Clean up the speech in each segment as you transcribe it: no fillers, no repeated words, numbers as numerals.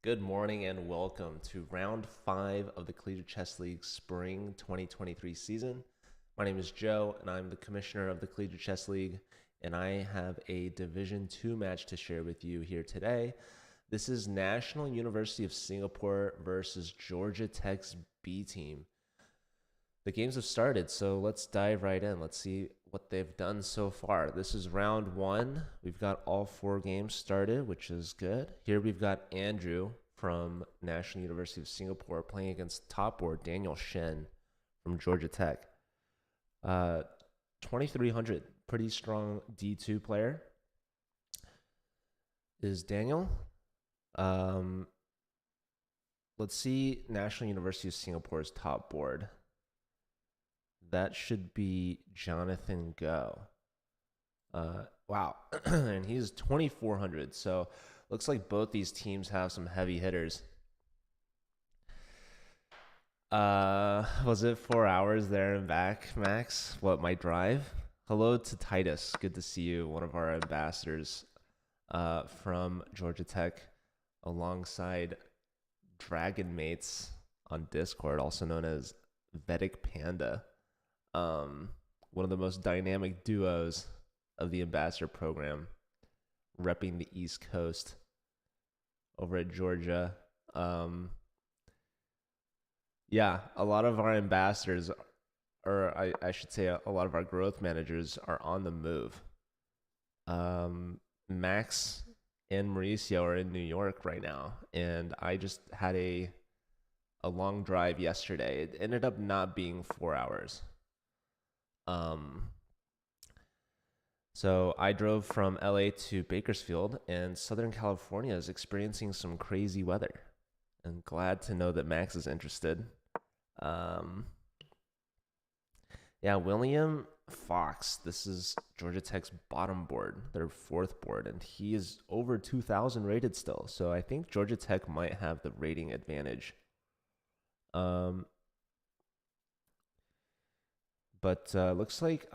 Good morning and welcome to round 5 of the Collegiate Chess League Spring 2023 season. My name is Joe and I'm the commissioner of the Collegiate Chess League, and I have a Division 2 match to share with you here today. This is National University of Singapore versus Georgia Tech's B team. The games have started, so let's dive right in. Let's see what they've done so far. This is round 1. We've got all 4 games started, which is good. Here we've got Andrew from National University of Singapore playing against top board Daniel Shen from Georgia Tech. 2300, pretty strong D2 player is Daniel. Let's see National University of Singapore's top board. That should be Jonathan Go. Wow. And he's 2,400. So looks like both these teams have some heavy hitters. Was it 4 hours there and back, Max? What, my drive? Hello to Titus. Good to see you, one of our ambassadors from Georgia Tech, alongside Dragon Mates on Discord, also known as Vedic Panda. One of the most dynamic duos of the ambassador program, repping the East Coast over at Georgia. Yeah, a lot of our ambassadors, or I should say a lot of our growth managers, are on the move. Max and Mauricio are in New York right now, and I just had a long drive yesterday. It ended up not being 4 hours. So I drove from LA to Bakersfield, and Southern California is experiencing some crazy weather. I'm glad to know that Max is interested. Yeah, William Fox. This is Georgia Tech's bottom board, their 4th board, and he is over 2,000 rated still. So I think Georgia Tech might have the rating advantage. But looks like,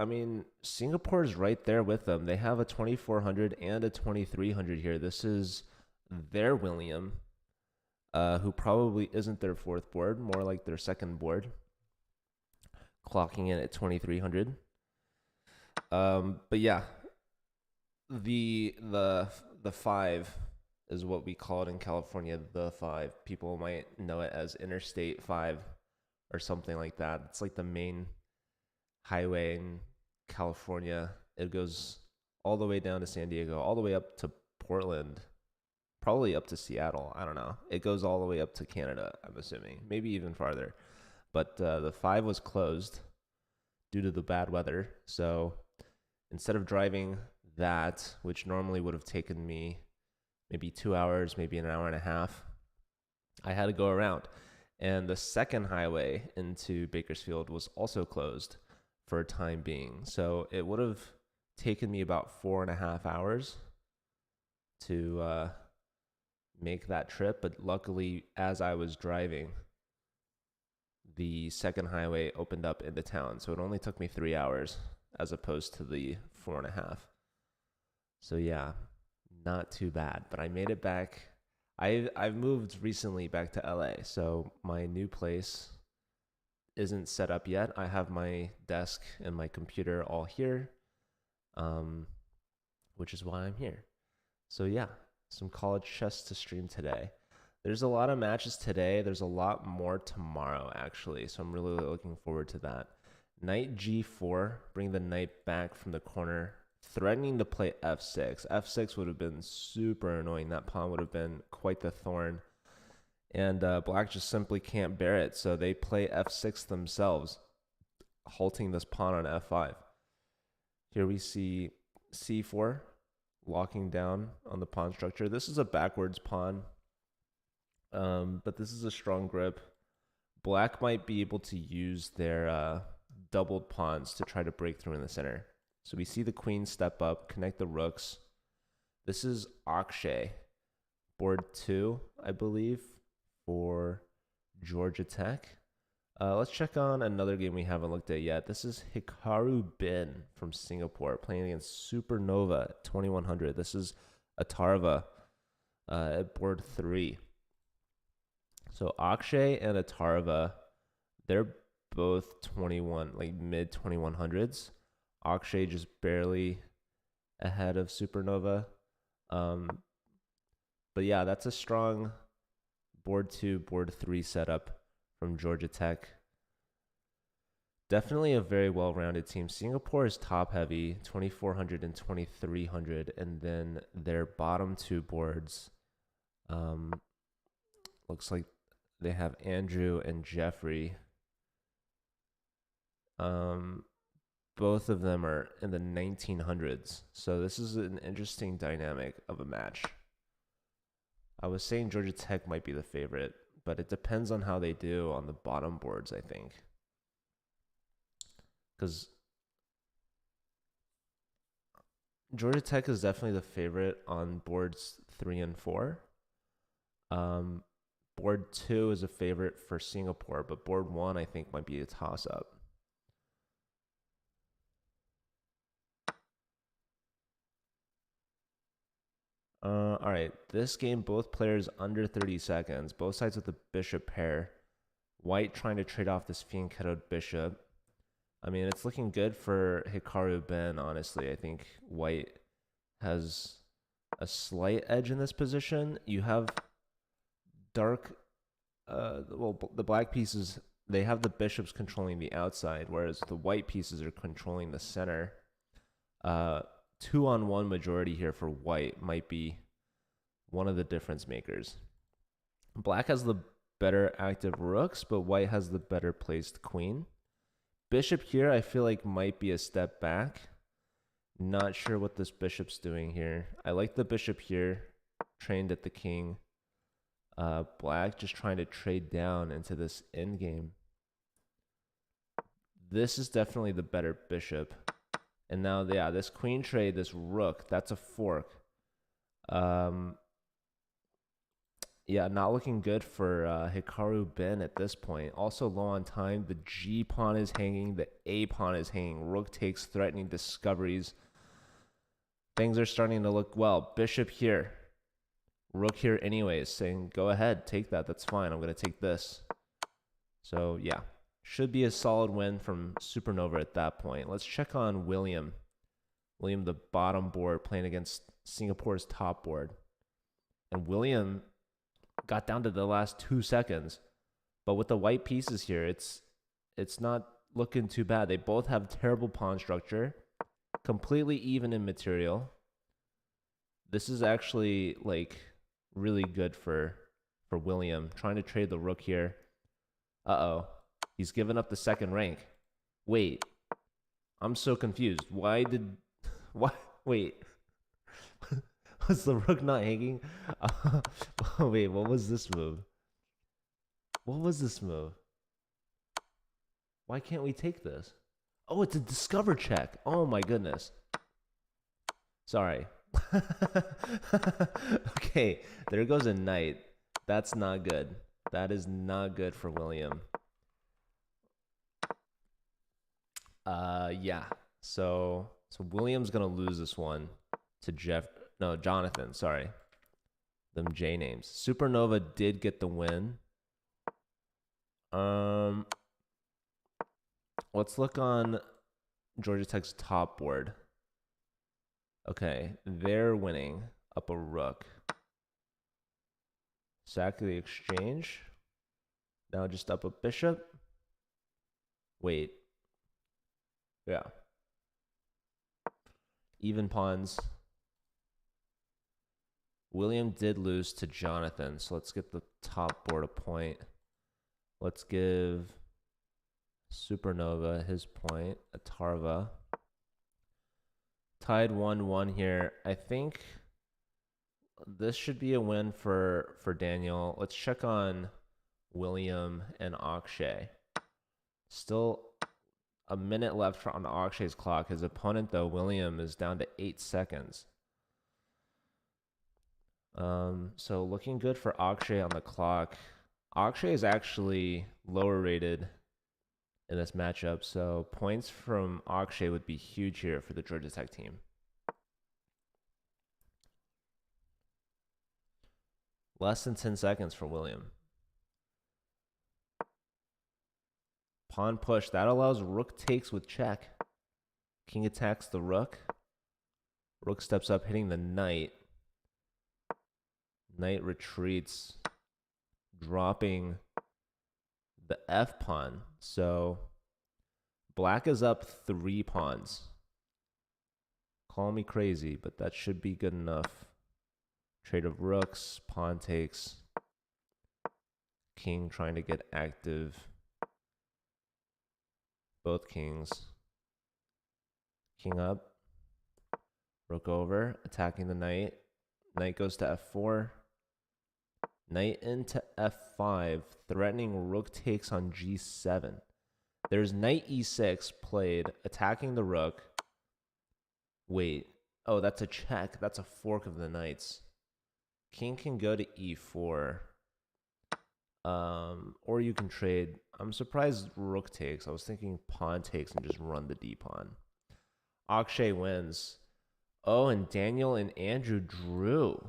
Singapore's right there with them. They have a 2,400 and a 2,300 here. This is their William, who probably isn't their 4th board, more like their 2nd board, clocking in at 2,300. But yeah, the 5 is what we call it in California, the 5. People might know it as Interstate 5 or something like that. It's like the main highway in California. It goes all the way down to San Diego, all the way up to Portland, probably up to Seattle. I don't know. It goes all the way up to Canada, I'm assuming, maybe even farther. But the 5 was closed due to the bad weather. So instead of driving that, which normally would have taken me maybe 2 hours, maybe an hour and a half, I had to go around. And the 2nd highway into Bakersfield was also closed for a time being. So it would have taken me about 4.5 hours to make that trip. But luckily, as I was driving, the 2nd highway opened up into town. So it only took me 3 hours as opposed to the 4.5. So yeah, not too bad. But I made it back. I've moved recently back to LA. So my new place isn't set up yet. I have my desk and my computer all here, which is why I'm here. So yeah, some college chess to stream today. There's a lot of matches today. There's a lot more tomorrow, actually. So I'm really looking forward to that. Knight G4, bring the knight back from the corner, threatening to play F6. F6 would have been super annoying. That pawn would have been quite the thorn. And black just simply can't bear it, so they play F6 themselves, halting this pawn on F5. Here we see C4, locking down on the pawn structure. This is a backwards pawn, but this is a strong grip. Black might be able to use their doubled pawns to try to break through in the center. So we see the queen step up, connect the rooks. This is Akshay, board 2, I believe, for Georgia Tech. Let's check on another game we haven't looked at yet. This is Hikaru Bin from Singapore playing against Supernova at 2100. This is Atarva at board 3. So Akshay and Atarva, they're both 21, like mid 2100s. Akshay just barely ahead of Supernova. Um, but yeah, that's a strong board 2, board 3 setup from Georgia Tech. Definitely a very well-rounded team. Singapore is top-heavy, 2400 and 2300, and then their bottom 2 boards looks like they have Andrew and Jeffrey. Both of them are in the 1900s, so this is an interesting dynamic of a match. I was saying Georgia Tech might be the favorite, but it depends on how they do on the bottom boards, I think. Because Georgia Tech is definitely the favorite on boards 3 and 4. Board 2 is a favorite for Singapore, but board 1 I think might be a toss-up. All right, this game, both players under 30 seconds. Both sides with the bishop pair. White trying to trade off this Fianchettoed bishop. I mean, it's looking good for Hikaru Ben, honestly. I think White has a slight edge in this position. You have dark, the black pieces, they have the bishops controlling the outside, whereas the white pieces are controlling the center. 2-on-1 majority here for White might be one of the difference makers. Black has the better active rooks, but White has the better placed queen. Bishop here, I feel like might be a step back. Not sure what this bishop's doing here. I like the bishop here, trained at the king. Black just trying to trade down into this endgame. This is definitely the better bishop. And now, yeah, this queen trade, this rook, that's a fork. Yeah, not looking good for Hikaru Ben at this point. Also low on time. The G pawn is hanging. The A pawn is hanging. Rook takes, threatening discoveries. Things are starting to look well. Bishop here. Rook here anyways, saying, go ahead, take that. That's fine. I'm going to take this. So, yeah. Should be a solid win from Supernova at that point. Let's check on William. William, the bottom board, playing against Singapore's top board. And William got down to the last 2 seconds. But with the white pieces here, it's not looking too bad. They both have terrible pawn structure. Completely even in material. This is actually, like, really good for William. Trying to trade the rook here. Uh-oh. He's given up the second rank. Wait. I'm so confused. Why? Wait. Was the rook not hanging? Wait, what was this move? What was this move? Why can't we take this? Oh, it's a discover check. Oh my goodness. Sorry. Okay, there goes a knight. That's not good. That is not good for William. Yeah. So William's gonna lose this one to Jonathan, sorry. Them J names. Supernova did get the win. Let's look on Georgia Tech's top board. Okay, they're winning up a rook. Sack the exchange. Now just up a bishop. Wait. Yeah. Even pawns. William did lose to Jonathan, so let's get the top board a point. Let's give Supernova his point. Atarva. Tied 1-1 here. I think this should be a win for Daniel. Let's check on William and Akshay. Still a minute left on Akshay's clock. His opponent, though, William, is down to 8 seconds. So looking good for Akshay on the clock. Akshay is actually lower rated in this matchup, so points from Akshay would be huge here for the Georgia Tech team. Less than 10 seconds for William. Pawn push. That allows rook takes with check. King attacks the rook. Rook steps up, hitting the knight. Knight retreats, dropping the F pawn. So black is up 3 pawns. Call me crazy, but that should be good enough. Trade of rooks, pawn takes. King trying to get active. Both kings. King up. Rook over, attacking the knight. Knight goes to f4. Knight into f5, threatening rook takes on g7. There's knight e6 played, attacking the rook. Wait. Oh, that's a check. That's a fork of the knights. King can go to e4. Or you can trade. I'm surprised rook takes. I was thinking pawn takes and just run the d pawn. Akshay wins. Oh, and Daniel and Andrew drew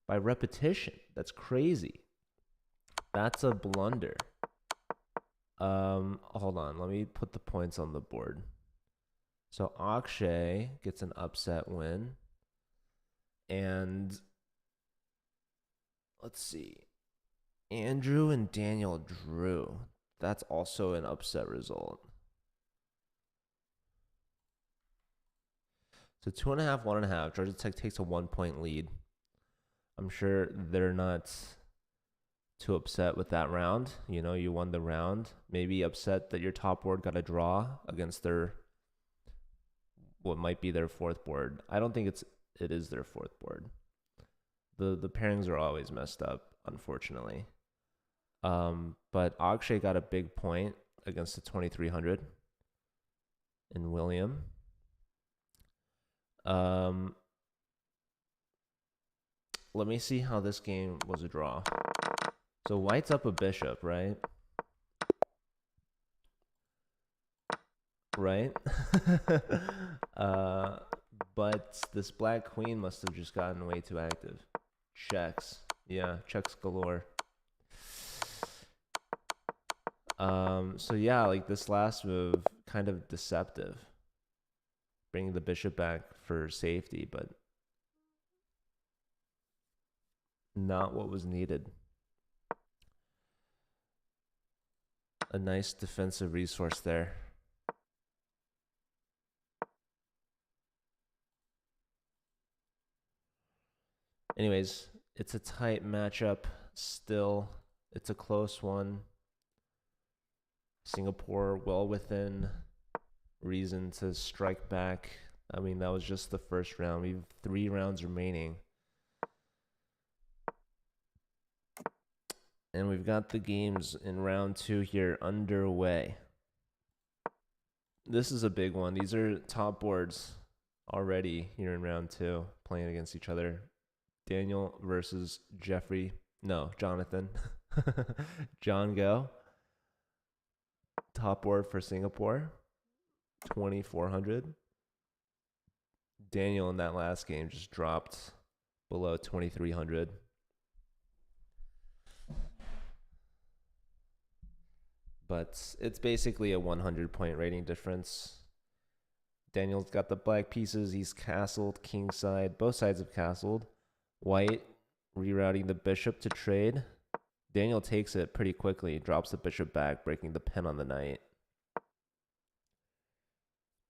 by repetition. That's crazy. That's a blunder. Hold on. Let me put the points on the board. So Akshay gets an upset win. And let's see. Andrew and Daniel drew. That's also an upset result. So 2.5, 1.5. Georgia Tech takes a 1-point lead. I'm sure they're not too upset with that round. You know, you won the round. Maybe upset that your top board got a draw against their what might be their fourth board. I don't think it is their fourth board. The pairings are always messed up, unfortunately. But Akshay got a big point against the 2300 in William. Let me see how this game was a draw. So white's up a bishop, right? Right? But this black queen must have just gotten way too active. Checks. Yeah, checks galore. So yeah, like this last move, kind of deceptive. Bringing the bishop back for safety, but not what was needed. A nice defensive resource there. Anyways, it's a tight matchup still. It's a close one. Singapore well within reason to strike back. I mean, that was just the first round. We have 3 rounds remaining. And we've got the games in round 2 here underway. This is a big one. These are top boards already here in round 2 playing against each other. Daniel versus Jonathan. John Go. Top board for Singapore, 2,400. Daniel in that last game just dropped below 2,300. But it's basically a 100-point rating difference. Daniel's got the black pieces. He's castled kingside. Both sides have castled. White rerouting the bishop to trade. Daniel takes it pretty quickly, drops the bishop back, breaking the pin on the knight.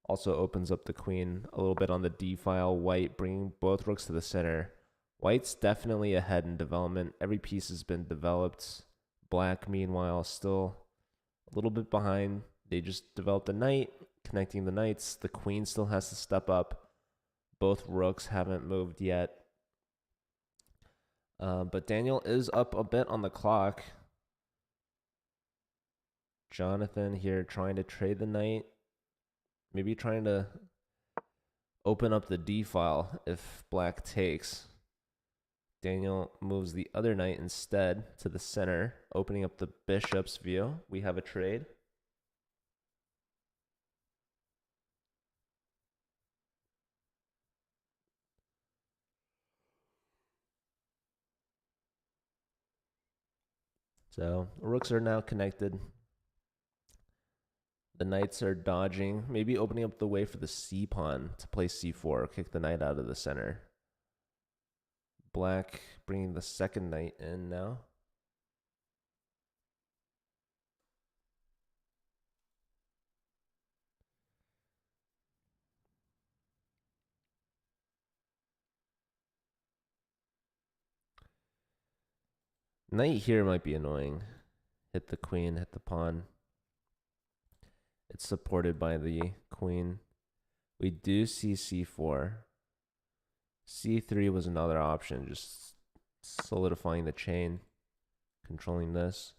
Also opens up the queen a little bit on the d file. White bringing both rooks to the center. White's definitely ahead in development. Every piece has been developed. Black, meanwhile, still a little bit behind. They just developed a knight, connecting the knights. The queen still has to step up. Both rooks haven't moved yet. But Daniel is up a bit on the clock. Jonathan here trying to trade the knight. Maybe trying to open up the d file if black takes. Daniel moves the other knight instead to the center, opening up the bishop's view. We have a trade. So rooks are now connected. The knights are dodging, maybe opening up the way for the c pawn to play c4, kick the knight out of the center. Black bringing the second knight in now. Knight here might be annoying. Hit the queen, hit the pawn. It's supported by the queen. We do see c4. c3 was another option, just solidifying the chain, controlling this.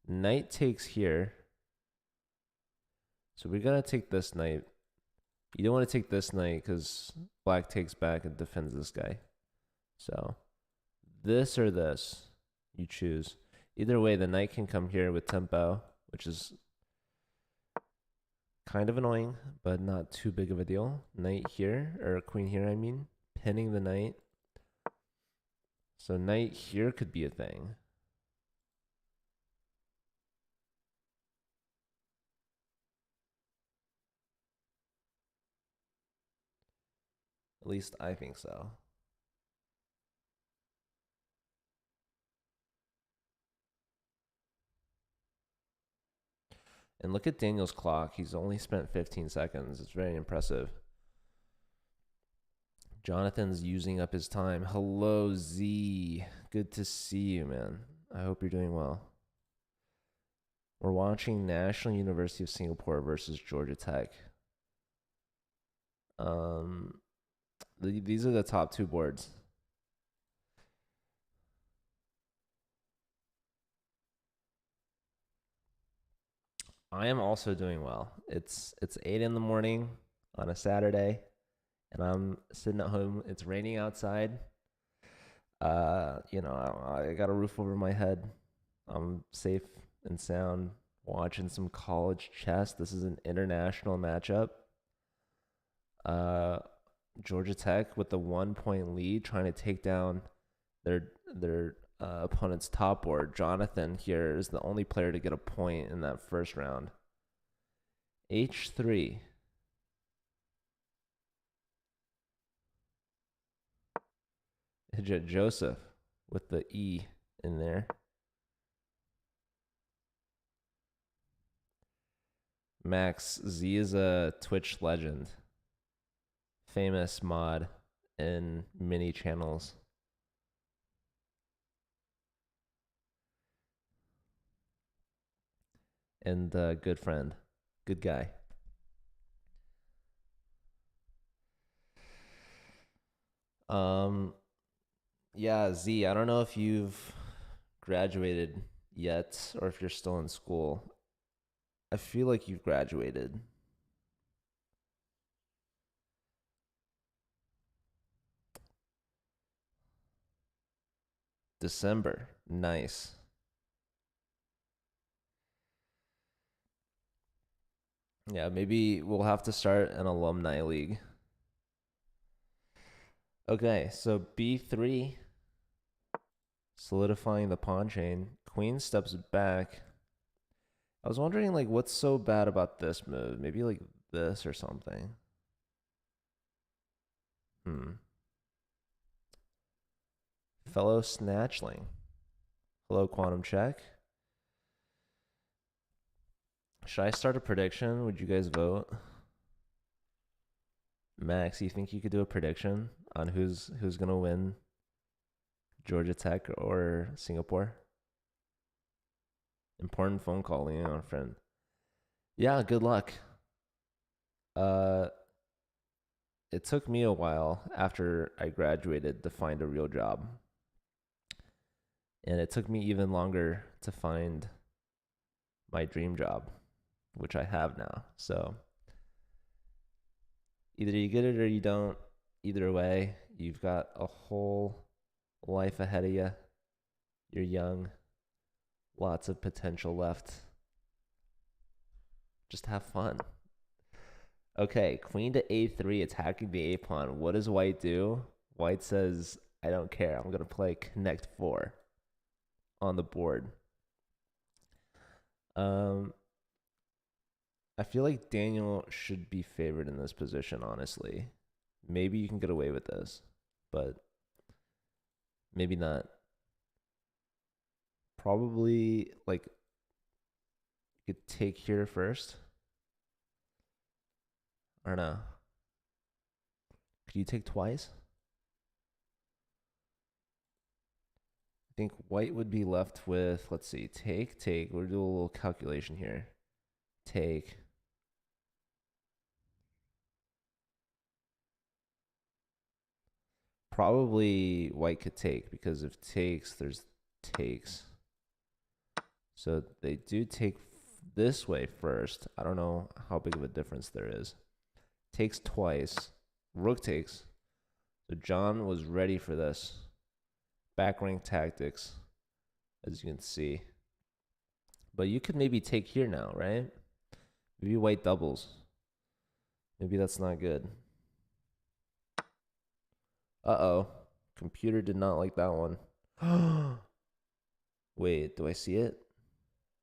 Knight takes here. So we're going to take this knight. You don't want to take this knight because black takes back and defends this guy. So this or this, you choose. Either way, the knight can come here with tempo, which is kind of annoying, but not too big of a deal. Knight here, or queen here, I mean. Pinning the knight. So knight here could be a thing. At least I think so. And look at Daniel's clock. He's only spent 15 seconds. It's very impressive. Jonathan's using up his time. Hello, Z. Good to see you, man. I hope you're doing well. We're watching National University of Singapore versus Georgia Tech. These are the top two boards. I am also doing well. It's 8 in the morning on a Saturday, and I'm sitting at home. It's raining outside. I got a roof over my head. I'm safe and sound, watching some college chess. This is an international matchup. Georgia Tech with the 1-point lead, trying to take down their opponent's top board. Jonathan here is the only player to get a point in that first round. H3. Joseph with the E in there. Max, Z is a Twitch legend. Famous mod in many channels. And good friend. Good guy. Yeah, Z, I don't know if you've graduated yet or if you're still in school. I feel like you've graduated. December. Nice. Yeah, maybe we'll have to start an alumni league. Okay, so B3, solidifying the pawn chain. Queen steps back. I was wondering, like, what's so bad about this move? Maybe, like, this or something. Fellow Snatchling. Hello, Quantum Check. Should I start a prediction? Would you guys vote? Max, you think you could do a prediction on who's gonna win Georgia Tech or Singapore? Important phone call, Leon, friend. Yeah, good luck. It took me a while after I graduated to find a real job. And it took me even longer to find my dream job, which I have now. So either you get it or you don't. Either way, you've got a whole life ahead of you. You're young. Lots of potential left. Just have fun. Okay, queen to a3, attacking the a pawn. What does white do? White says, I don't care. I'm going to play connect 4 on the board. I feel like Daniel should be favored in this position, honestly. Maybe you can get away with this, but maybe not. Probably like you could take here first. I don't know. Could you take twice? I think white would be left with, let's see, take. We'll do a little calculation here. Take. Probably white could take because if takes, there's takes. So they do take this way first. I don't know how big of a difference there is. Takes twice. Rook takes. So John was ready for this. Back rank tactics, as you can see. But you could maybe take here now, right? Maybe white doubles. Maybe that's not good. Uh-oh. Computer did not like that one. Wait, do I see it?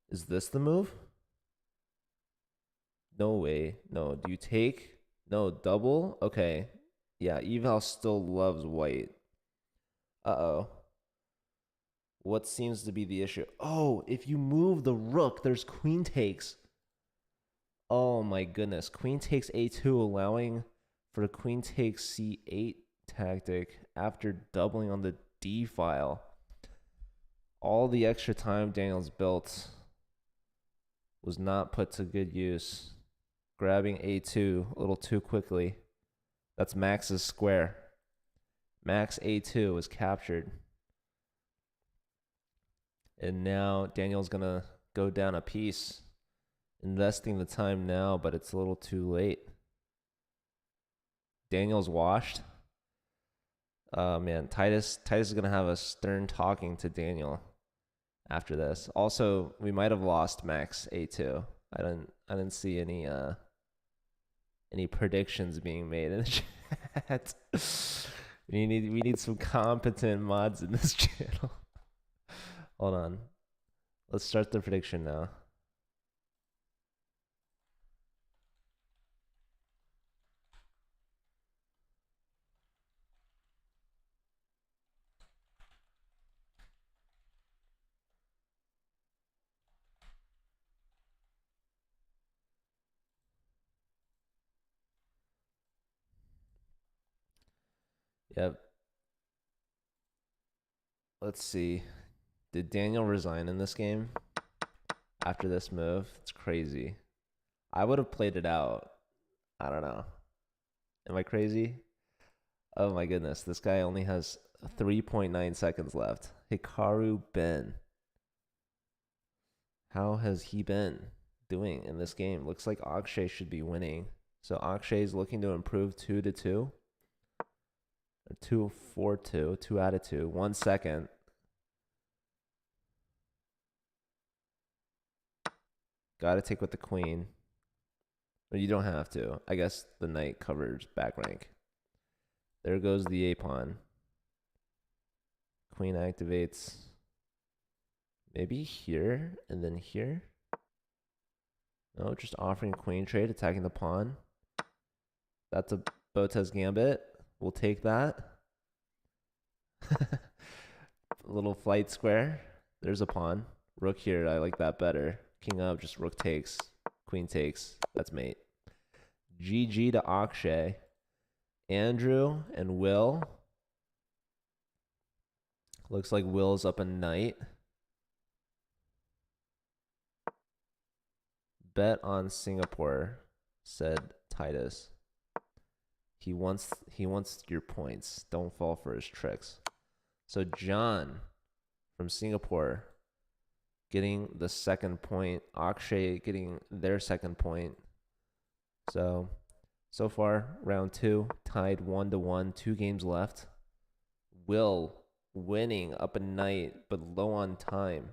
Is this the move? No way. No, do you take? No, double? Okay. Yeah, eval still loves white. Uh-oh. What seems to be the issue? Oh, if you move the rook, there's queen takes. Oh my goodness. Queen takes a2, allowing for the queen takes c8 tactic after doubling on the d file. All the extra time Daniel's built was not put to good use. Grabbing a2 a little too quickly. That's Max's square. Max a2 was captured. And now Daniel's going to go down a piece. Investing the time now, but it's a little too late. Daniel's washed. Oh man, Titus is going to have a stern talking to Daniel after this. Also, we might have lost Max a2. I didn't see any predictions being made in the chat. We need some competent mods in this channel. Hold on. Let's start the prediction now. Yep. Let's see. Did Daniel resign in this game after this move? It's crazy. I would have played it out. I don't know. Am I crazy? Oh my goodness. This guy only has 3.9 seconds left. Hikaru Ben. How has he been doing in this game? Looks like Akshay should be winning. So Akshay is looking to improve 2-2. Or 2-4-2. 2 out of 2. 1 second. Gotta take with the queen. But you don't have to. I guess the knight covers back rank. There goes the a pawn. Queen activates. Maybe here and then here. No, just offering queen trade, attacking the pawn. That's a Botez gambit. We'll take that. A little flight square. There's a pawn. Rook here, I like that better. King up, just rook takes. Queen takes. That's mate. GG to Akshay. Andrew and Will. Looks like Will's up a knight. Bet on Singapore, said Titus. He wants your points. Don't fall for his tricks. So John from Singapore getting the second point. Akshay getting their second point. So far, round 2, tied 1-1, 2 games left. Will winning up a knight, but low on time.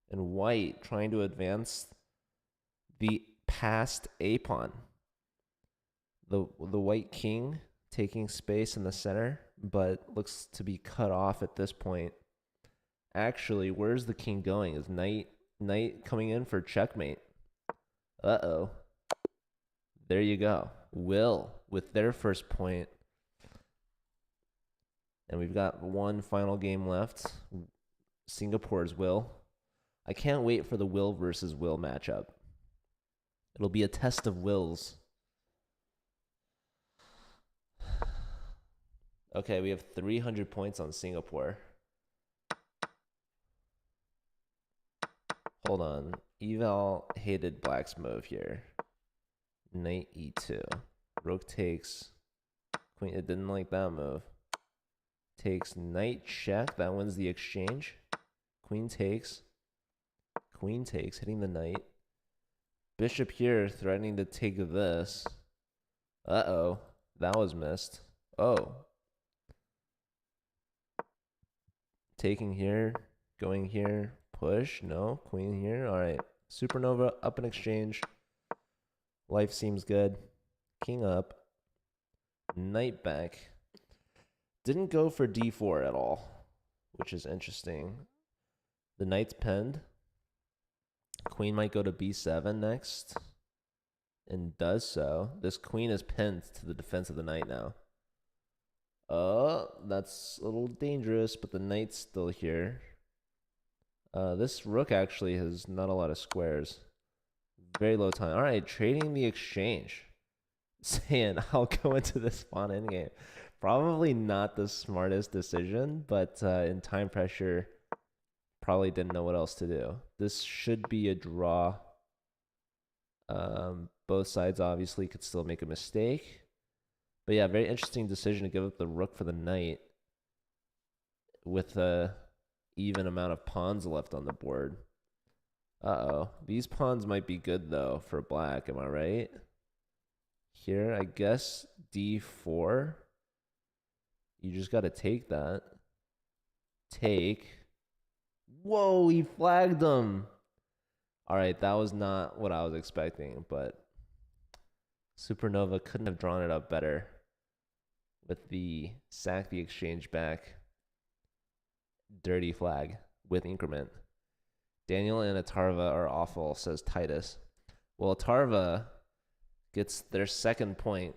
And white trying to advance the past a pawn. The white king taking space in the center, but looks to be cut off at this point. Actually, where's the king going? Is knight Knight coming in for checkmate. Uh-oh. There you go. Will with their first point. And we've got one final game left. Singapore's Will. I can't wait for the Will versus Will matchup. It'll be a test of wills. Okay, we have 300 points on Singapore. Hold on. Eval hated Black's move here. Knight e2. Rook takes. Queen. It didn't like that move. Takes knight check. That wins the exchange. Queen takes. Queen takes, hitting the knight. Bishop here, threatening to take this. Uh-oh. That was missed. Oh. Taking here. Going here. Push. No. Queen here. All right. Supernova up in exchange. Life seems good. King up. Knight back. Didn't go for d4 at all, which is interesting. The knight's pinned. Queen might go to b7 next, and does so. This queen is pinned to the defense of the knight now. That's a little dangerous, but the knight's still here. This rook actually has not a lot of squares. Very low time. All right, trading the exchange. Saying, I'll go into this pawn endgame. Probably not the smartest decision, but in time pressure, probably didn't know what else to do. This should be a draw. Both sides obviously could still make a mistake. But yeah, very interesting decision to give up the rook for the knight with a even amount of pawns left on the board. Uh-oh. These pawns might be good, though, for black. Am I right? Here, I guess d4. You just got to take that. Take. Whoa, he flagged him. All right, that was not what I was expecting, but Supernova couldn't have drawn it up better with the sack the exchange back. Dirty flag with increment. Daniel and Atarva are awful, says Titus. Well, Atarva gets their second point.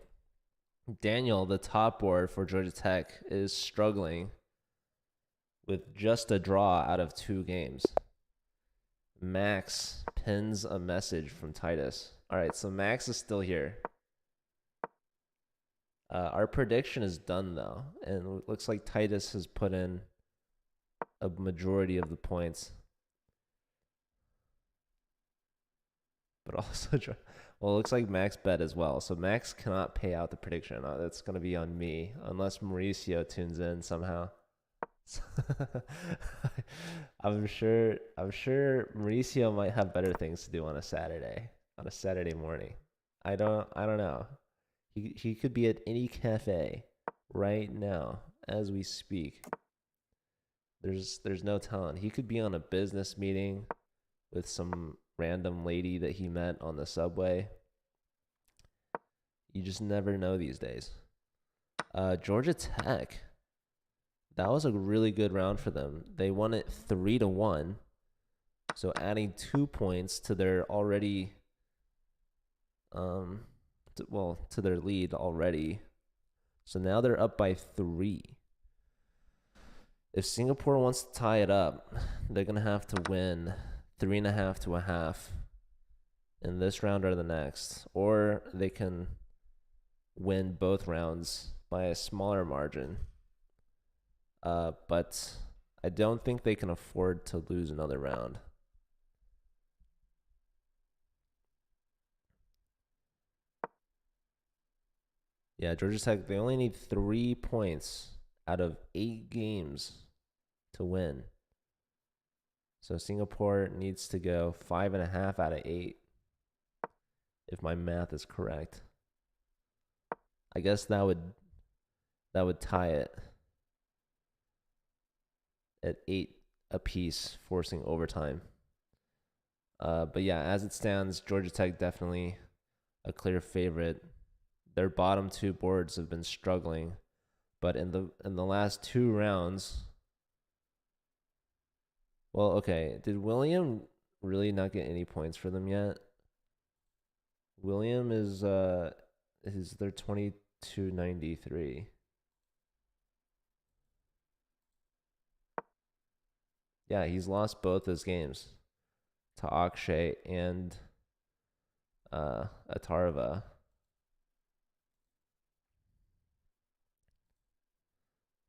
Daniel, the top board for Georgia Tech, is struggling with just a draw out of 2 games. Max pins a message from Titus. All right, so Max is still here. Our prediction is done, though, and it looks like Titus has put in a majority of the points. But also, well, it looks like Max bet as well. So Max cannot pay out the prediction. That's going to be on me, unless Mauricio tunes in somehow. I'm sure Mauricio might have better things to do on a Saturday morning. I don't know. He could be at any cafe right now as we speak. There's no telling. He could be on a business meeting with some random lady that he met on the subway. You just never know these days. Georgia Tech. That was a really good round for them. They won it 3-1. So adding 2 points to their already, to their lead already. So now they're up by 3. If Singapore wants to tie it up, they're going to have to win 3.5 to 1/2 in this round or the next. Or they can win both rounds by a smaller margin. But I don't think they can afford to lose another round. Yeah, Georgia Tech, they only need 3 points out of 8 games to win. So Singapore needs to go 5.5 out of 8, if my math is correct. I guess that would tie it at 8 apiece, forcing overtime. But yeah, as it stands, Georgia Tech definitely a clear favorite. Their bottom 2 boards have been struggling, but in the last 2 rounds, well, okay, did William really not get any points for them yet. William is they're 2293. Yeah, he's lost both his games to Akshay and Atarva.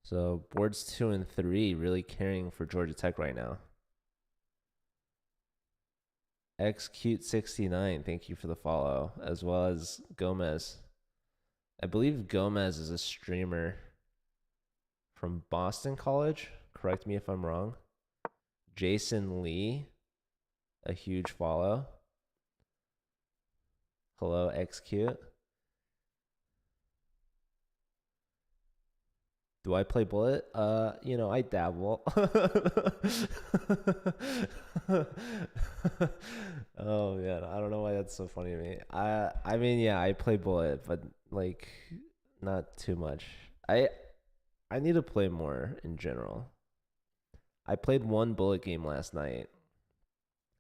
So boards 2 and 3 really carrying for Georgia Tech right now. Xcute69, thank you for the follow, as well as Gomez. I believe Gomez is a streamer from Boston College. Correct me if I'm wrong. Jason Lee, a huge follow. Hello, Xcute. Do I play Bullet? I dabble. Oh man, I don't know why that's so funny to me. I mean, yeah, I play Bullet, but like not too much. I need to play more in general. I played one Bullet game last night.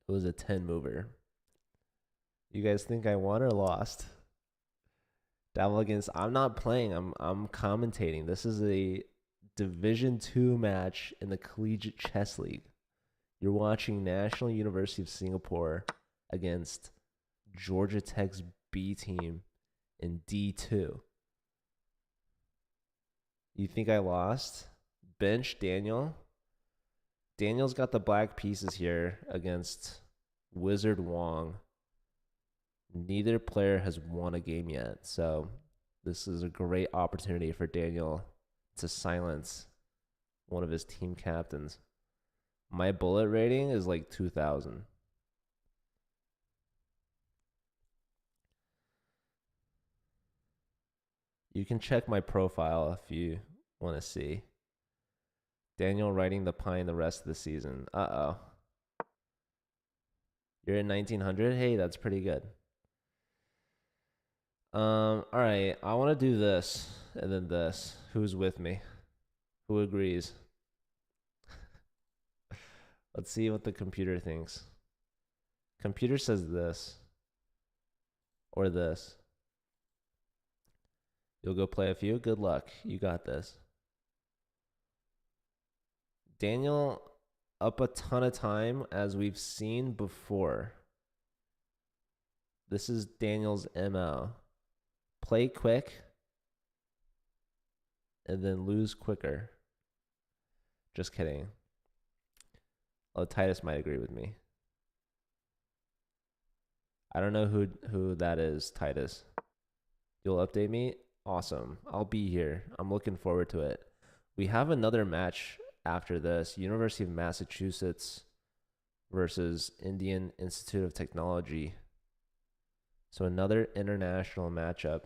It was a 10 mover. You guys think I won or lost? Dabble against. I'm not playing. I'm commentating. This is a Division 2 match in the Collegiate Chess League. You're watching National University of Singapore against Georgia Tech's B team in D2. You think I lost? Bench Daniel. Daniel's got the black pieces here against Wizard Wong. Neither player has won a game yet, so this is a great opportunity for Daniel to silence one of his team captains. My bullet rating is like 2,000. You can check my profile if you want to see. Daniel riding the pine the rest of the season. Uh-oh. You're in 1900? Hey, that's pretty good. All right. I want to do this and then this. Who's with me? Who agrees? Let's see what the computer thinks. Computer says this or this. You'll go play a few? Good luck. You got this. Daniel up a ton of time as we've seen before. This is Daniel's MO. Play quick and then lose quicker. Just kidding. Oh, Titus might agree with me. I don't know who that is, Titus. You'll update me? Awesome. I'll be here. I'm looking forward to it. We have another match after this. University of Massachusetts versus Indian Institute of Technology. So another international matchup.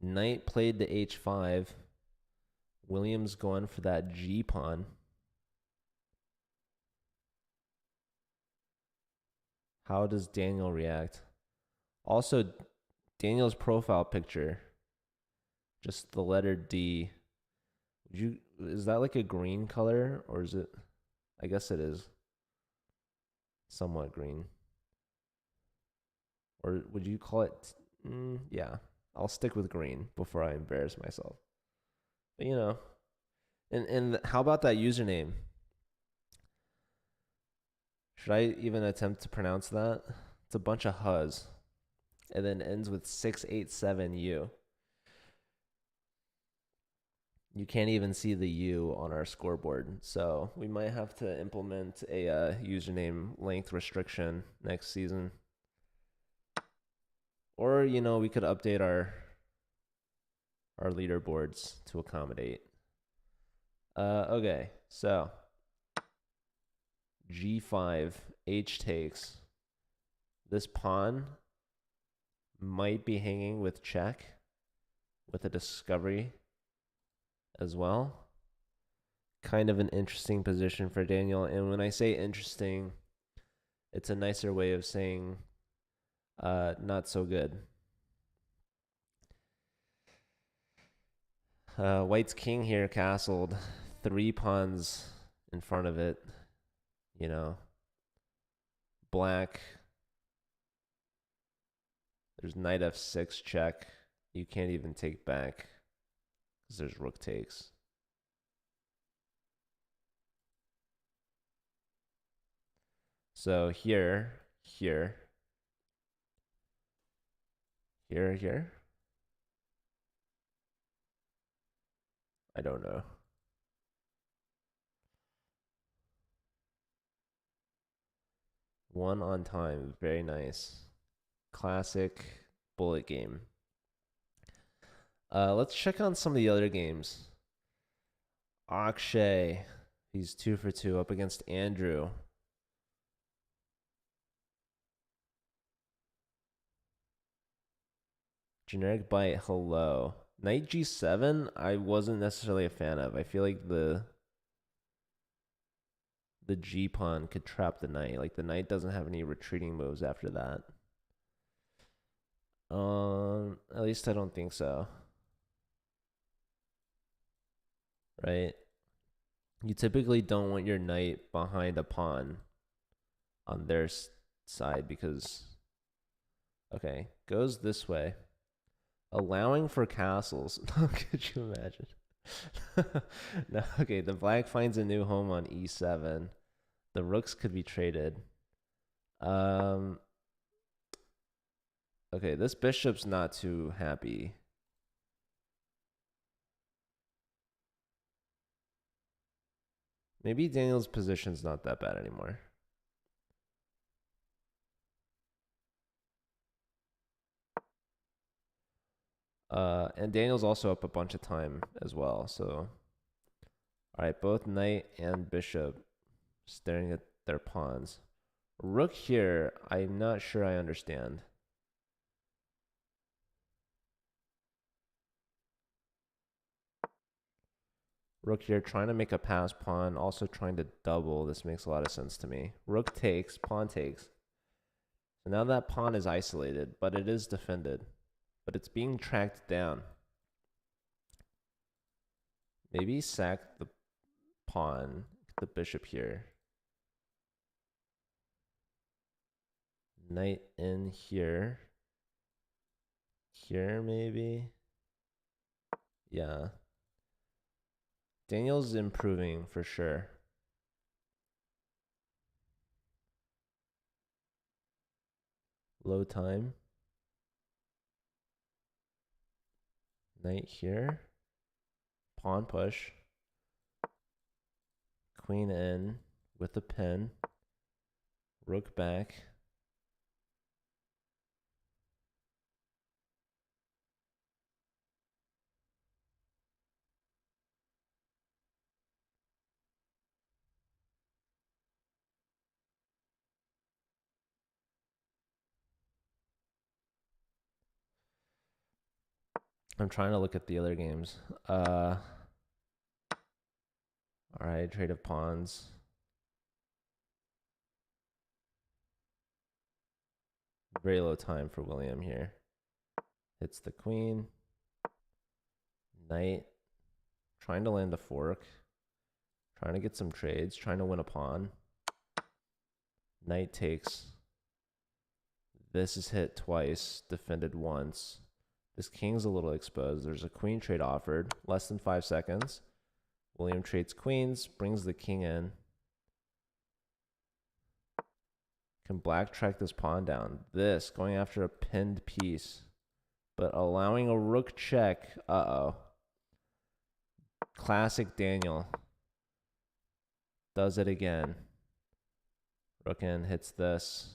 Knight played the H5. Williams going for that G pawn. How does Daniel react? Also, Daniel's profile picture, just the letter D. Is that like a green color or is it? I guess it is. Somewhat green. Or would you call it? Yeah, I'll stick with green before I embarrass myself. But and how about that username? Should I even attempt to pronounce that? It's a bunch of huzz. And then ends with 687U. You can't even see the U on our scoreboard. So we might have to implement a username length restriction next season. Or, we could update our leaderboards to accommodate. Okay, so G5, H takes. This pawn might be hanging with check with a discovery as well. Kind of an interesting position for Daniel. And when I say interesting, it's a nicer way of saying not so good. White's king here castled. 3 pawns in front of it, you know. Black. There's knight f6 check. You can't even take back because there's rook takes. So here. Here. I don't know. One on time. Very nice. Classic bullet game. Let's check on some of the other games. Akshay. He's 2 for 2 up against Andrew. Generic bite, hello. Knight g7, I wasn't necessarily a fan of. I feel like the g pawn could trap the knight. Like the knight doesn't have any retreating moves after that. At least I don't think so. Right? You typically don't want your knight behind a pawn on their side because, okay, goes this way. Allowing for castles. Could you imagine? No, okay, the black finds a new home on e7. The rooks could be traded. Okay, this bishop's not too happy. Maybe Daniel's position's not that bad anymore. And Daniel's also up a bunch of time as well, so. Alright, both knight and bishop staring at their pawns. Rook here, I'm not sure I understand. Rook here trying to make a pass pawn, also trying to double. This makes a lot of sense to me. Rook takes, pawn takes. So now that pawn is isolated, but it is defended. But it's being tracked down. Maybe sack the pawn, the bishop here. Knight in here. Here maybe. Yeah. Daniel's improving for sure. Low time. Knight here. Pawn push. Queen in with a pin. Rook back. I'm trying to look at the other games. All right, trade of pawns. Very low time for William here. Hits the queen. Knight. Trying to land a fork. Trying to get some trades. Trying to win a pawn. Knight takes. This is hit twice. Defended once. This king's a little exposed. There's a queen trade offered. Less than 5 seconds. William trades queens. Brings the king in. Can black track this pawn down? This, going after a pinned piece. But allowing a rook check. Uh-oh. Classic Daniel. Does it again. Rook in, hits this.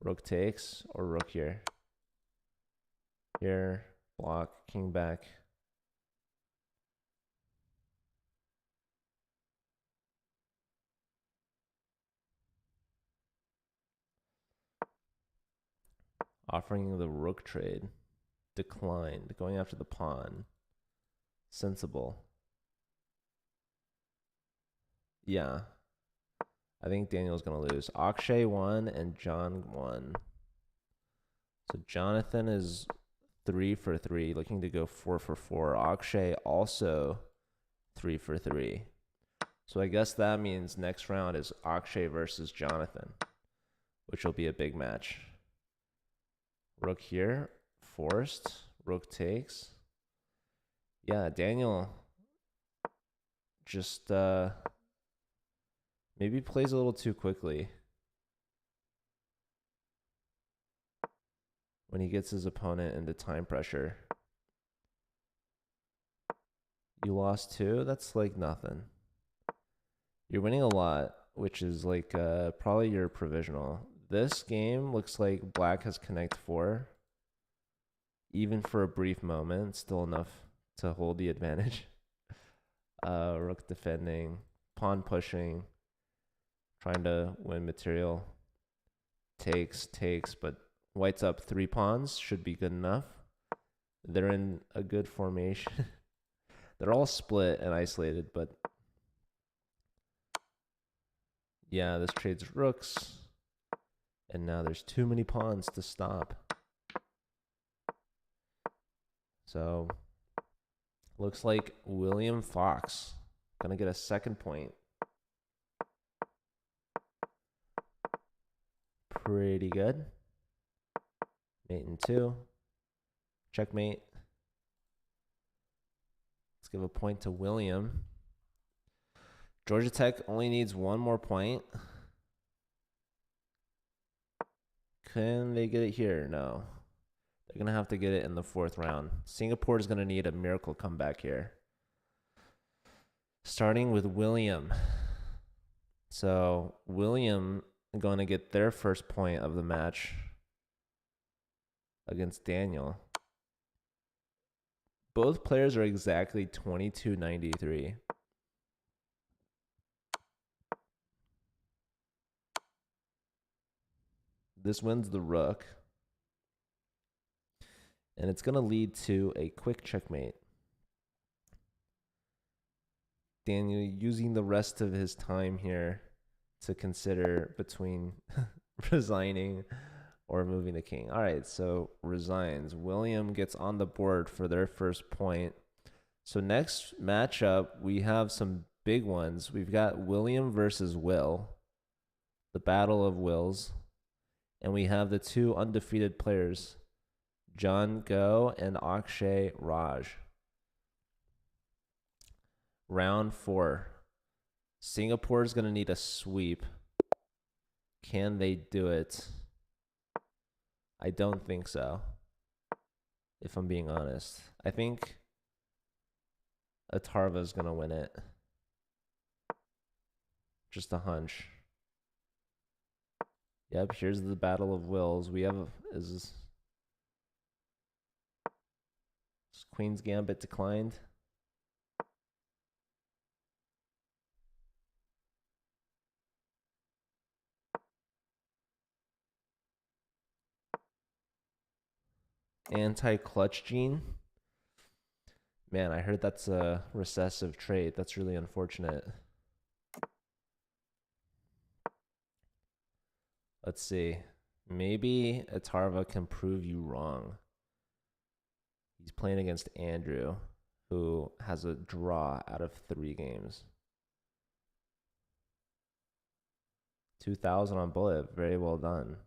Rook takes, or rook here. Here, block, king back. Offering the rook trade. Declined. Going after the pawn. Sensible. Yeah. I think Daniel's going to lose. Akshay won and John won. So Jonathan is 3 for 3, looking to go 4 for 4. Akshay also 3 for 3. So I guess that means next round is Akshay versus Jonathan, which will be a big match. Rook here, forced. Rook takes. Yeah, Daniel just maybe plays a little too quickly when he gets his opponent into time pressure. You lost 2? That's like nothing. You're winning a lot, which is like probably your provisional. This game looks like black has connect 4. Even for a brief moment, still enough to hold the advantage. Rook defending, pawn pushing, trying to win material. Takes, but white's up 3 pawns, should be good enough. They're in a good formation. They're all split and isolated, but yeah, this trades rooks. And now there's too many pawns to stop. So, looks like William Fox gonna get a second point. Pretty good. Mate in 2. Checkmate. Let's give a point to William. Georgia Tech only needs 1 more point. Can they get it here? No. They're going to have to get it in the 4th round. Singapore is going to need a miracle comeback here. Starting with William. So, William going to get their first point of the match against Daniel. Both players are exactly 22.93. This wins the rook. And it's going to lead to a quick checkmate. Daniel using the rest of his time here to consider between resigning or moving the king. All right, so resigns. William gets on the board for their first point. So next matchup, we have some big ones. We've got William versus Will, the battle of wills. And we have the 2 undefeated players, John Go and Akshay Raj. Round 4. Singapore is going to need a sweep. Can they do it? I don't think so, if I'm being honest. I think Atarva is going to win it. Just a hunch. Yep, here's the battle of wills. We have is Queen's Gambit declined. Anti-clutch gene. Man, I heard that's a recessive trait. That's really unfortunate. Let's see. Maybe Atarva can prove you wrong. He's playing against Andrew, who has a draw out of 3 games. 2,000 on bullet. Very well done.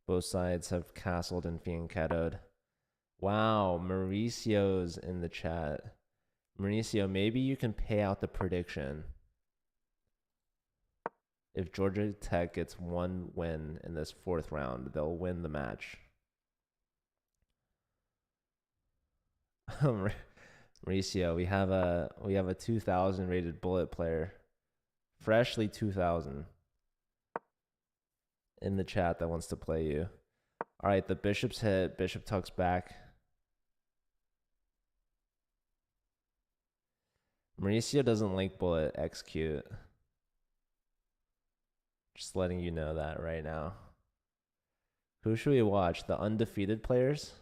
Both sides have castled and fianchettoed. Wow, Mauricio's in the chat. Mauricio, maybe you can pay out the prediction. If Georgia Tech gets 1 win in this 4th round, they'll win the match. Mauricio, we have a 2,000 rated bullet player, freshly 2,000, in the chat that wants to play you. All right, the bishop's hit. Bishop tucks back. Mauricio doesn't like bullet execute. Just letting you know that right now. Who should we watch? The undefeated players?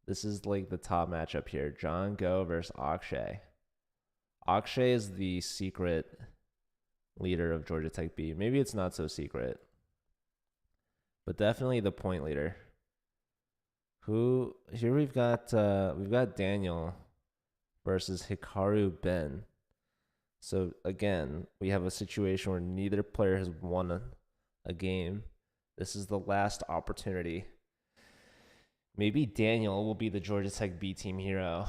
This is like the top matchup here. John Go versus Akshay. Akshay is the secret leader of Georgia Tech B. Maybe it's not so secret. but definitely the point leader. Who here we've got Daniel versus Hikaru Ben. So again, we have a situation where neither player has won a game. This is the last opportunity. Maybe Daniel will be the Georgia Tech B team hero,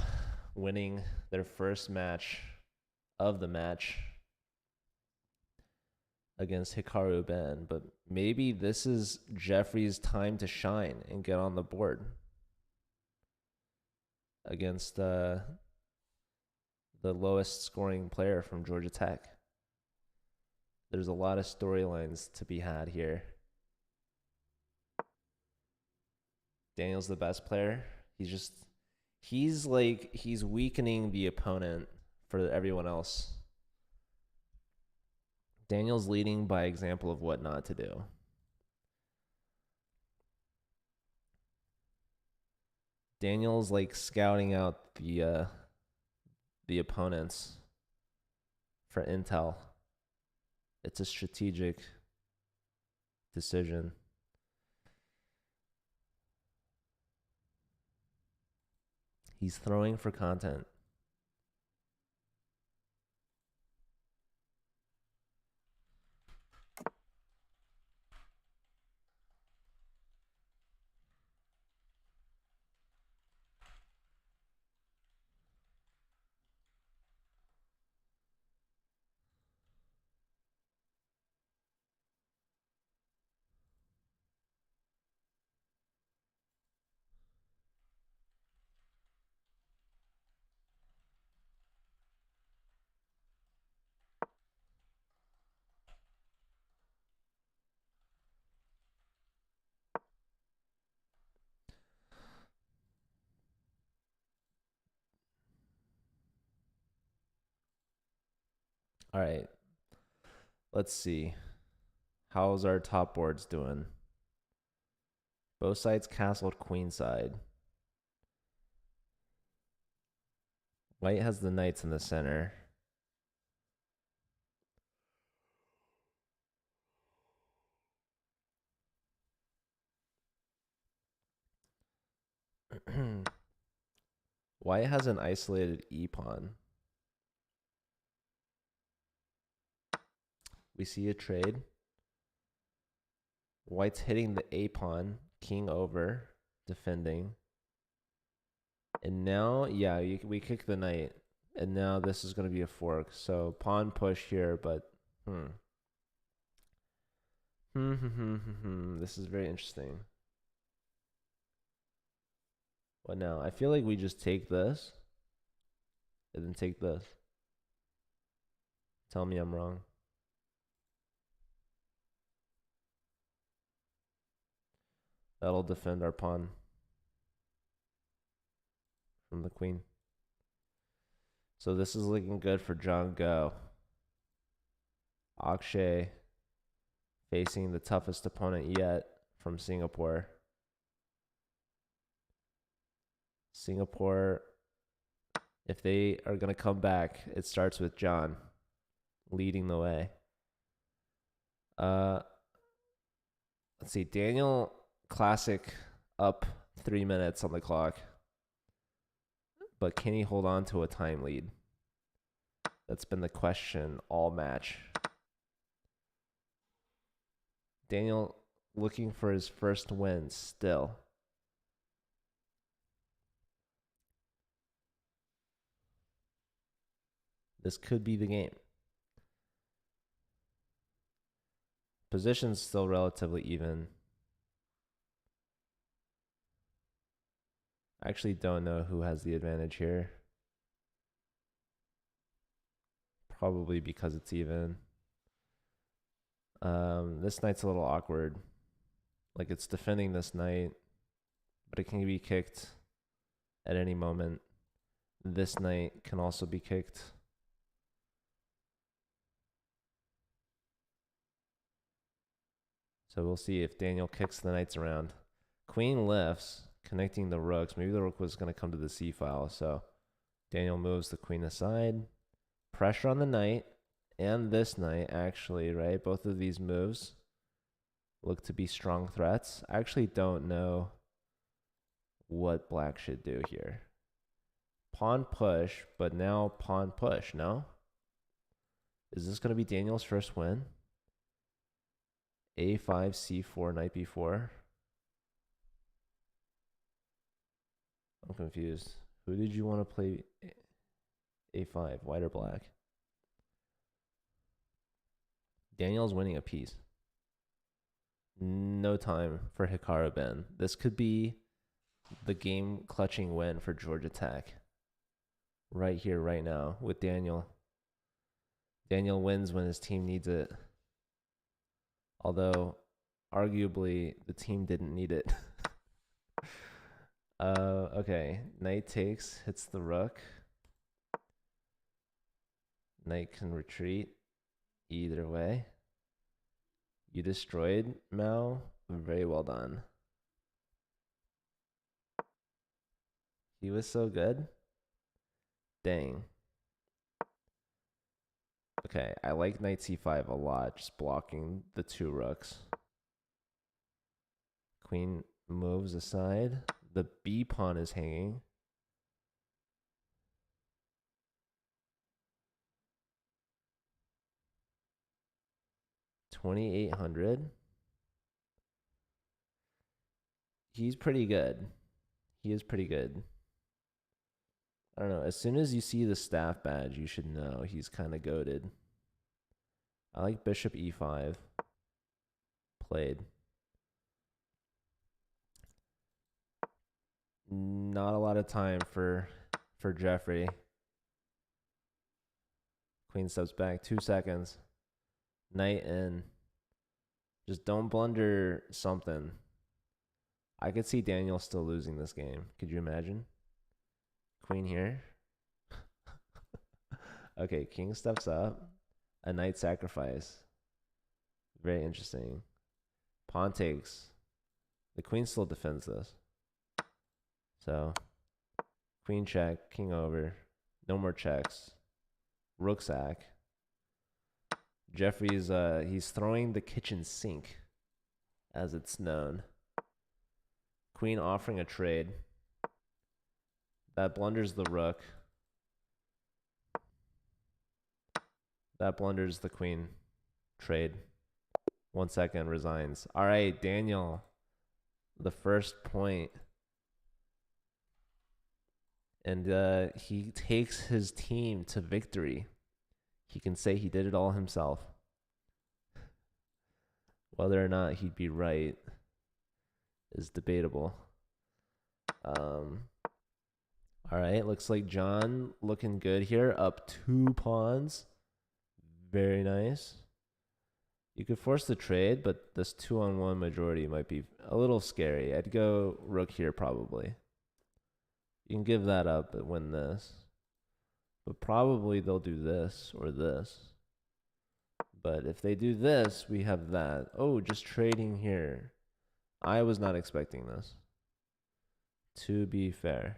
winning their first match of the match against Hikaru Ben. But maybe this is Jeffrey's time to shine and get on the board against the lowest scoring player from Georgia Tech. There's a lot of storylines to be had here. Daniel's the best player. He's weakening the opponent for everyone else. Daniel's leading by example of what not to do. Daniel's like scouting out the opponents for intel. It's a strategic decision. He's throwing for content. All right. Let's see. How's our top boards doing? Both sides castled queenside. White has the knights in the center. White has an isolated e-pawn. We see a trade. White's hitting the a-pawn, king over, defending. And now, yeah, we kick the knight. And now this is going to be a fork. So pawn push here, but this is very interesting. What now? I feel like we just take this and then take this. Tell me I'm wrong. That'll defend our pawn from the queen. So this is looking good for John Go. Akshay facing the toughest opponent yet from Singapore. Singapore, if they are going to come back, it starts with John leading the way. Let's see. Daniel Classic up 3 minutes on the clock. But can he hold on to a time lead? That's been the question all match. Daniel looking for his first win still. This could be the game. Position's still relatively even. I actually don't know who has the advantage here. Probably because it's even. This knight's a little awkward. Like it's defending this knight, but it can be kicked at any moment. This knight can also be kicked. So we'll see if Daniel kicks the knights around. Queen lifts, connecting the rooks. Maybe the rook was going to come to the c file. So Daniel moves the queen aside. Pressure on the knight and this knight, actually, right? Both of these moves look to be strong threats. I actually don't know what black should do here. Pawn push, but now pawn push, no? Is this going to be Daniel's first win? A5, C4, knight B4. I'm confused. Who did you want to play A5, white or black? Daniel's winning a piece. No time for Hikaru Ben. This could be the game clutching win for Georgia Tech. Right here, right now, with Daniel. Daniel wins when his team needs it. Although, arguably, the team didn't need it. Okay. Knight takes, hits the rook. Knight can retreat. Either way. You destroyed Mao. Very well done. He was so good. Dang. Okay, I like knight c5 a lot, just blocking the two rooks. Queen moves aside. The b pawn is hanging. $2,800. He's pretty good. He is pretty good. I don't know. As soon as you see the staff badge, you should know he's kind of goated. I like bishop e5. Played. Not a lot of time for Jeffrey. Queen steps back. 2 seconds. Knight in. Just don't blunder something. I could see Daniel still losing this game. Could you imagine? Queen here. Okay, king steps up. A knight sacrifice. Very interesting. Pawn takes. The queen still defends this. So, queen check, king over. No more checks. Rook sack. Jeffrey's he's throwing the kitchen sink, as it's known. Queen offering a trade. That blunders the rook. That blunders the queen. Trade. 1 second, resigns. All right, Daniel. The first point. And he takes his team to victory. He can say he did it all himself. Whether or not he'd be right is debatable. All right, looks like John looking good here. Up 2 pawns. Very nice. You could force the trade, but this 2-on-1 majority might be a little scary. I'd go rook here probably. You can give that up and win this. But probably they'll do this or this. But if they do this, we have that. Oh, just trading here. I was not expecting this, to be fair.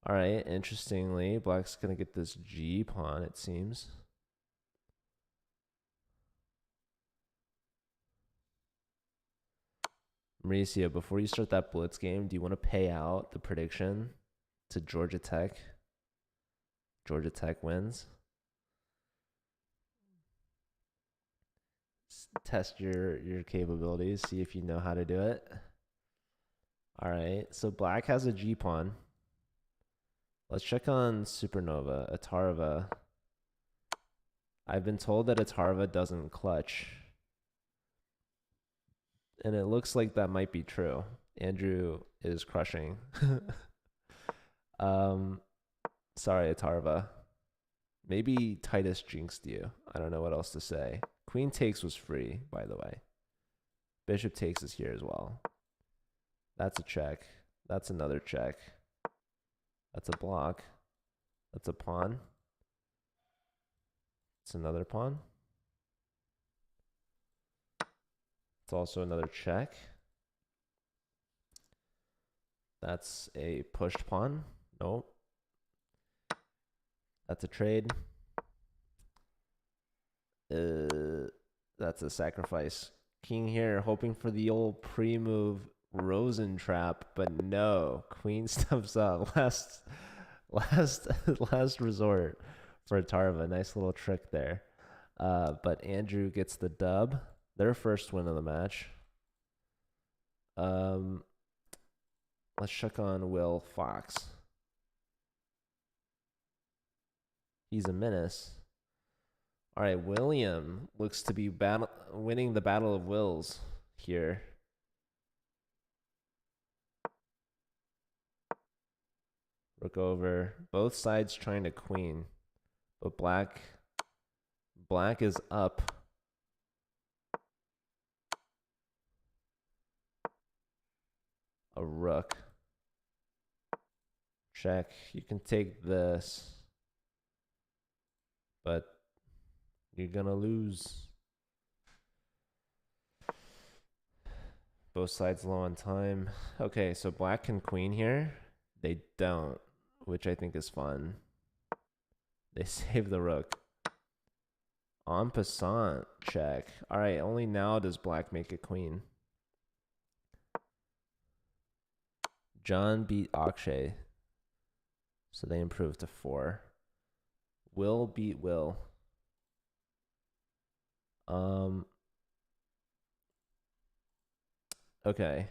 All right, interestingly, black's going to get this G pawn, it seems. Mauricio, before you start that blitz game, do you want to pay out the prediction to Georgia Tech? Georgia Tech wins. Test your capabilities, see if you know how to do it. All right, so black has a G pawn. Let's check on Supernova, Atarva. I've been told that Atarva doesn't clutch. And it looks like that might be true. Andrew is crushing. Sorry, Atarva. Maybe Titus jinxed you. I don't know what else to say. Queen takes was free, by the way. Bishop takes is here as well. That's a check. That's another check. That's a block. That's a pawn. It's another pawn. It's also another check. That's a pushed pawn. Nope. That's a trade. That's a sacrifice. King here, hoping for the old pre-move Rosen trap, but no. Queen steps up. Last, last resort for Tarva. Nice little trick there. But Andrew gets the dub. Their first win of the match. Let's check on Will Fox. He's a menace. All right, William looks to be winning the battle of wills here. Rook over. Both sides trying to queen, but black is up. A rook. Check. You can take this, but you're gonna lose. Both sides low on time. Okay, so black can queen here. They don't, which I think is fun. They save the rook. En passant, check. All right, only now does black make a queen. John beat Akshay, so they improved to 4. Will beat Will. Okay.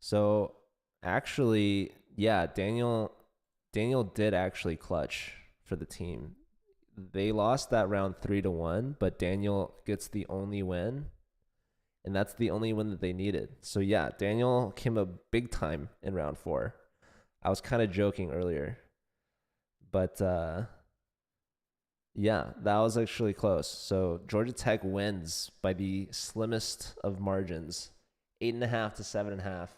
So actually, yeah, Daniel did actually clutch for the team. They lost that round 3-1, but Daniel gets the only win, and that's the only win that they needed. So yeah, Daniel came up big time in round 4. I was kind of joking earlier, but yeah, that was actually close. So Georgia Tech wins by the slimmest of margins, 8.5 to 7.5,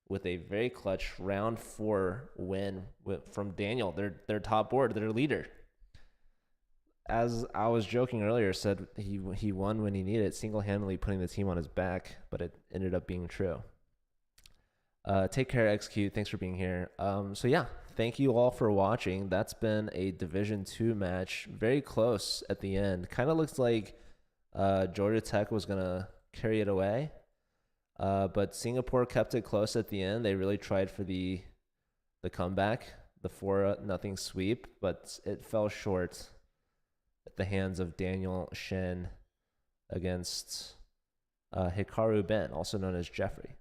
with a very clutch round 4 win from Daniel, their top board, their leader. As I was joking earlier, said he won when he needed it, single-handedly putting the team on his back, but it ended up being true. Take care, XQ. Thanks for being here. So yeah, thank you all for watching. That's been a Division 2 match. Very close at the end. Kind of looks like Georgia Tech was going to carry it away. But Singapore kept it close at the end. They really tried for the comeback, the 4-0 sweep, but it fell short at the hands of Daniel Shen against Hikaru Ben, also known as Jeffrey,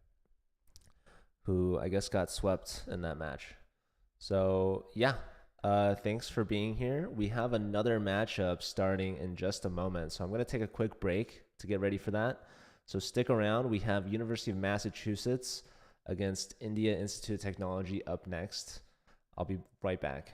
who I guess got swept in that match. So yeah, thanks for being here. We have another matchup starting in just a moment, so I'm going to take a quick break to get ready for that. So stick around. We have University of Massachusetts against India Institute of Technology up next. I'll be right back.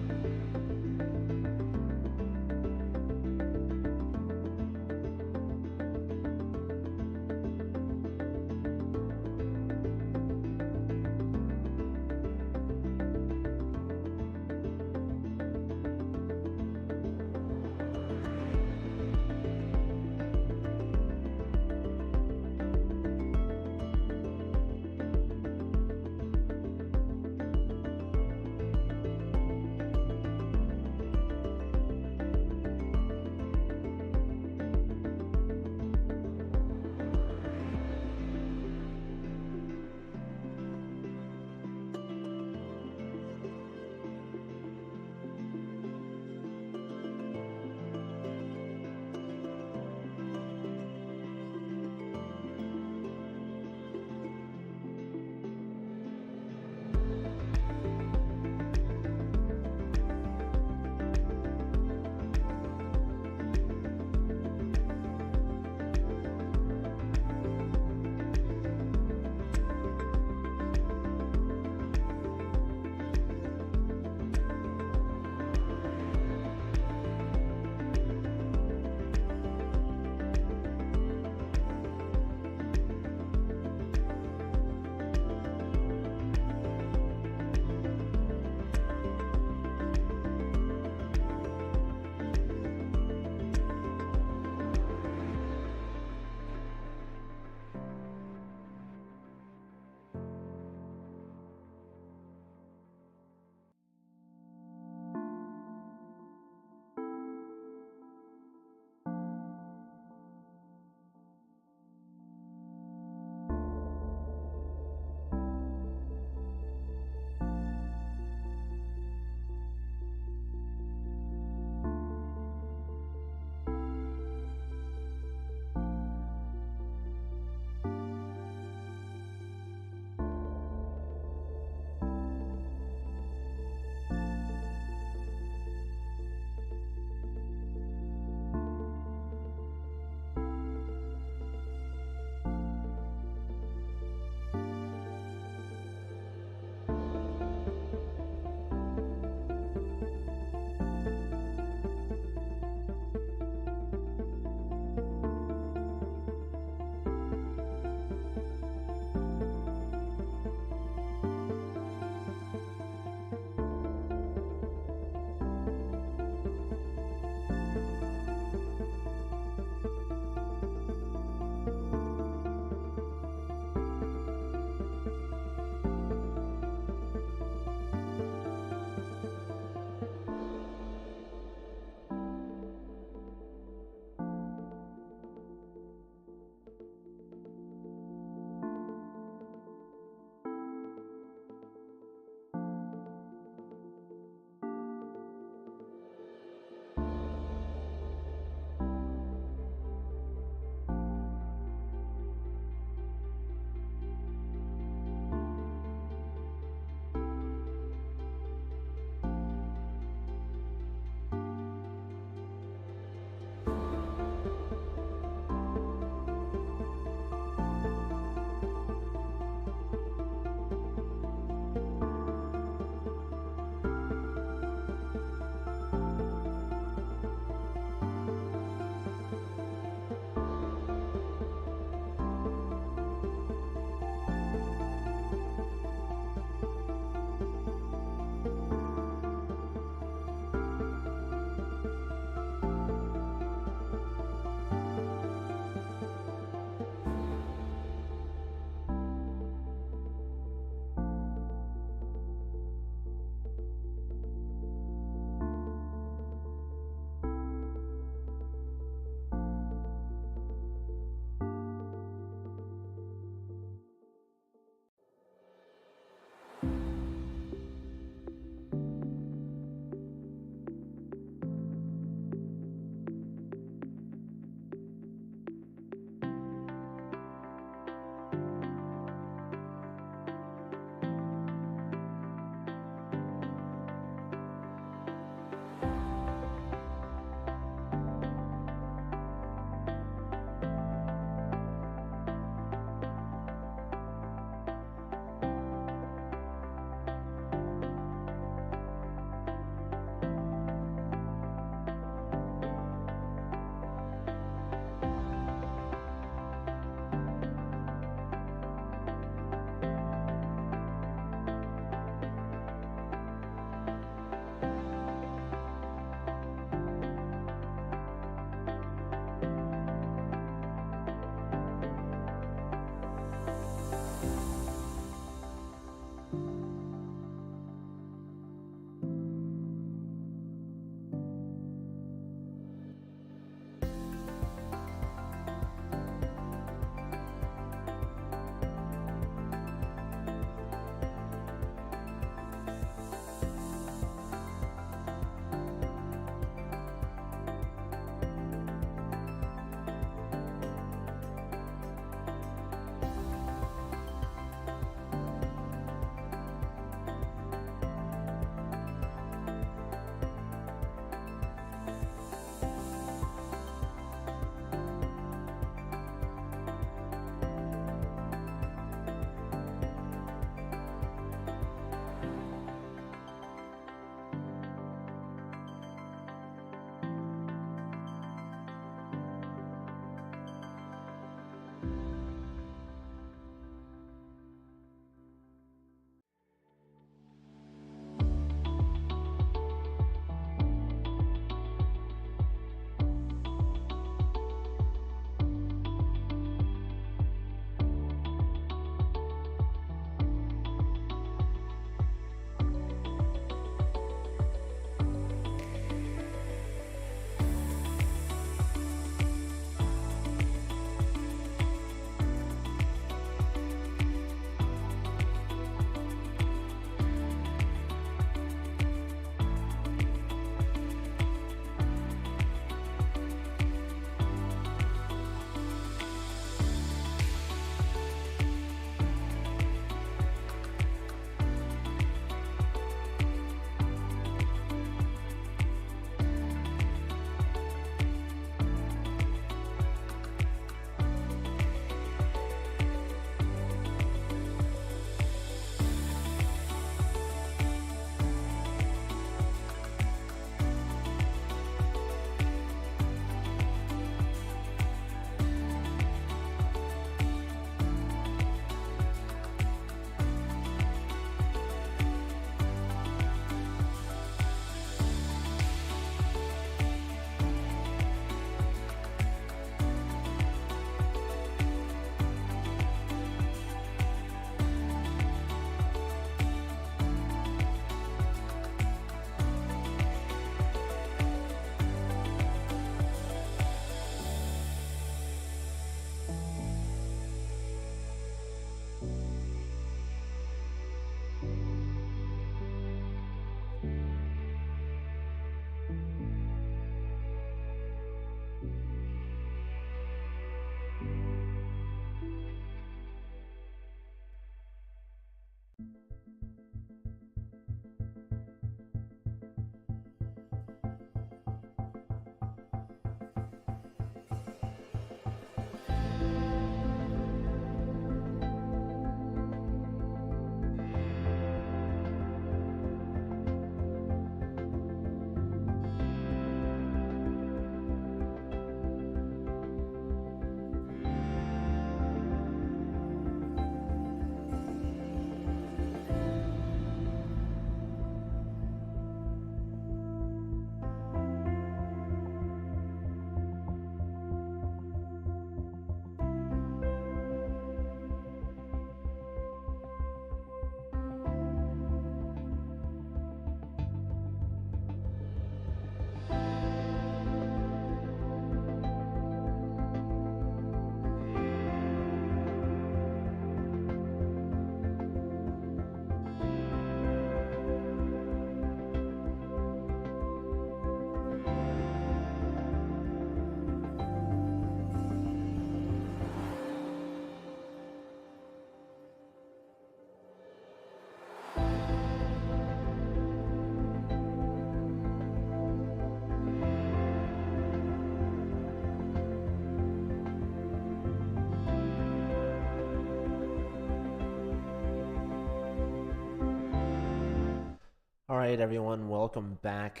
All right, everyone, welcome back.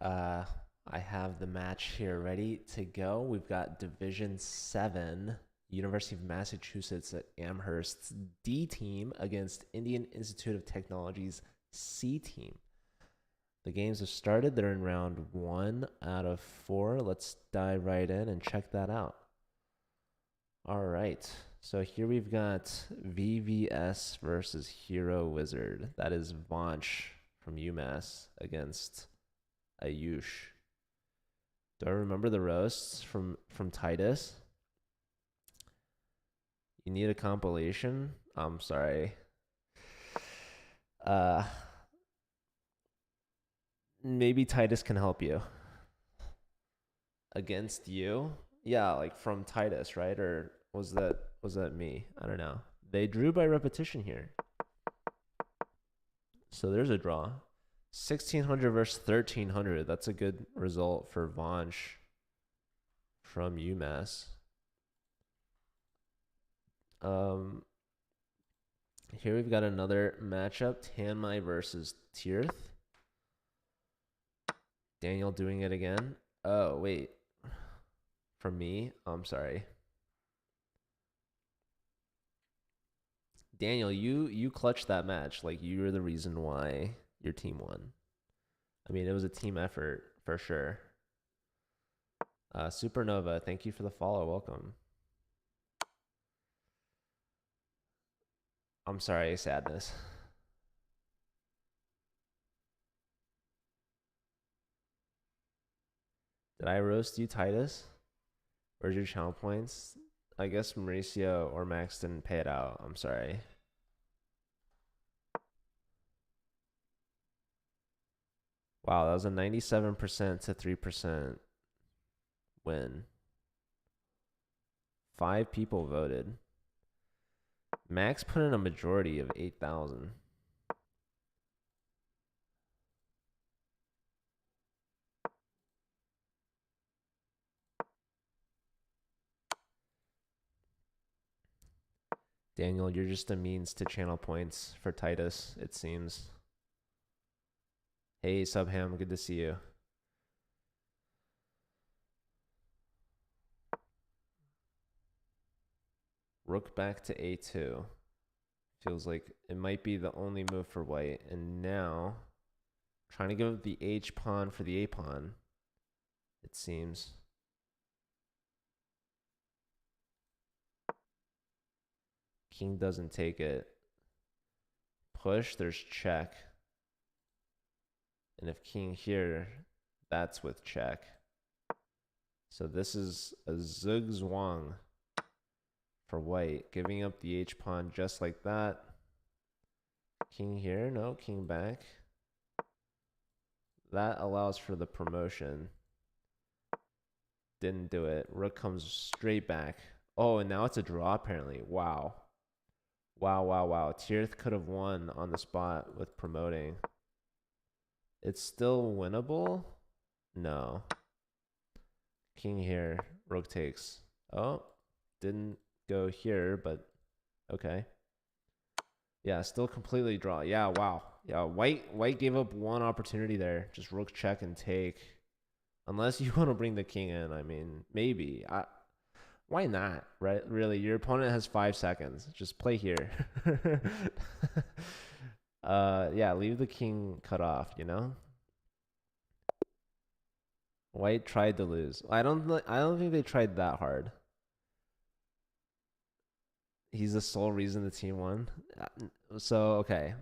Uh, I have the match here ready to go. We've got Division 7, University of Massachusetts at Amherst's D team against Indian Institute of Technology's C team. The games have started. They're in round 1 out of 4. Let's dive right in and check that out. All right. So here we've got VVS versus Hero Wizard. That is Vanch from UMass against Ayush. Do I remember the roasts from Titus? You need a compilation? I'm sorry. Maybe Titus can help you. Against you? Yeah, like from Titus, right? Or was that me? I don't know. They drew by repetition here. So there's a draw. 1600 versus 1300. That's a good result for Vanch from UMass. Here we've got another matchup. Tanmai versus Tirth. Daniel doing it again. Oh, wait. From me? I'm sorry. Daniel, you clutched that match. Like, you were the reason why your team won. I mean, it was a team effort for sure. Supernova, thank you for the follow. Welcome. I'm sorry, Sadness. Did I roast you, Titus? Where's your channel points? I guess Mauricio or Max didn't pay it out. I'm sorry. Wow, that was a 97% to 3% win. 5 people voted. Max put in a majority of 8,000. Daniel, you're just a means to channel points for Titus, it seems. Hey, Subham, good to see you. Rook back to A2. Feels like it might be the only move for white. And now, trying to give up the H pawn for the A pawn, it seems. King doesn't take it. Push, there's check. And if king here, that's with check. So this is a zugzwang for white, giving up the H pawn just like that. King here, no, king back. That allows for the promotion. Didn't do it. Rook comes straight back. Oh, and now it's a draw apparently. Wow. Wow. Tirth could have won on the spot with promoting. It's still winnable? No. King here. Rook takes. Oh, didn't go here, but okay. Yeah, still completely draw. Yeah, wow. Yeah, white gave up one opportunity there. Just rook check and take. Unless you want to bring the king in, I mean, maybe. Why not, right? Really, your opponent has 5 seconds. Just play here. Yeah, leave the king cut off, you know? White tried to lose. I don't think they tried that hard. He's the sole reason the team won. So, okay.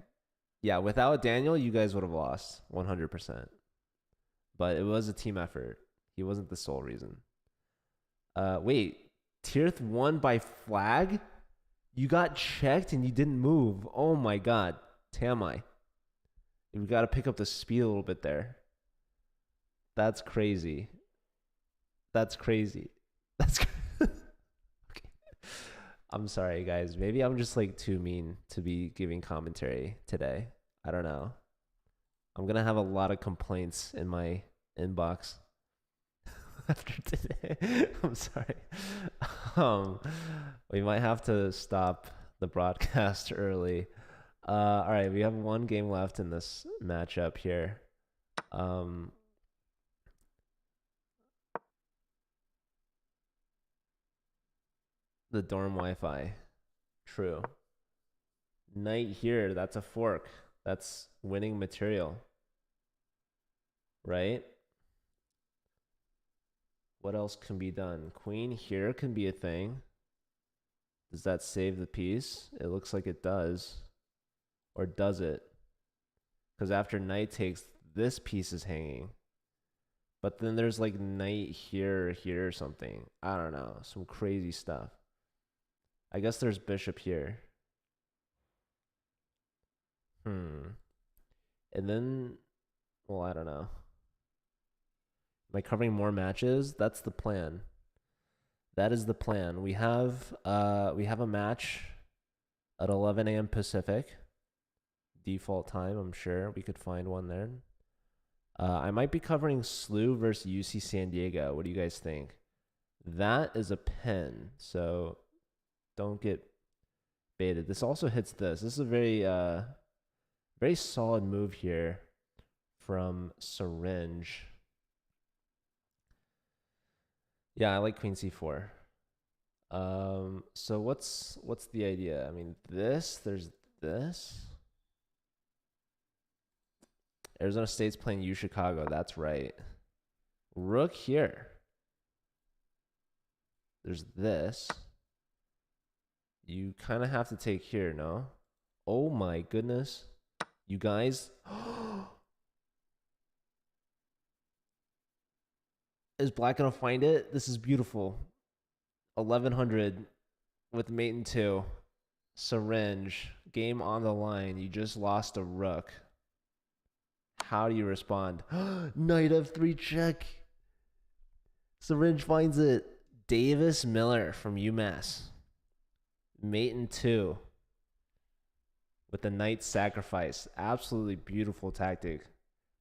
Yeah, without Daniel, you guys would have lost 100%. But it was a team effort. He wasn't the sole reason. Wait, Tirth won by flag? You got checked and you didn't move. Oh my god. Tamai. We got to pick up the speed a little bit there. That's crazy. That's crazy. Okay. I'm sorry, guys. Maybe I'm just like too mean to be giving commentary today. I don't know. I'm going to have a lot of complaints in my inbox after today. I'm sorry. We might have to stop the broadcast early. All right, we have one game left in this matchup here. The dorm Wi-Fi. True. Knight here, that's a fork. That's winning material. Right? What else can be done? Queen here can be a thing. Does that save the piece? It looks like it does. Or does it? Because after knight takes, this piece is hanging. But then there's like knight here or here or something. I don't know. Some crazy stuff. I guess there's bishop here. And then, well, I don't know. Am I covering more matches? That's the plan. That is the plan. We have a match at 11 a.m. Pacific. Default time, I'm sure. We could find one there. I might be covering SLU versus UC San Diego. What do you guys think? That is a pin, so don't get baited. This also hits this. This is a very solid move here from Syringe. Yeah, I like Queen C4. So what's the idea? I mean, there's this. Arizona State's playing U Chicago. That's right. Rook here. There's this. You kind of have to take here, no? Oh my goodness. You guys. Is Black going to find it? This is beautiful. 1100 with mate and 2. Syringe. Game on the line. You just lost a rook. How do you respond? Knight F3 check. Syringe finds it. Davis Miller from UMass. Mate and 2. With the knight sacrifice. Absolutely beautiful tactic.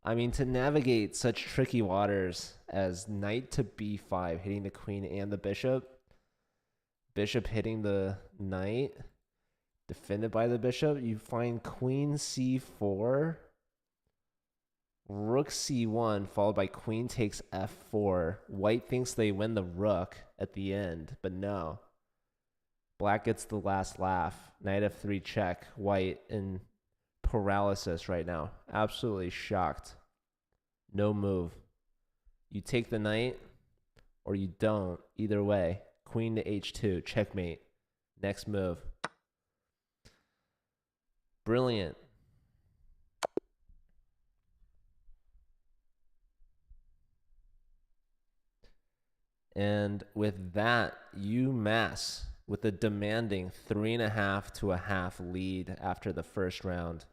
I mean, to navigate such tricky waters as knight to b5, hitting the queen and the bishop. Bishop hitting the knight. Defended by the bishop. You find queen c4. Rook c1 followed by queen takes f4. White thinks they win the rook at the end, but no. Black gets the last laugh. Knight f3 check. White in paralysis right now. Absolutely shocked. No move. You take the knight or you don't. Either way. Queen to h2. Checkmate. Next move. Brilliant. And with that, UMass with a demanding 3.5 to a half lead after the first round.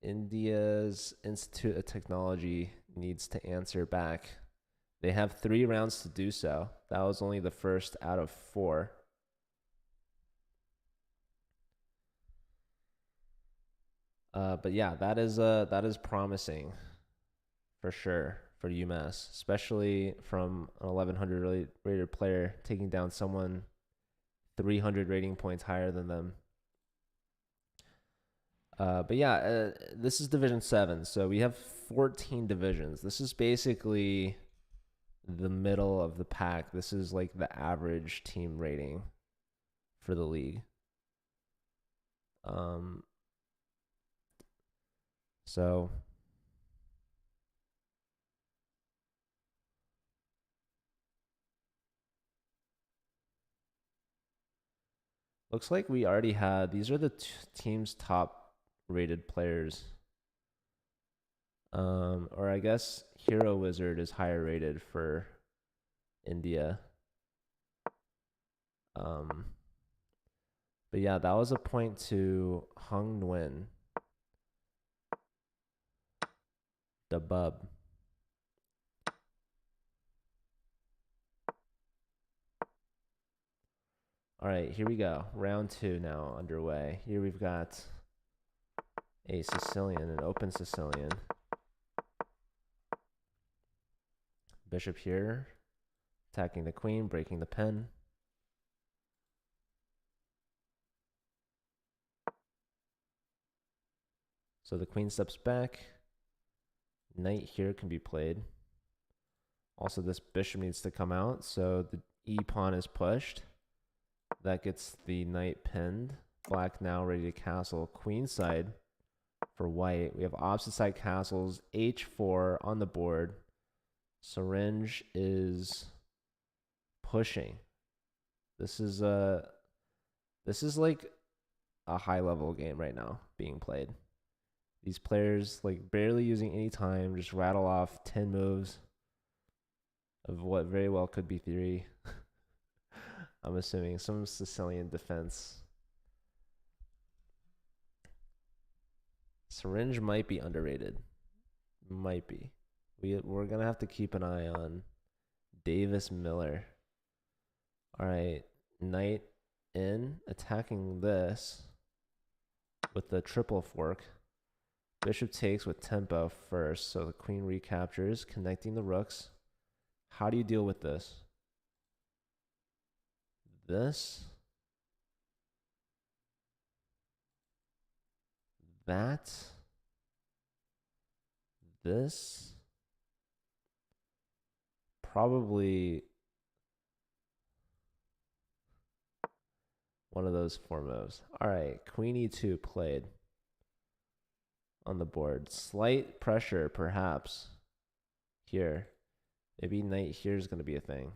India's Institute of Technology needs to answer back. They have 3 rounds to do so. That was only the first out of 4. But yeah, that is promising for sure for UMass, especially from an 1100 rated player taking down someone 300 rating points higher than them. But yeah, this is Division 7, so we have 14 divisions. This is basically the middle of the pack. This is like the average team rating for the league. So looks like we already had, these are the team's top rated players. Or I guess Hero Wizard is higher rated for India. But yeah, that was a point to Hung Nguyen. The bub. All right, here we go. Round 2 now underway. Here we've got a Sicilian, an open Sicilian. Bishop here. Attacking the queen, breaking the pen. So the queen steps back. Knight here can be played. Also, this bishop needs to come out, so the e pawn is pushed. That gets the knight pinned. Black now ready to castle queenside for white. We have opposite side castles, h4 on the board. Syringe is pushing. This is like a high level game right now being played. These players like barely using any time, just rattle off 10 moves of what very well could be theory. I'm assuming some Sicilian defense. Syringe might be underrated. Might be. We're going to have to keep an eye on Davis Miller. All right. Knight in, attacking this with the triple fork. Bishop takes with tempo first, so the queen recaptures, connecting the rooks. How do you deal with this? This, probably one of those four moves. All right, queen e2 played on the board. Slight pressure, perhaps, here. Maybe knight here is going to be a thing.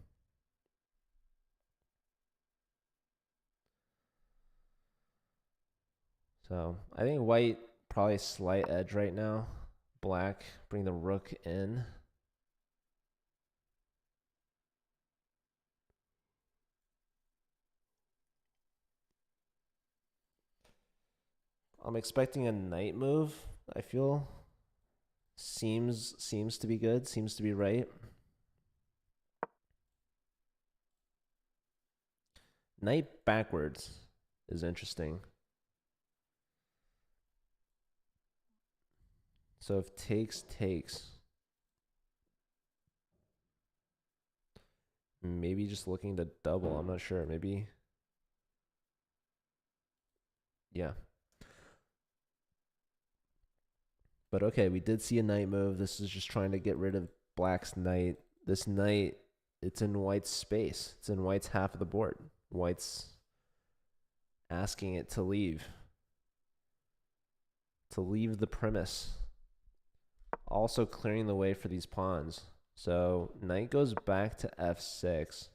So I think white probably slight edge right now. Black bring the rook in. I'm expecting a knight move. I feel seems to be good, seems to be right. Knight backwards is interesting. So if takes, maybe just looking to double. I'm not sure. Maybe. Yeah. But okay, we did see a knight move. This is just trying to get rid of black's knight. This knight, it's in white's space. It's in white's half of the board. White's asking it to leave. To leave the premise. Also clearing the way for these pawns. So knight goes back to f6.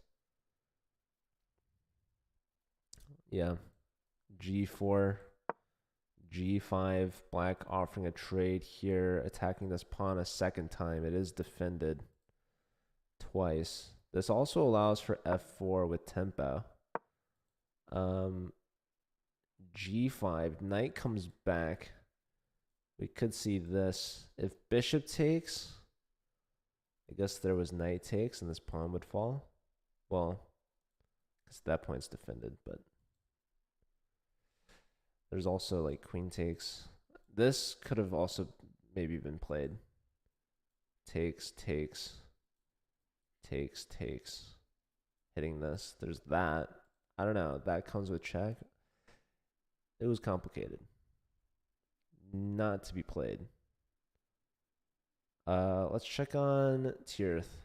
Yeah. g4, g5. Black offering a trade here, attacking this pawn a second time. It is defended twice. This also allows for f4 with tempo. G5. Knight comes back. We could see this. If bishop takes, I guess there was knight takes and this pawn would fall. Well, because at that point's defended, but there's also like queen takes. This could have also maybe been played. Takes. Hitting this. There's that. I don't know. That comes with check. It was complicated. Not to be played. Let's check on Tirth.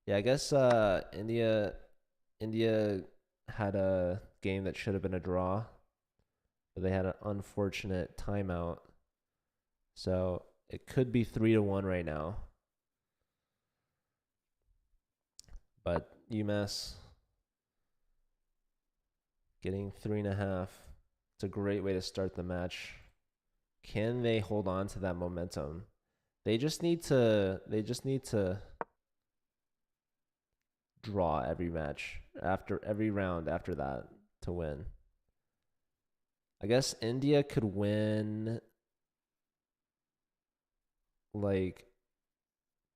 Yeah, I guess India had a game that should have been a draw, but they had an unfortunate timeout. So it could be 3-1 right now. But UMass getting 3.5. It's a great way to start the match. Can they hold on to that momentum? They just need to draw every match after every round after that to win. I guess India could win like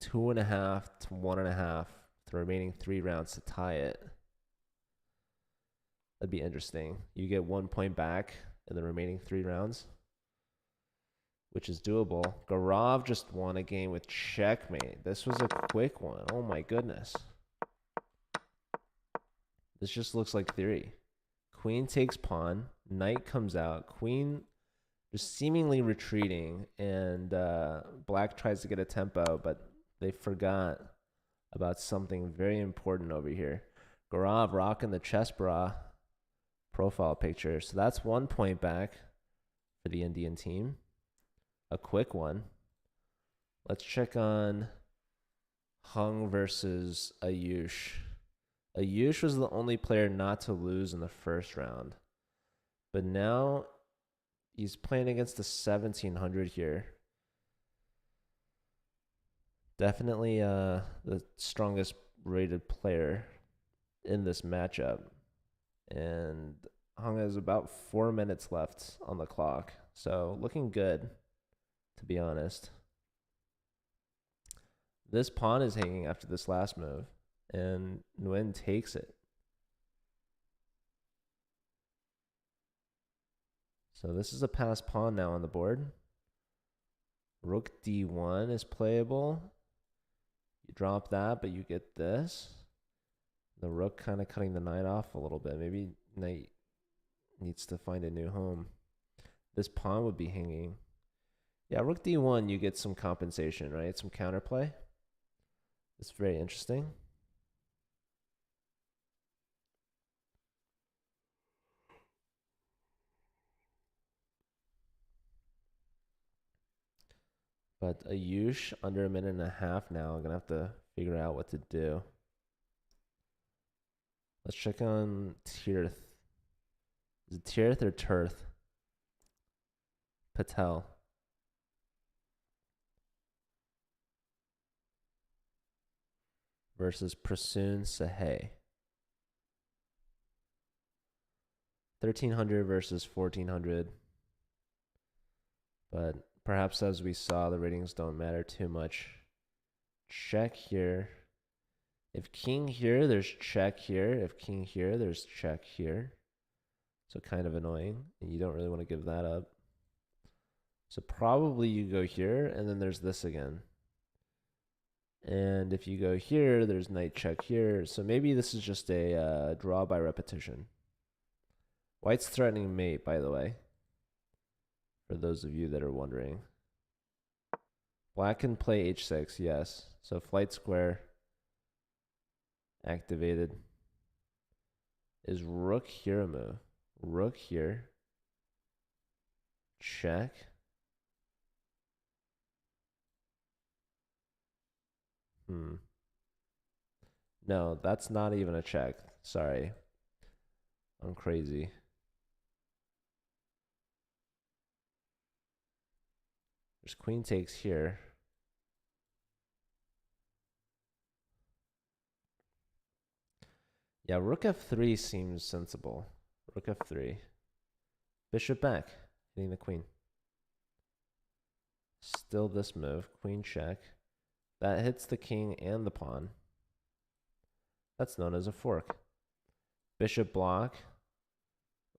2.5 to 1.5 the remaining 3 rounds to tie it. That'd be interesting. You get 1 point back in the remaining 3 rounds. which is doable. Gaurav just won a game with checkmate. This was a quick one. Oh my goodness. This just looks like theory. Queen takes pawn. Knight comes out. Queen just seemingly retreating. And black tries to get a tempo, but they forgot about something very important over here. Gaurav rocking the chest bra profile picture. So that's 1 point back for the Indian team. A quick one. Let's check on Hung versus Ayush. Ayush was the only player not to lose in the first round. But now he's playing against the 1700 here. Definitely the strongest rated player in this matchup. And Hung has about 4 minutes left on the clock. So looking good, to be honest. This pawn is hanging after this last move. And Nguyen takes it. So this is a passed pawn now on the board. Rook d1 is playable. You drop that, but you get this. The rook kind of cutting the knight off a little bit. Maybe knight needs to find a new home. This pawn would be hanging. Yeah, rook d1, you get some compensation, right? Some counterplay. It's very interesting. But Ayush, under a minute and a half now. I'm going to have to figure out what to do. Let's check on Tirth. Is it Tirth or Tirth? Patel. Versus Prasoon Sahay. 1300 versus 1400. But perhaps as we saw, the ratings don't matter too much. Check here. If king here, there's check here. If king here, there's check here. So kind of annoying. And you don't really want to give that up. So probably you go here, and then there's this again. And if you go here, there's knight check here. So maybe this is just a draw by repetition. White's threatening mate, by the way. For those of you that are wondering. Black can play h6, yes. So flight square activated. Is rook here a move? Rook here. Check. No, that's not even a check. Sorry. I'm crazy. There's queen takes here. Yeah, rook f3 seems sensible. Rook f3. Bishop back, hitting the queen. Still this move, queen check. That hits the king and the pawn. That's known as a fork. Bishop block.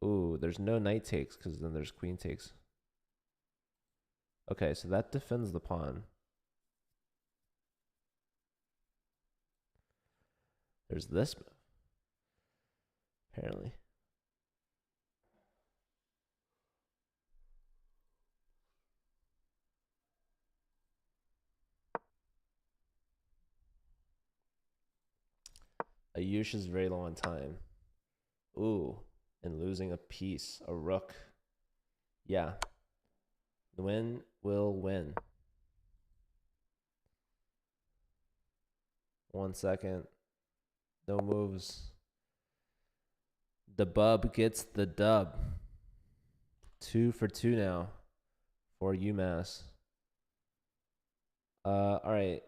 Ooh, there's no knight takes because then there's queen takes. Okay, so that defends the pawn. There's this move. Apparently. Ayush is very low on time. Ooh, and losing a piece, a rook. Yeah. Nguyen will win. 1 second. No moves. The bub gets the dub. 2 for 2 now for UMass. All right.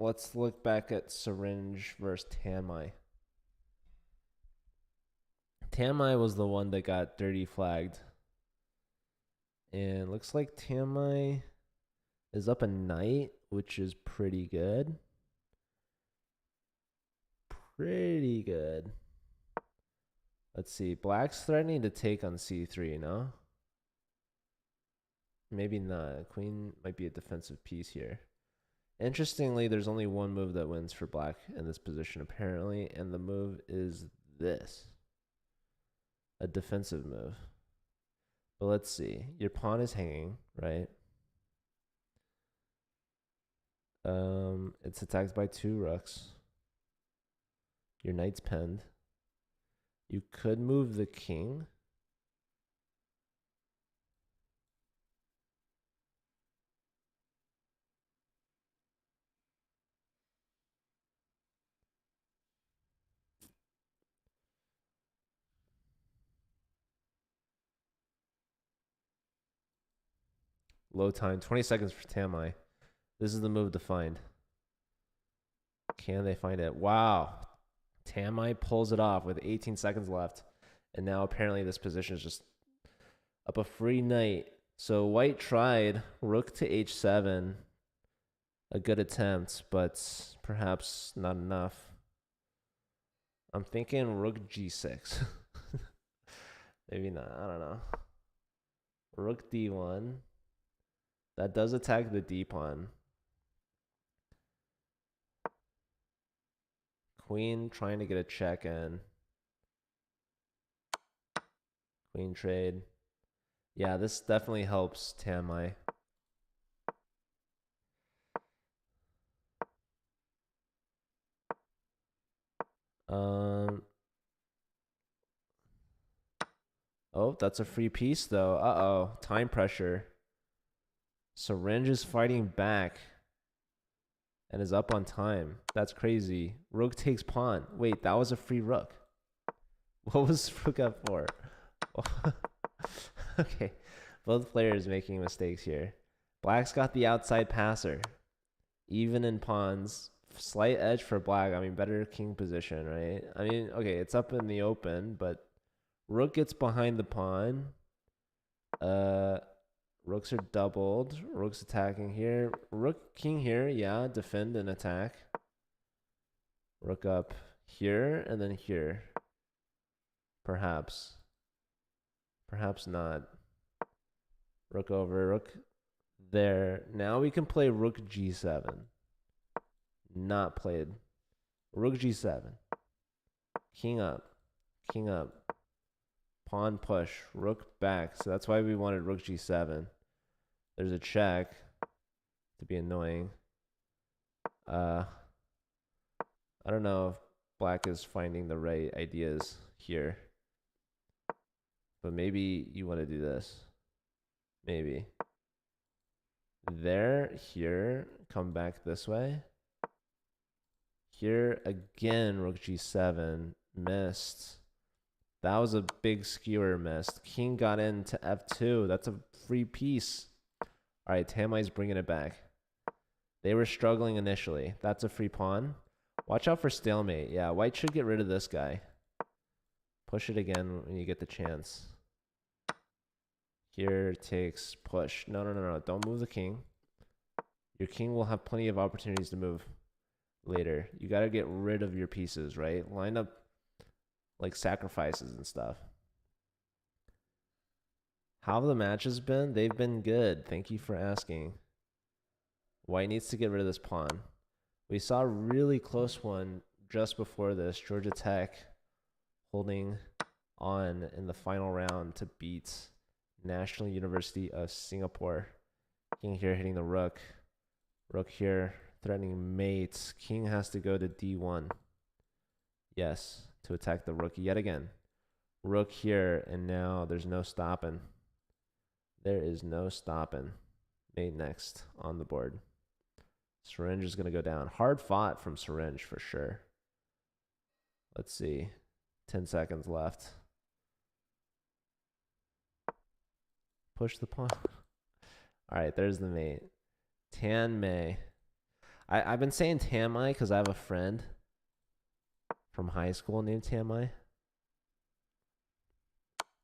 Let's look back at Syringe versus Tanmai. Tanmai was the one that got dirty flagged. And looks like Tanmai is up a knight, which is pretty good. Pretty good. Let's see. Black's threatening to take on c3, no? Maybe not. Queen might be a defensive piece here. Interestingly, there's only one move that wins for black in this position, apparently, and the move is this. A defensive move. But let's see. Your pawn is hanging, right? It's attacked by 2 rooks. Your knight's penned. You could move the king. Low time. 20 seconds for Tamai. This is the move to find. Can they find it? Wow. Tamai pulls it off with 18 seconds left. And now apparently this position is just up a free knight. So white tried rook to h7. A good attempt, but perhaps not enough. I'm thinking rook g6. Maybe not. I don't know. Rook d1. That does attack the d pawn. Queen trying to get a check in. Queen trade. Yeah, this definitely helps Tamai. Oh, that's a free piece though. Uh-oh. Time pressure. Syringe is fighting back and is up on time. That's crazy. Rook takes pawn. Wait, that was a free rook. What was rook up for? Okay. Both players making mistakes here. Black's got the outside passer. Even in pawns. Slight edge for black. I mean, better king position, right? I mean, okay, it's up in the open, but rook gets behind the pawn. Rooks are doubled. Rook's attacking here. Rook, king here. Yeah, defend and attack. Rook up here and then here. Perhaps. Perhaps not. Rook over. Rook there. Now we can play rook g7. Not played. Rook g7. King up. King up. Pawn push. Rook back. So that's why we wanted rook g7. There's a check to be annoying. I don't know if black is finding the right ideas here. But maybe you want to do this. Maybe. There, here, come back this way. Here again, rook g7, missed. That was a big skewer missed. King got into f2. That's a free piece. All right, Tamai's bringing it back. They were struggling initially. That's a free pawn. Watch out for stalemate. Yeah, white should get rid of this guy. Push it again when you get the chance. Here takes push. No. Don't move the king. Your king will have plenty of opportunities to move later. You got to get rid of your pieces, right? Line up like sacrifices and stuff. How have the matches been? They've been good. Thank you for asking. White needs to get rid of this pawn. We saw a really close one just before this. Georgia Tech holding on in the final round to beat National University of Singapore. King here hitting the rook. Rook here threatening mate. King has to go to d1. Yes, to attack the rook yet again. Rook here, and now there's no stopping. There is no stopping. Mate next on the board. Syringe is going to go down. Hard fought from Syringe for sure. Let's see. 10 seconds left. Push the pawn. All right, there's the mate. Tan Mei. I've been saying Tamai because I have a friend from high school named Tamai.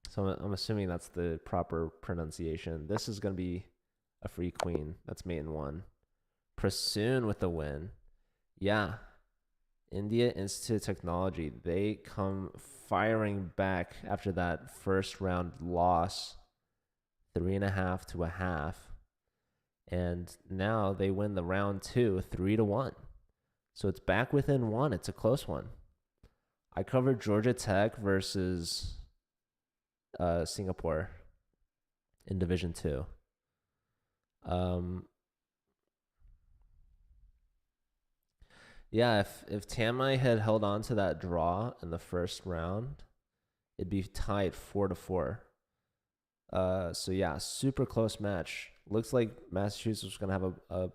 So I'm assuming that's the proper pronunciation. This is going to be a free queen. That's mate in 1. Prasoon with the win. Yeah. India Institute of Technology. They come firing back after that first round loss 3.5 to a half. And now they win the round 2, 3-1. So it's back within one. It's a close one. I covered Georgia Tech versus Singapore in Division 2. Yeah, if Tamai had held on to that draw in the first round, it'd be tied 4-4. So yeah, super close match. Looks like Massachusetts was gonna have a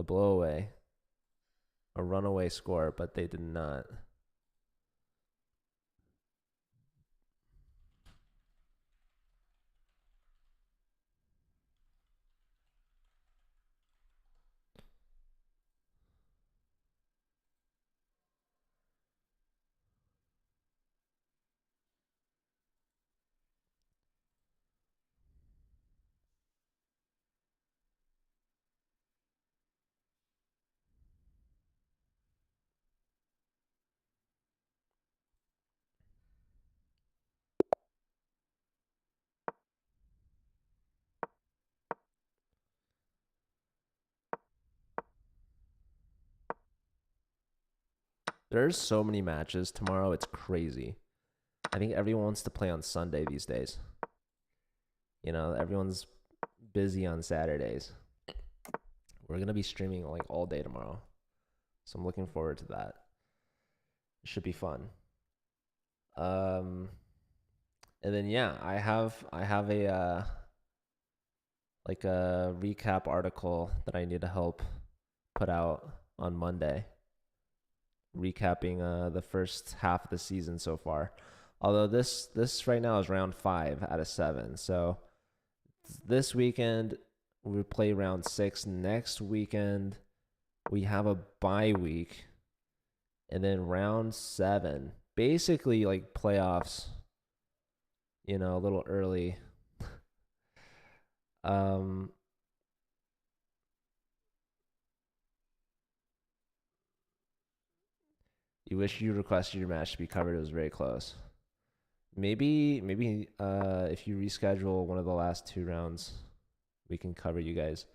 blowaway, a runaway score, but they did not. There's so many matches tomorrow. It's crazy. I think everyone wants to play on Sunday these days. You know, everyone's busy on Saturdays. We're gonna be streaming like all day tomorrow, so I'm looking forward to that. It should be fun. And then yeah, I have a like a recap article that I need to help put out on Monday, recapping the first half of the season so far. Although this right now is round 5 out of 7. So this weekend we play round 6. Next weekend we have a bye week, and then round 7, basically like playoffs. You know, a little early. um You wish you requested your match to be covered. It was very close. Maybe if you reschedule one of the last 2 rounds, we can cover you guys.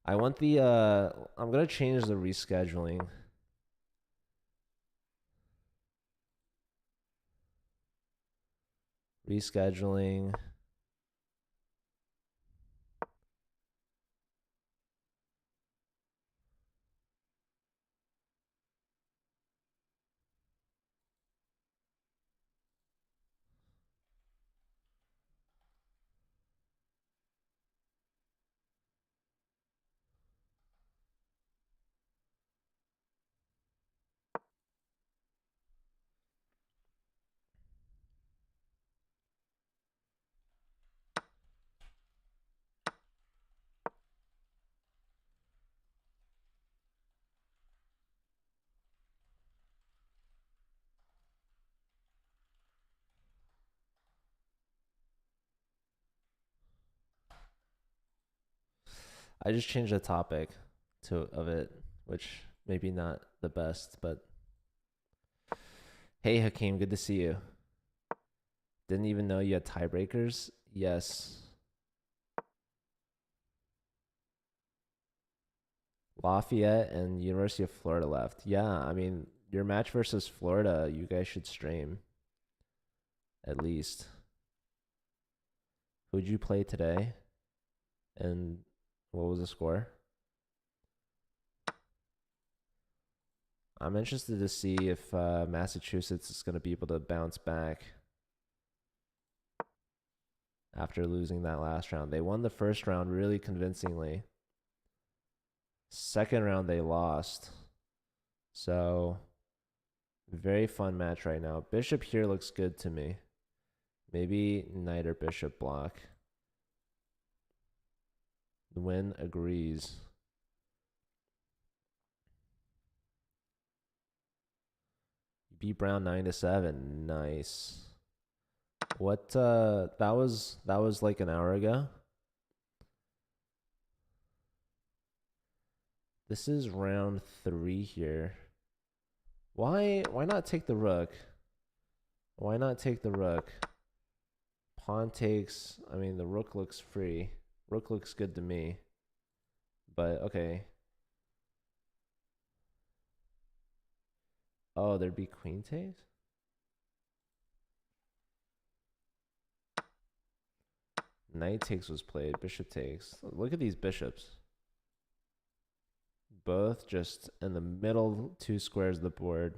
I want the I'm gonna change the rescheduling. Rescheduling. I just changed the topic of it, which maybe not the best, but hey Hakeem, good to see you. Didn't even know you had tiebreakers. Yes. Lafayette and University of Florida left. Yeah, I mean, your match versus Florida, you guys should stream at least. Who'd you play today? And what was the score? I'm interested to see if Massachusetts is going to be able to bounce back after losing that last round. They won the first round really convincingly. Second round, they lost. So, very fun match right now. Bishop here looks good to me. Maybe knight or bishop block. Win agrees. Beat Brown 9-7. Nice. What that was like an hour ago. This is round 3 here. Why not take the rook? Why not take the rook? Pawn takes. I mean, the rook looks free. Rook looks good to me. But okay. Oh, there'd be queen takes? Knight takes was played. Bishop takes. Look at these bishops. Both just in the middle 2 squares of the board.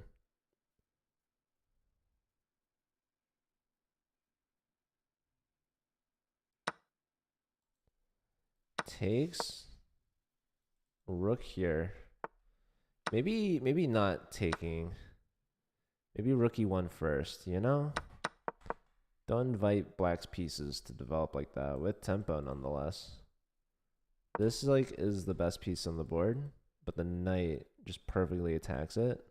Takes. Rook here. Maybe not taking. Maybe rook e1 first, you know? Don't invite black's pieces to develop like that, with tempo nonetheless. This is the best piece on the board, but the knight just perfectly attacks it.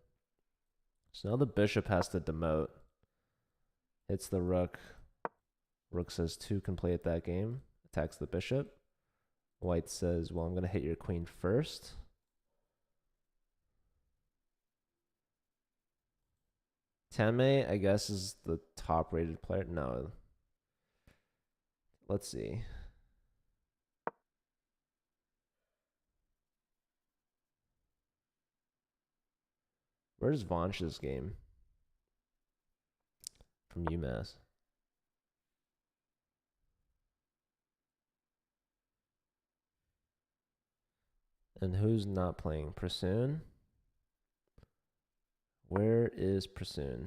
So now the bishop has to demote. Hits the rook. Rook says 2 can play at that game. Attacks the bishop. White says, well, I'm going to hit your queen first. Teme, I guess, is the top rated player. No. Let's see. Where's Vanch's game? From UMass. And who's not playing? Prasoon? Where is Prasoon?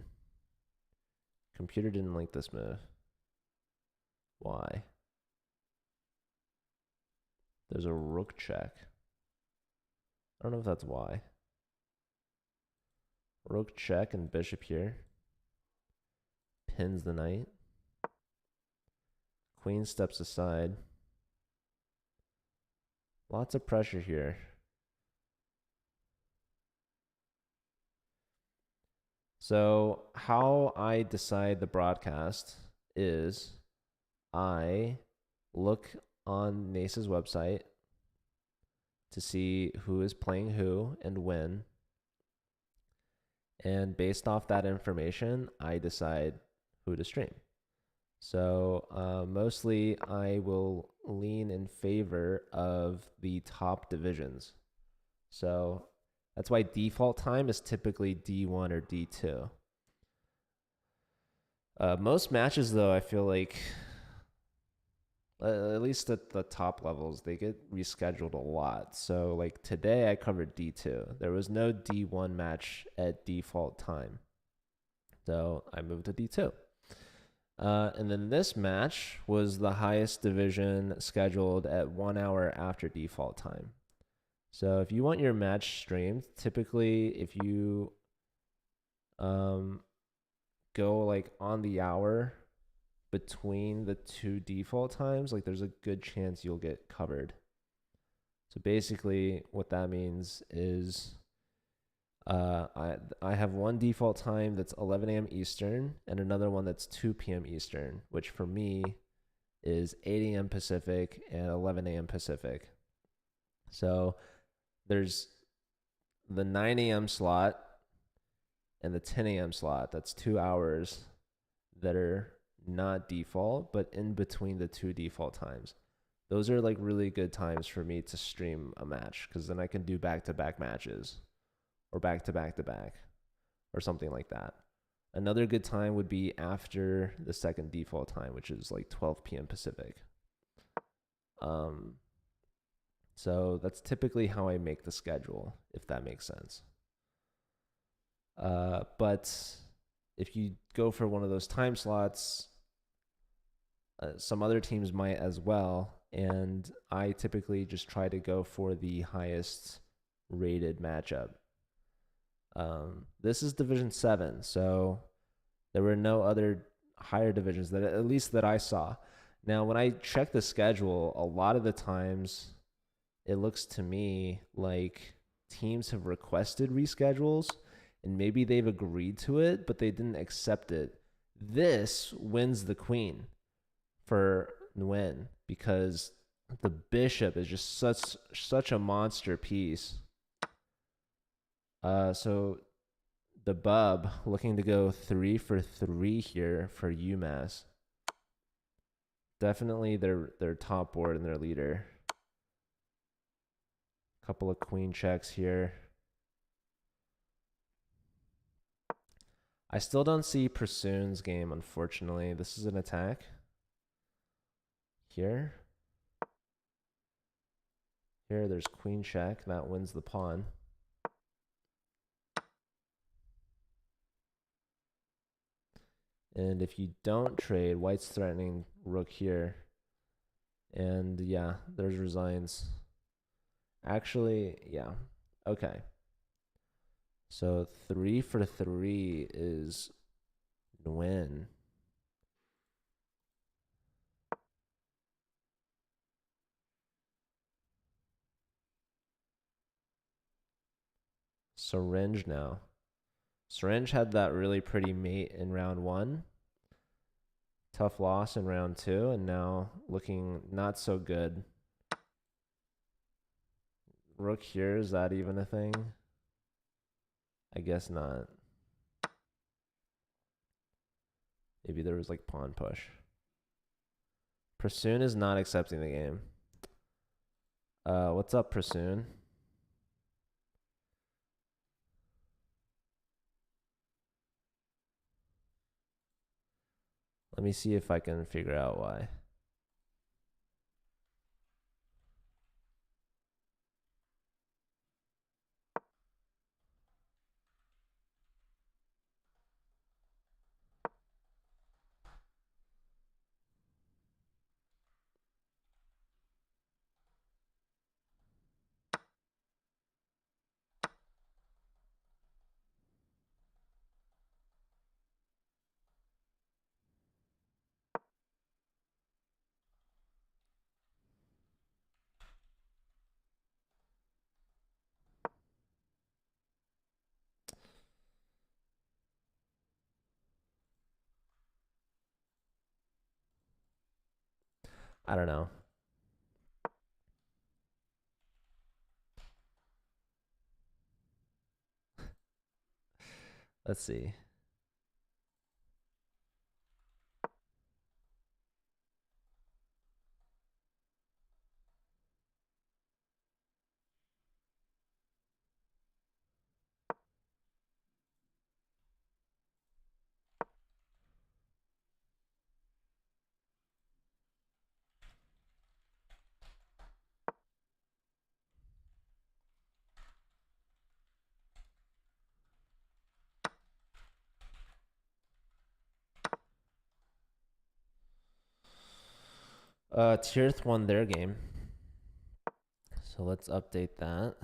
Computer didn't like this move. Why? There's a rook check. I don't know if that's why. Rook check and bishop here. Pins the knight. Queen steps aside. Lots of pressure here. So how I decide the broadcast is I look on NACE's website to see who is playing who and when. And based off that information, I decide who to stream. So mostly I will lean in favor of the top divisions. So that's why default time is typically D1 or D2. Most matches, though, I feel like, at least at the top levels, they get rescheduled a lot. So like today I covered D2. There was no D1 match at default time. So I moved to D2. And then this match was the highest division scheduled at 1 hour after default time. So if you want your match streamed, typically if you go like on the hour between the 2 default times, like there's a good chance you'll get covered. So basically what that means is I have one default time that's 11 a.m. Eastern and another one that's 2 p.m. Eastern, which for me is 8 a.m. Pacific and 11 a.m. Pacific. So there's the 9 a.m. slot and the 10 a.m. slot. That's 2 hours that are not default, but in between the 2 default times. Those are like really good times for me to stream a match because then I can do back-to-back matches or back-to-back-to-back or something like that. Another good time would be after the second default time, which is like 12 p.m. Pacific. So that's typically how I make the schedule, if that makes sense. But if you go for one of those time slots, some other teams might as well. And I typically just try to go for the highest rated matchup. This is Division 7, so there were no other higher divisions that at least that I saw. Now, when I check the schedule, a lot of the times it looks to me like teams have requested reschedules and maybe they've agreed to it, but they didn't accept it. This wins the queen for Nguyen because the bishop is just such a monster piece. So the bub looking to go 3 for 3 here for UMass. Definitely their top board and their leader. Couple of queen checks here. I still don't see Pursuan's game, unfortunately. This is an attack. Here. Here, there's queen check. That wins the pawn. And if you don't trade, white's threatening rook here. And yeah, there's resigns. Actually, yeah. Okay. So 3 for 3 is win. Syringe now. Syringe had that really pretty mate in round 1. Tough loss in round 2, and now looking not so good. Rook here, is that even a thing? I guess not. Maybe there was like pawn push. Pursuan is not accepting the game. What's up, Pursuan? Let me see if I can figure out why. I don't know. Let's see. Tirth won their game. So let's update that.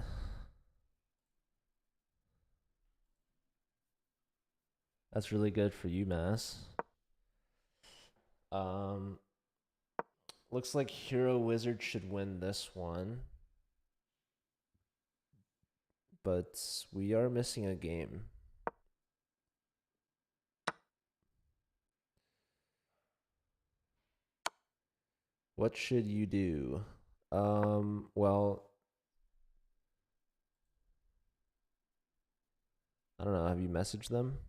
That's really good for UMass. Looks like Hero Wizard should win this one. But we are missing a game. What should you do? Well, I don't know. Have you messaged them?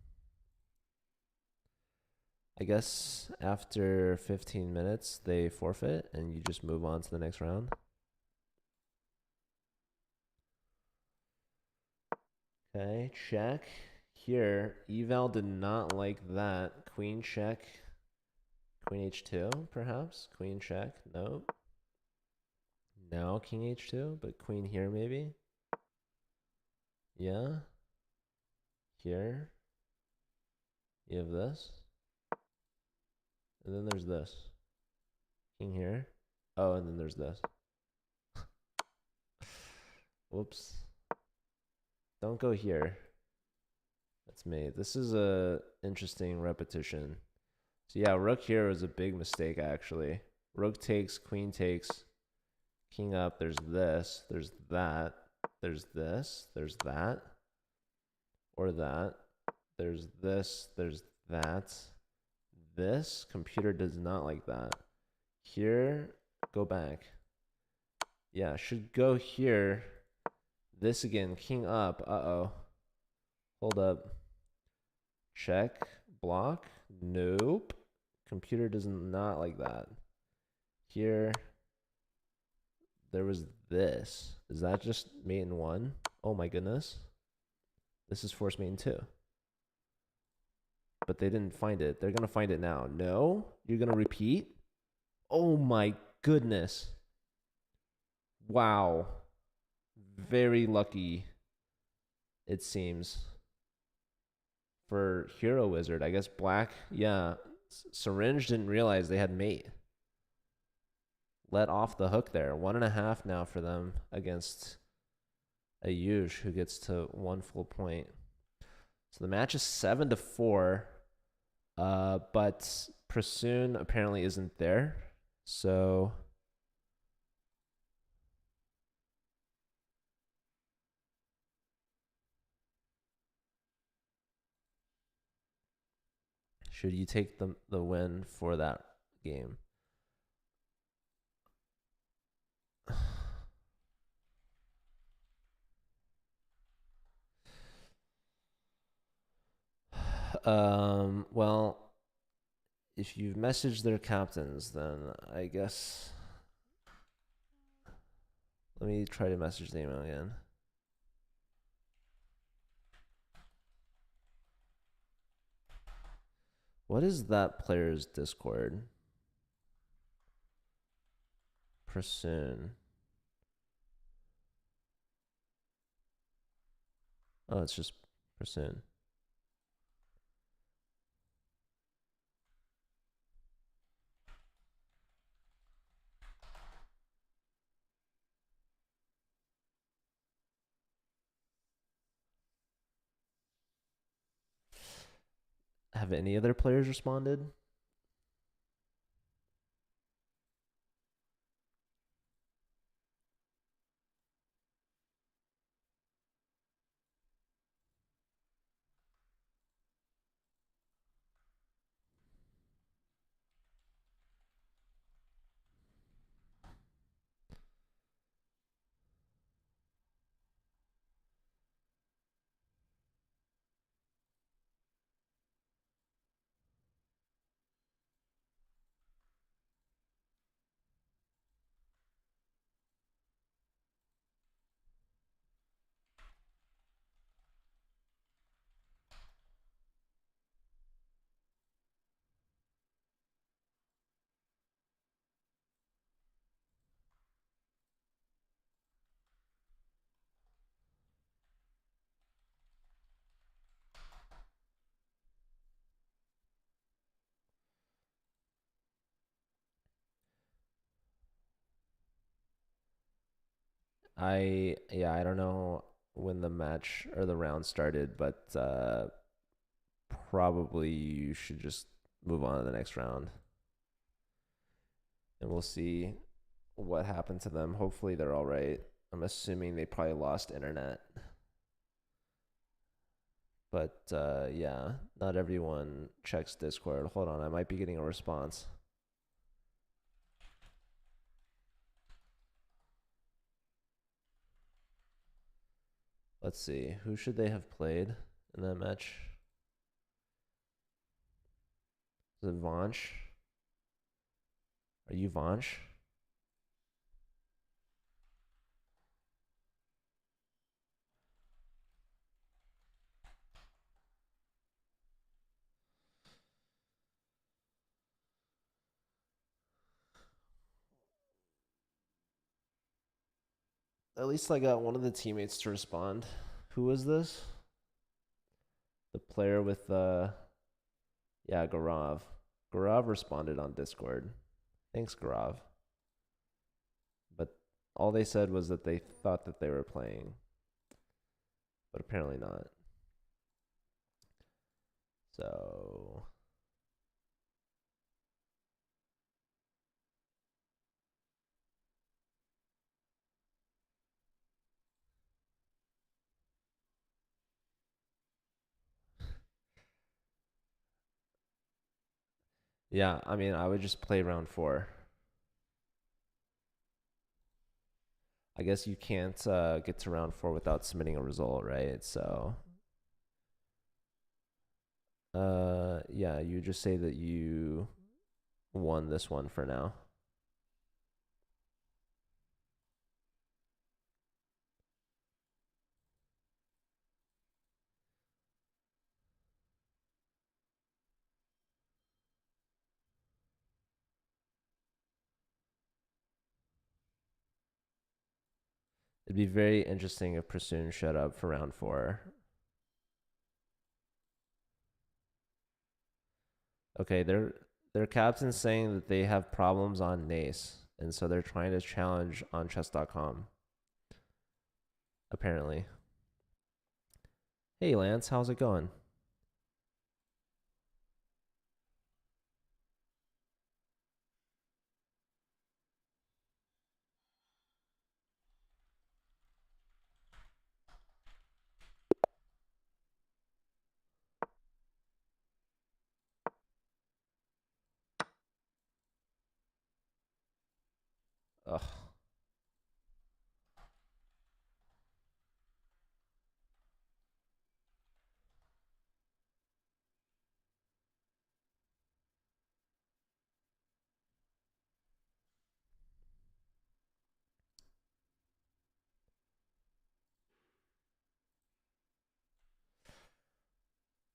I guess after 15 minutes, they forfeit and you just move on to the next round. Okay, check. Here, eval did not like that. Queen check. Queen h2, perhaps? Queen check. Nope. Now king h2, but queen here maybe? Yeah. Here. You have this. And then there's this. King here. Oh, and then there's this. Whoops. Don't go here. That's made. This is a interesting repetition. So yeah, rook here was a big mistake actually. Rook takes, queen takes, king up. There's this, there's that, there's this, there's that, or that. There's this, there's that. This computer does not like that. Here, go back. Yeah, should go here. This again, king up. Uh-oh. Hold up. Check. Block. Nope. Computer does not like that. Here, there was this. Is that just mate in 1? Oh my goodness. This is force mate in 2. But they didn't find it. They're going to find it now. No? You're going to repeat? Oh my goodness. Wow. Very lucky, it seems, for Hero Wizard. I guess Black, yeah. Syringe didn't realize they had mate. Let off the hook there. 1.5 now for them against Ayush, who gets to 1 full point. So the match is 7-4. But Prasoon apparently isn't there. So should you take the win for that game? Well, if you've messaged their captains, then I guess let me try to message the email again. What is that player's Discord? Prasoon. Oh, it's just Prasoon. Have any other players responded? I don't know when the match or the round started, but probably you should just move on to the next round. And we'll see what happened to them. Hopefully they're all right. I'm assuming they probably lost internet. But yeah, not everyone checks Discord. Hold on, I might be getting a response. Let's see. Who should they have played in that match? Is it Vanch? Are you Vanch? At least I got one of the teammates to respond. Who was this? The player with yeah, Gaurav. Gaurav responded on Discord. Thanks, Gaurav. But all they said was that they thought that they were playing, but apparently not. So yeah, I mean, I would just play round 4. I guess you can't get to round 4 without submitting a result, right? So yeah, you just say that you won this one for now. It'd be very interesting if Pursuit showed up for round 4. Okay, their captain's saying that they have problems on Nace, and so they're trying to challenge on chess.com. Apparently. Hey Lance, how's it going? Ugh.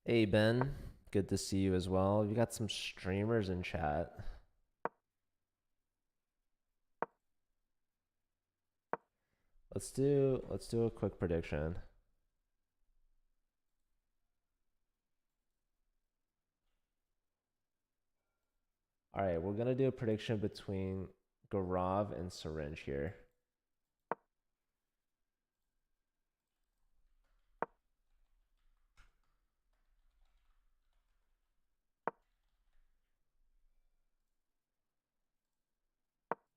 Hey Ben, good to see you as well. You got some streamers in chat. Let's do a quick prediction. All right, we're gonna do a prediction between Garav and Syringe here.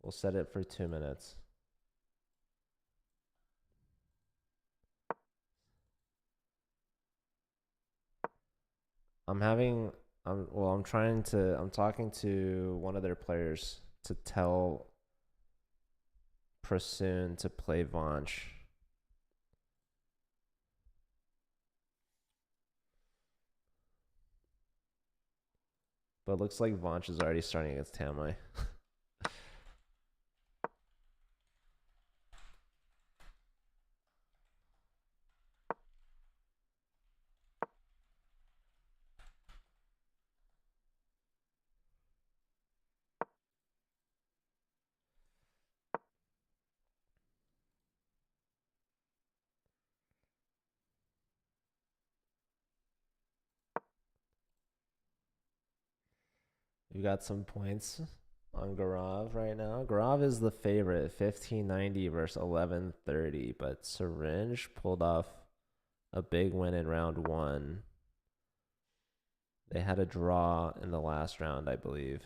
We'll set it for 2 minutes. I'm talking to one of their players to tell Prasoon to play Vanch. But it looks like Vanch is already starting against Tamai. We got some points on Garav right now. Garav is the favorite, 1590 versus 1130, but Syringe pulled off a big win in round 1. They had a draw in the last round, I believe.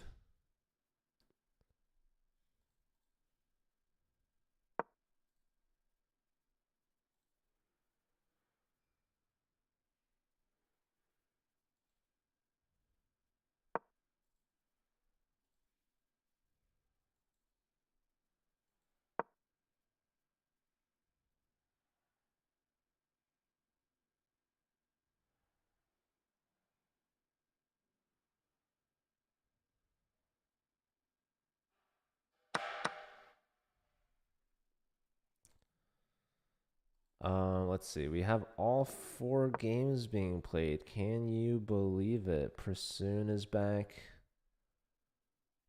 Let's see. We have all 4 games being played. Can you believe it? Prasoon is back.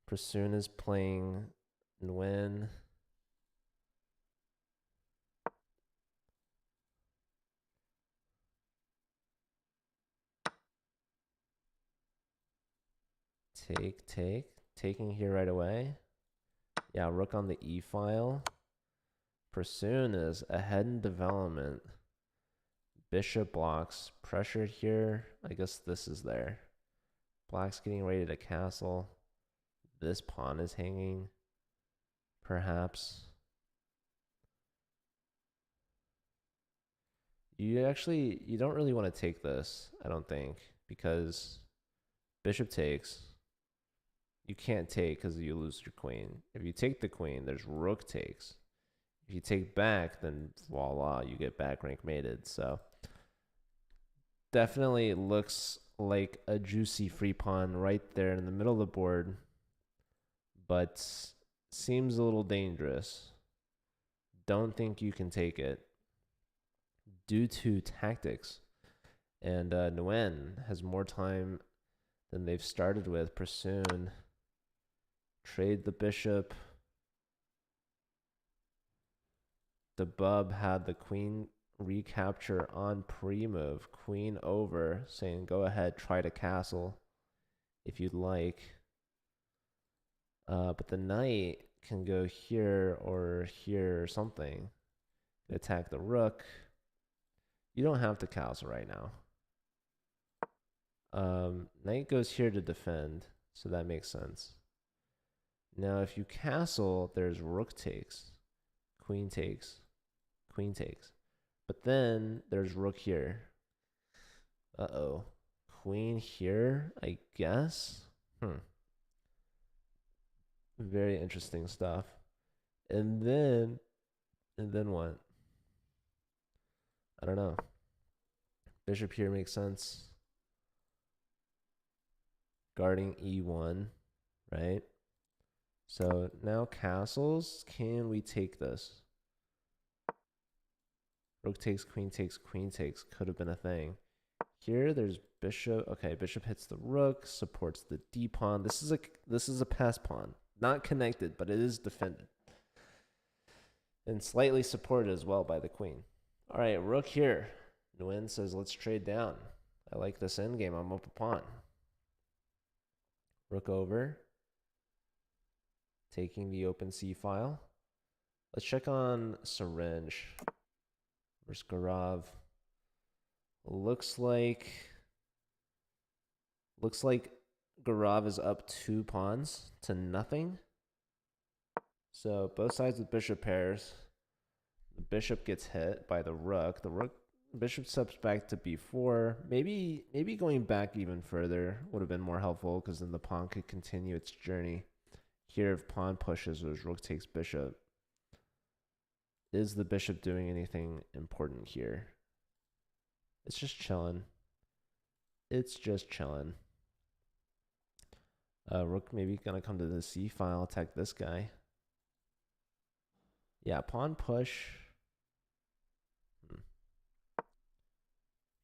Prasoon is playing Nguyen. Taking here right away. Yeah, rook on the e file. Prasoon is ahead in development. Bishop blocks. Pressured here. I guess this is there. Black's getting ready to castle. This pawn is hanging. Perhaps. You don't really want to take this, I don't think, because bishop takes. You can't take because you lose your queen. If you take the queen, there's rook takes. If you take back, then voila, you get back rank mated. So definitely looks like a juicy free pawn right there in the middle of the board, but seems a little dangerous. Don't think you can take it due to tactics. And Nguyen has more time than they've started with. Prasoon. Trade the bishop. Debub had the queen recapture on pre-move. Queen over, saying go ahead, try to castle if you'd like. But the knight can go here or here or something. Attack the rook. You don't have to castle right now. Knight goes here to defend, so that makes sense. Now, if you castle, there's rook takes, queen takes, queen takes. But then there's rook here. Uh-oh. Queen here, I guess? Very interesting stuff. And then what? I don't know. Bishop here makes sense. Guarding e1, right? So now castles, can we take this? Rook takes, queen takes, queen takes. Could have been a thing. Here, there's bishop. Okay, bishop hits the rook, supports the d pawn. This is a pass pawn, not connected, but it is defended, and slightly supported as well by the queen. All right, rook here. Nguyen says, let's trade down. I like this endgame. I'm up a pawn. Rook over. Taking the open c file. Let's check on Syringe versus Gaurav. Looks like Gaurav is up 2 pawns to nothing. So both sides with bishop pairs. The bishop gets hit by the rook. Bishop steps back to b4. Maybe going back even further would have been more helpful, because then the pawn could continue its journey. Here, if pawn pushes, there's rook takes bishop. Is the bishop doing anything important here? It's just chilling. It's just chilling. Rook maybe gonna come to the c file, attack this guy. Yeah, pawn push.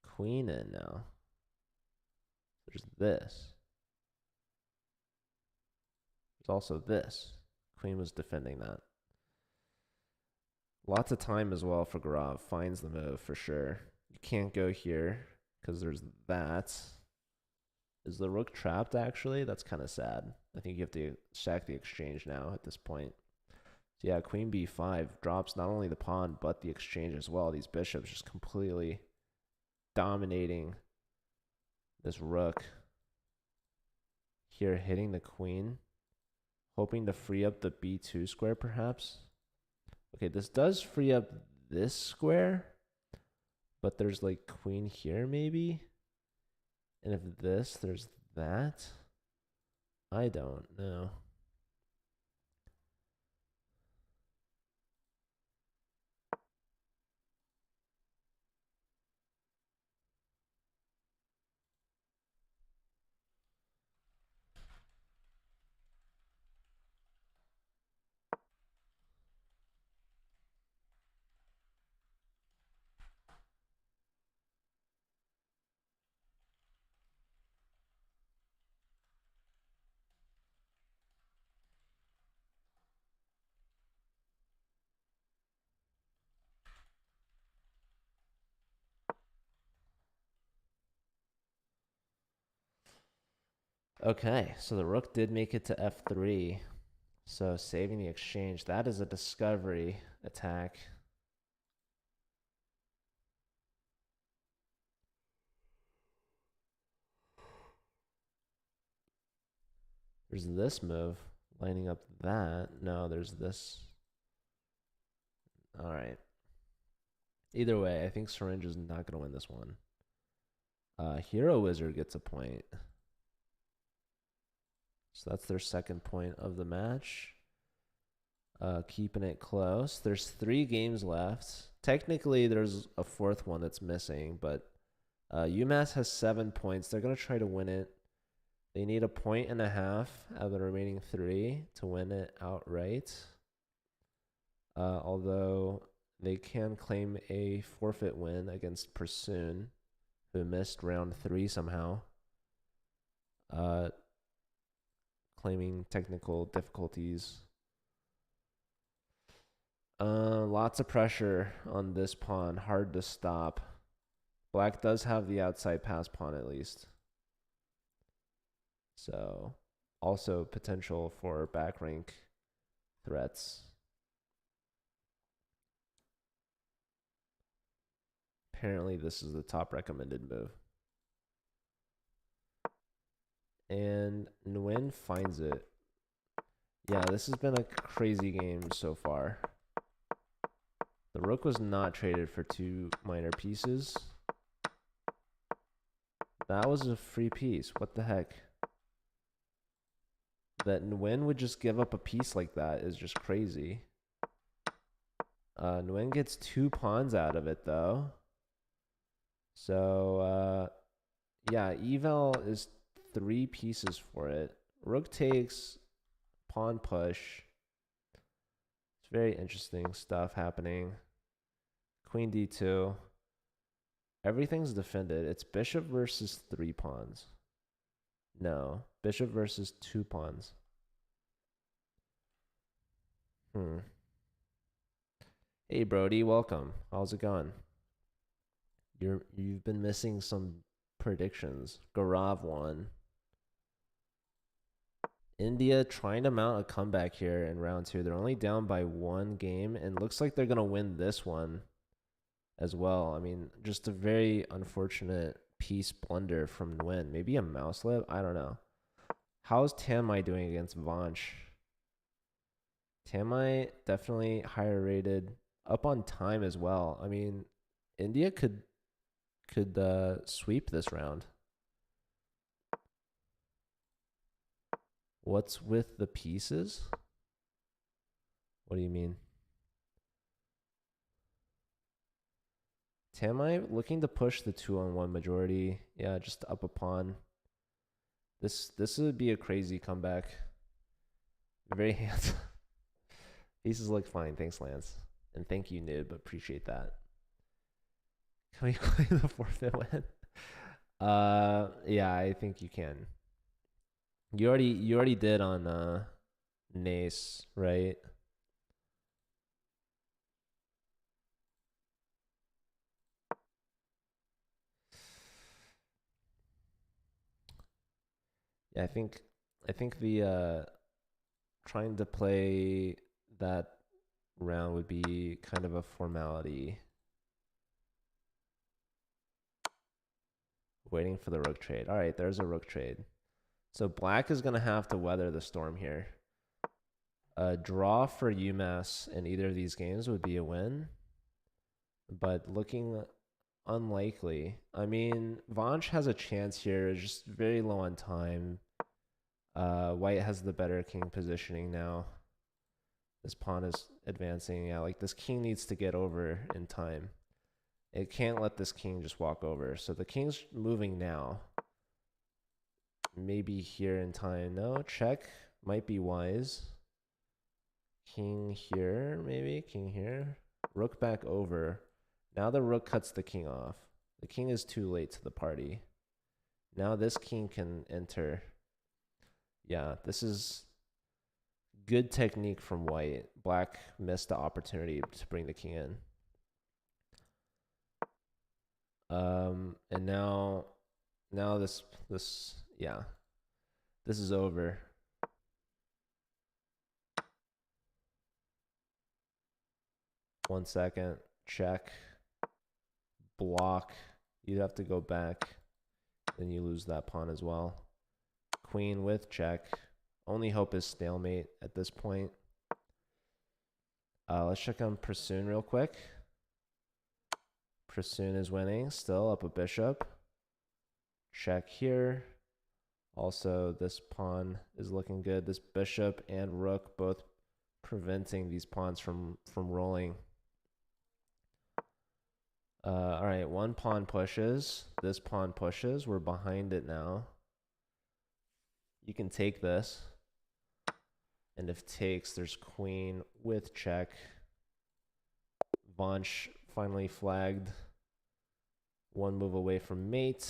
Queen in now. There's this. There's also this. Queen was defending that. Lots of time as well for Gaurav. Finds the move for sure. You can't go here because there's that. Is the rook trapped actually? That's kind of sad. I think you have to sack the exchange now at this point. So yeah, queen b5 drops not only the pawn but the exchange as well. These bishops just completely dominating this rook. Here, hitting the queen. Hoping to free up the b2 square perhaps. Okay, this does free up this square. But there's like queen here maybe. And if this, there's that. I don't know. Okay, so the rook did make it to f3. So saving the exchange. That is a discovery attack. There's this move. Lining up that. No, there's this. All right. Either way, I think Syringe is not going to win this one. Hero Wizard gets a point. So that's their second point of the match. Keeping it close. There's 3 games left. Technically, there's a 4th one that's missing, but UMass has 7 points. They're going to try to win it. They need a 1.5 points out of the remaining 3 to win it outright. Although they can claim a forfeit win against Pursoon, who missed round 3 somehow. Claiming technical difficulties. Lots of pressure on this pawn. Hard to stop. Black does have the outside pass pawn at least. So, also potential for back rank threats. Apparently, this is the top recommended move. And Nguyen finds it. Yeah, this has been a crazy game so far. The rook was not traded for 2 minor pieces. That was a free piece. What the heck? That Nguyen would just give up a piece like that is just crazy. Nguyen gets 2 pawns out of it, though. So, yeah, eval is 3 pieces for it. Rook takes, pawn push. It's very interesting stuff happening. Queen d2. Everything's defended. It's bishop versus 3 pawns. No, bishop versus 2 pawns. Hey Brody, welcome. How's it going? You've been missing some predictions. Gaurav won. India trying to mount a comeback here in round 2. They're only down by 1 game and looks like they're gonna win this one as well. I mean, just a very unfortunate piece blunder from Nguyen. Maybe a mouse lip? I don't know. How's Tanmai doing against Vanch? Tanmai definitely higher rated, up on time as well. I mean, India could sweep this round. What's with the pieces? What do you mean? Tanmai looking to push the 2-on-1 majority. Yeah, just up a pawn. This would be a crazy comeback. Very handsome. Pieces look fine. Thanks, Lance. And thank you, Nib. Appreciate that. Can we play the forfeit win? Yeah, I think you can. You already did on Nace, right? Yeah, I think the trying to play that round would be kind of a formality. Waiting for the rook trade. All right, there's a rook trade. So black is going to have to weather the storm here. A draw for UMass in either of these games would be a win, but looking unlikely. I mean, Vanch has a chance here, just very low on time. White has the better king positioning now. This pawn is advancing. Yeah, like this king needs to get over in time. It can't let this king just walk over. So the king's moving now. Maybe here in time. No, check. Might be wise. King here, maybe. King here. Rook back over. Now the rook cuts the king off. The king is too late to the party. Now this king can enter. Yeah, this is good technique from white. Black missed the opportunity to bring the king in. And now this yeah, this is over. One second, check, block. You'd have to go back, then you lose that pawn as well. Queen with check. Only hope is stalemate at this point. Let's check on Prasoon real quick. Prasoon is winning, still up a bishop. Check here. Also, this pawn is looking good. This bishop and rook both preventing these pawns from rolling. All right, one pawn pushes. This pawn pushes. We're behind it now. You can take this. And if takes, there's queen with check. Vanch finally flagged. One move away from mate.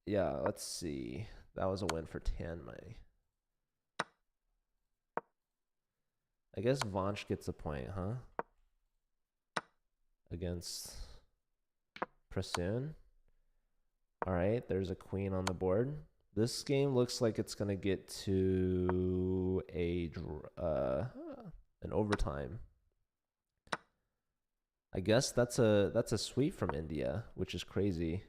Yeah, let's see. That was a win for Tanmai. I guess Vanch gets a point, huh? Against Prasoon. Alright, there's a queen on the board. This game looks like it's gonna get to an overtime. I guess that's a sweep from India, which is crazy.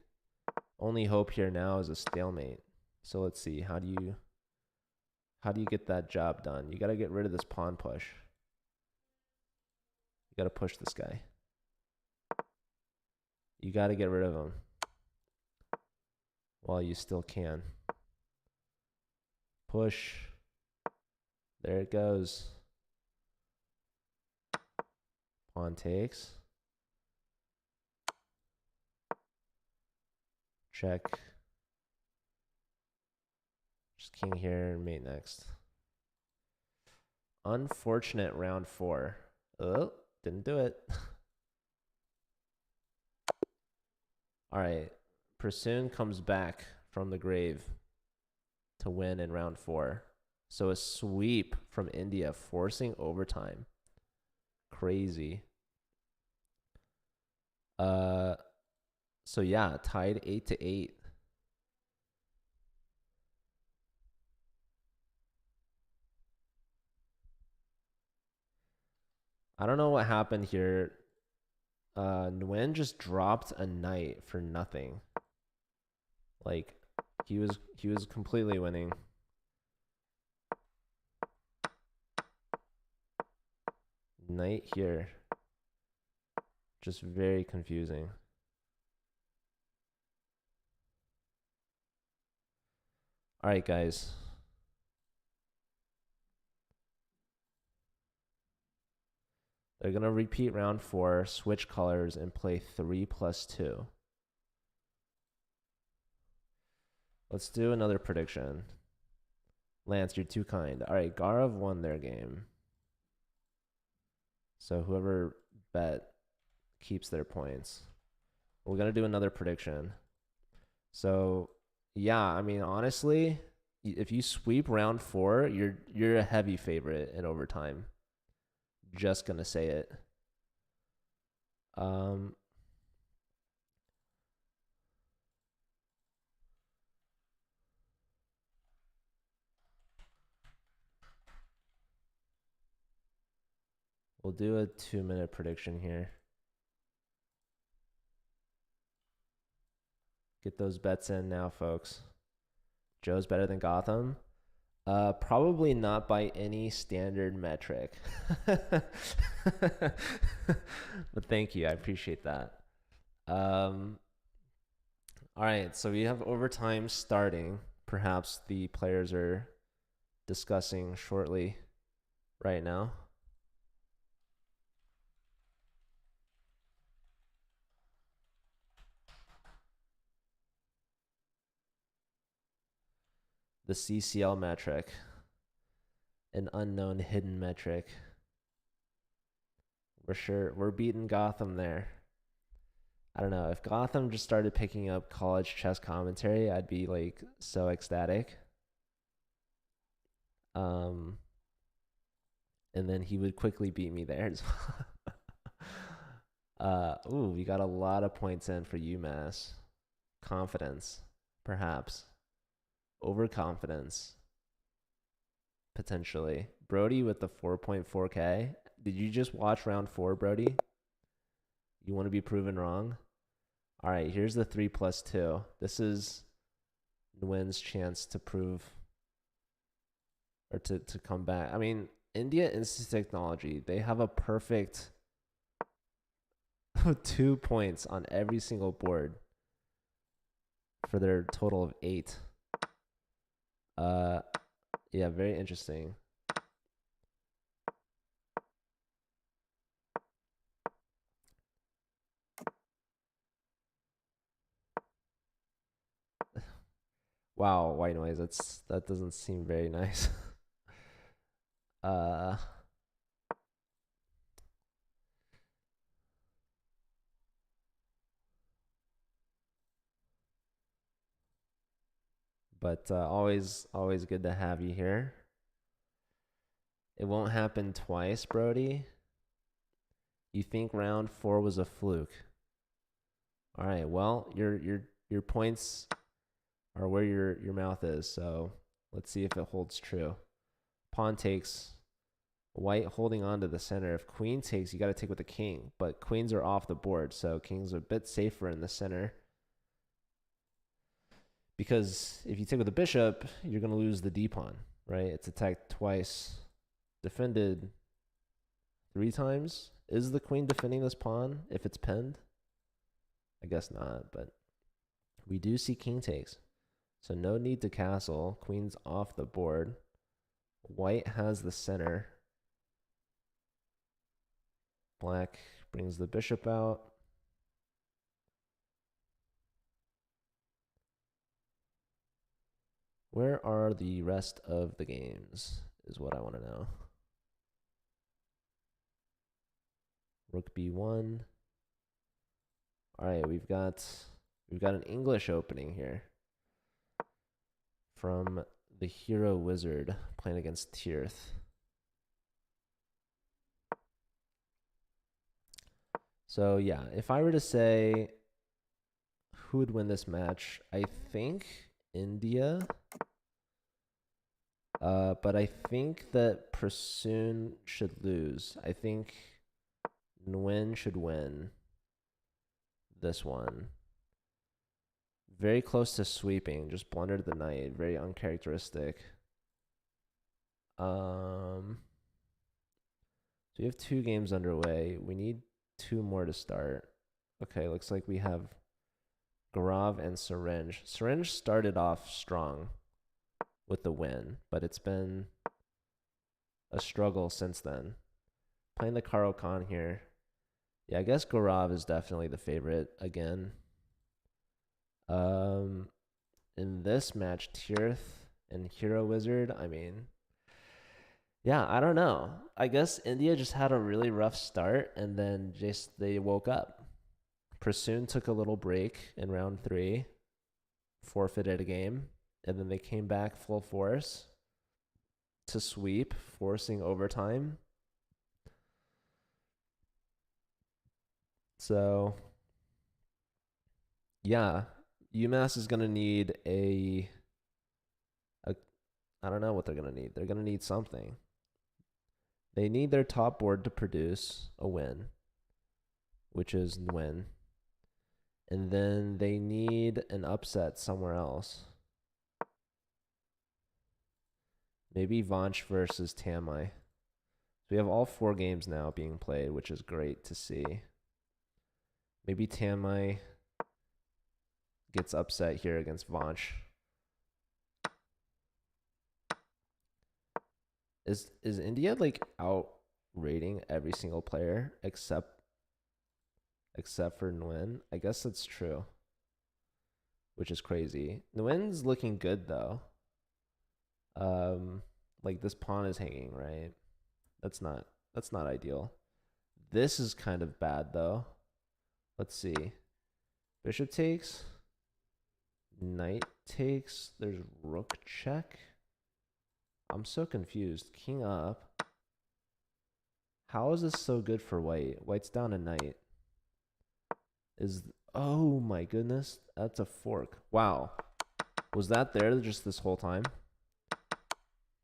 Only hope here now is a stalemate. So let's see, how do you get that job done? You gotta get rid of this pawn push. You gotta push this guy. You gotta get rid of him while you still can. Push. There it goes. Pawn takes. Check. Just king here and mate next. Unfortunate round 4. Oh, didn't do it. Alright. Prasoon comes back from the grave to win in round 4. So a sweep from India, forcing overtime. Crazy. So yeah, tied 8-8. I don't know what happened here. Nguyen just dropped a knight for nothing. Like he was completely winning. Knight here. Just very confusing. All right, guys. They're going to repeat round 4, switch colors, and play 3+2. Let's do another prediction. Lance, you're too kind. All right, Gaurav won their game. So whoever bet keeps their points. We're going to do another prediction. So, yeah, I mean, honestly, if you sweep round 4, you're a heavy favorite in overtime. Just gonna say it. We'll do a 2-minute prediction here. Get those bets in now, folks. Joe's better than Gotham. Probably not by any standard metric. But thank you. I appreciate that. All right, so we have overtime starting. Perhaps the players are discussing shortly right now. The CCL metric, an unknown hidden metric. We're beating Gotham there. I don't know, if Gotham just started picking up college chess commentary, I'd be like so ecstatic. And then he would quickly beat me there as well. Ooh, we got a lot of points in for UMass. Confidence, perhaps. Overconfidence, potentially. Brody with the 4.4K. Did you just watch round 4, Brody? You want to be proven wrong? All right, here's the 3+2. This is Nguyen's chance to prove or to come back. I mean, India Institute of Technology, they have a perfect 2 points on every single board for their total of 8. Yeah, very interesting. Wow, white noise. That doesn't seem very nice. But always good to have you here. It won't happen twice, Brody. You think round 4 was a fluke. All right, well, your points are where your mouth is, so let's see if it holds true. Pawn takes, white holding on to the center. If queen takes, you got to take with the king, but queens are off the board, so king's a bit safer in the center. Because if you take with the bishop, you're going to lose the d pawn, right? It's attacked twice, defended 3 times. Is the queen defending this pawn if it's pinned? I guess not, but we do see king takes. So no need to castle. Queen's off the board. White has the center. Black brings the bishop out. Where are the rest of the games is what I want to know. Rook b1. All right, we've got an English opening here from the Hero Wizard playing against Tirth. So yeah, if I were to say who would win this match, I think India. But I think that Prasoon should lose. I think Nguyen should win this one. Very close to sweeping, just blundered the knight, very uncharacteristic. So we have 2 games underway. We need 2 more to start. Okay, looks like we have Gaurav and Syringe. Syringe started off strong with the win, but it's been a struggle since then. Playing the Karo Khan here. Yeah, I guess Gaurav is definitely the favorite again. In this match, Tirth and Hero Wizard, I mean, yeah, I don't know. I guess India just had a really rough start, and then just they woke up. Prasoon took a little break in round 3, forfeited a game, and then they came back full force to sweep, forcing overtime. So, yeah, UMass is going to need a I don't know what they're going to need. They're going to need something. They need their top board to produce a win, which is Nguyen. And then they need an upset somewhere else. Maybe Vanch versus Tamai. So we have all 4 games now being played, which is great to see. Maybe Tamai gets upset here against Vanch. Is India like out rating every single player except for Nguyen? I guess that's true, which is crazy. Nguyen's looking good though. Like this pawn is hanging, right? That's not ideal. This is kind of bad though. Let's see. Bishop takes. Knight takes. There's rook check. I'm so confused. King up. How is this so good for white? White's down a knight. Oh my goodness. That's a fork. Wow. Was that there just this whole time?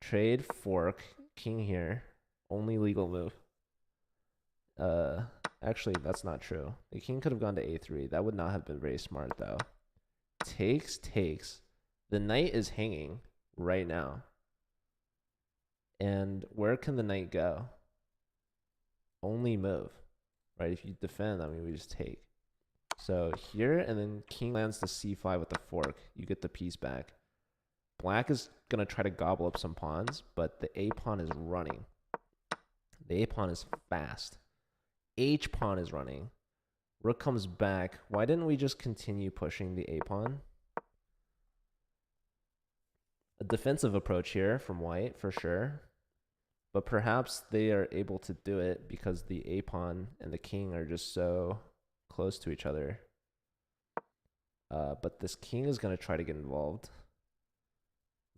Trade, fork, king here. Only legal move. Actually, that's not true. The king could have gone to a3. That would not have been very smart, though. Takes. The knight is hanging right now. And where can the knight go? Only move, right? If you defend, I mean, we just take. So here, and then king lands to c5 with the fork. You get the piece back. Black is going to try to gobble up some pawns, but the a pawn is running. The a pawn is fast. H pawn is running. Rook comes back. Why didn't we just continue pushing the a pawn? A defensive approach here from white, for sure. But perhaps they are able to do it because the a pawn and the king are just so close to each other. But this king is going to try to get involved.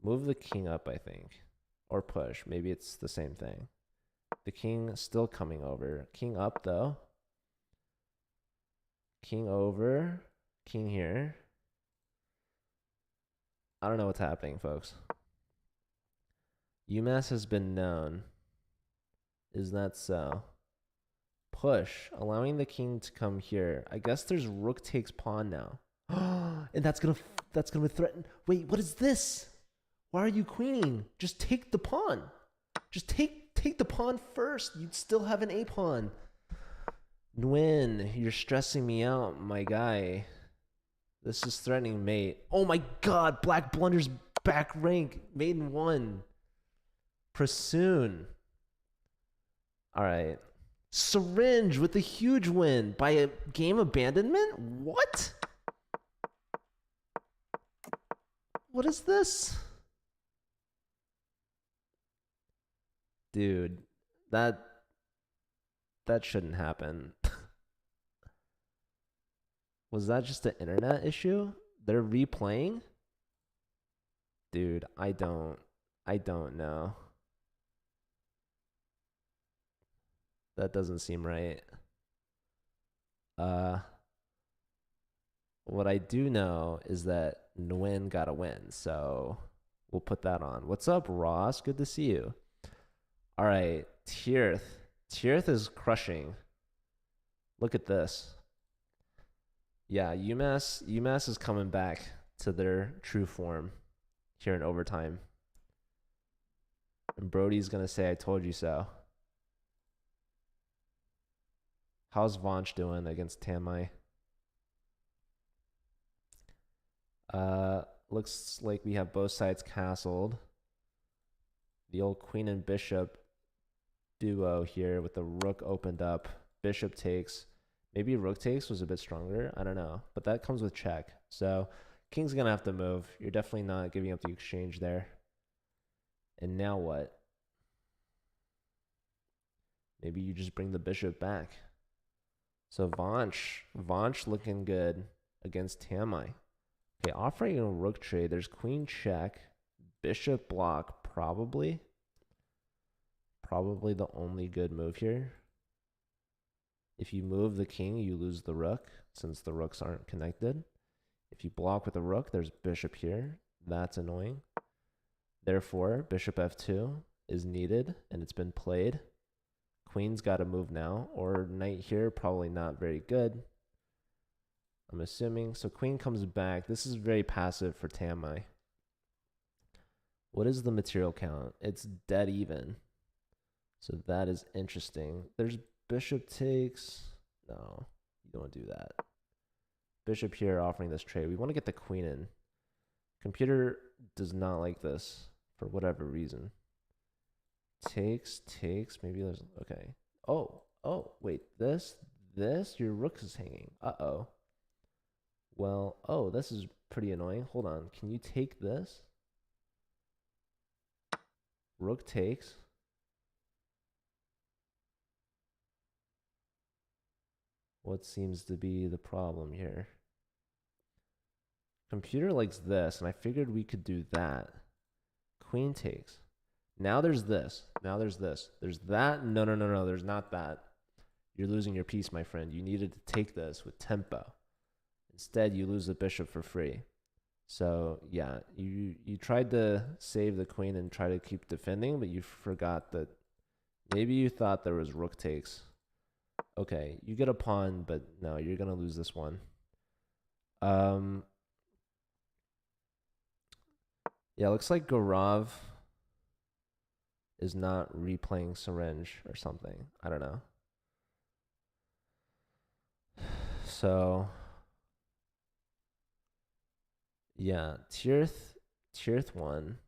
Move the king up, I think. or push. Maybe it's the same thing. The king still coming over. King up though. King over. King here. I don't know what's happening, folks. UMass has been known. Is that so? Push, allowing the king to come here. I guess there's rook takes pawn now. And that's gonna threaten. Wait, what is this? Why are you queening? Just take the pawn. Just take the pawn first. You'd still have an a pawn. Nguyen, you're stressing me out, my guy. This is threatening mate. Oh my god, Black blunders back rank. Maiden 1. Prasoon. Alright. Syringe with a huge win by a game abandonment? What? What is this? Dude, that shouldn't happen. Was that just an internet issue? They're replaying? Dude, I don't know. That doesn't seem right. What I do know is that Nguyen got a win, so we'll put that on. What's up, Ross? Good to see you. All right, Tirth. Tirth is crushing. Look at this. Yeah, UMass is coming back to their true form here in overtime. And Brody's going to say, I told you so. How's Vonch doing against Tamai? Looks like we have both sides castled. The old queen and bishop duo here with the rook opened up. Bishop takes. Maybe rook takes was a bit stronger. I don't know. But that comes with check. So king's going to have to move. You're definitely not giving up the exchange there. And now what? Maybe you just bring the bishop back. So Vonch looking good against Tamai. Okay, offering a rook trade. There's queen check, bishop block, probably the only good move here. If you move the king, you lose the rook, since the rooks aren't connected. If you block with a rook, there's bishop here. That's annoying. Therefore, bishop f2 is needed, and it's been played. Queen's got to move now, or knight here, probably not very good, I'm assuming. So queen comes back. This is very passive for Tamai. What is the material count? It's dead even. So that is interesting. There's bishop takes. No, you don't want to do that. Bishop here offering this trade. We want to get the queen in. Computer does not like this for whatever reason. Takes. Maybe there's, okay. Oh, wait, this, your rook is hanging. Uh-oh. Well, oh, this is pretty annoying. Hold on. Can you take this? Rook takes. What seems to be the problem here? Computer likes this, and I figured we could do that. Queen takes. Now there's this. There's that. No, there's not that. You're losing your piece, my friend. You needed to take this with tempo. Instead, you lose the bishop for free. So, yeah, you tried to save the queen and try to keep defending, but you forgot that maybe you thought there was rook takes. Okay, you get a pawn, but no, you're going to lose this one. Yeah, looks like Gaurav is not replaying Syringe or something. I don't know. So, yeah, Tirth won,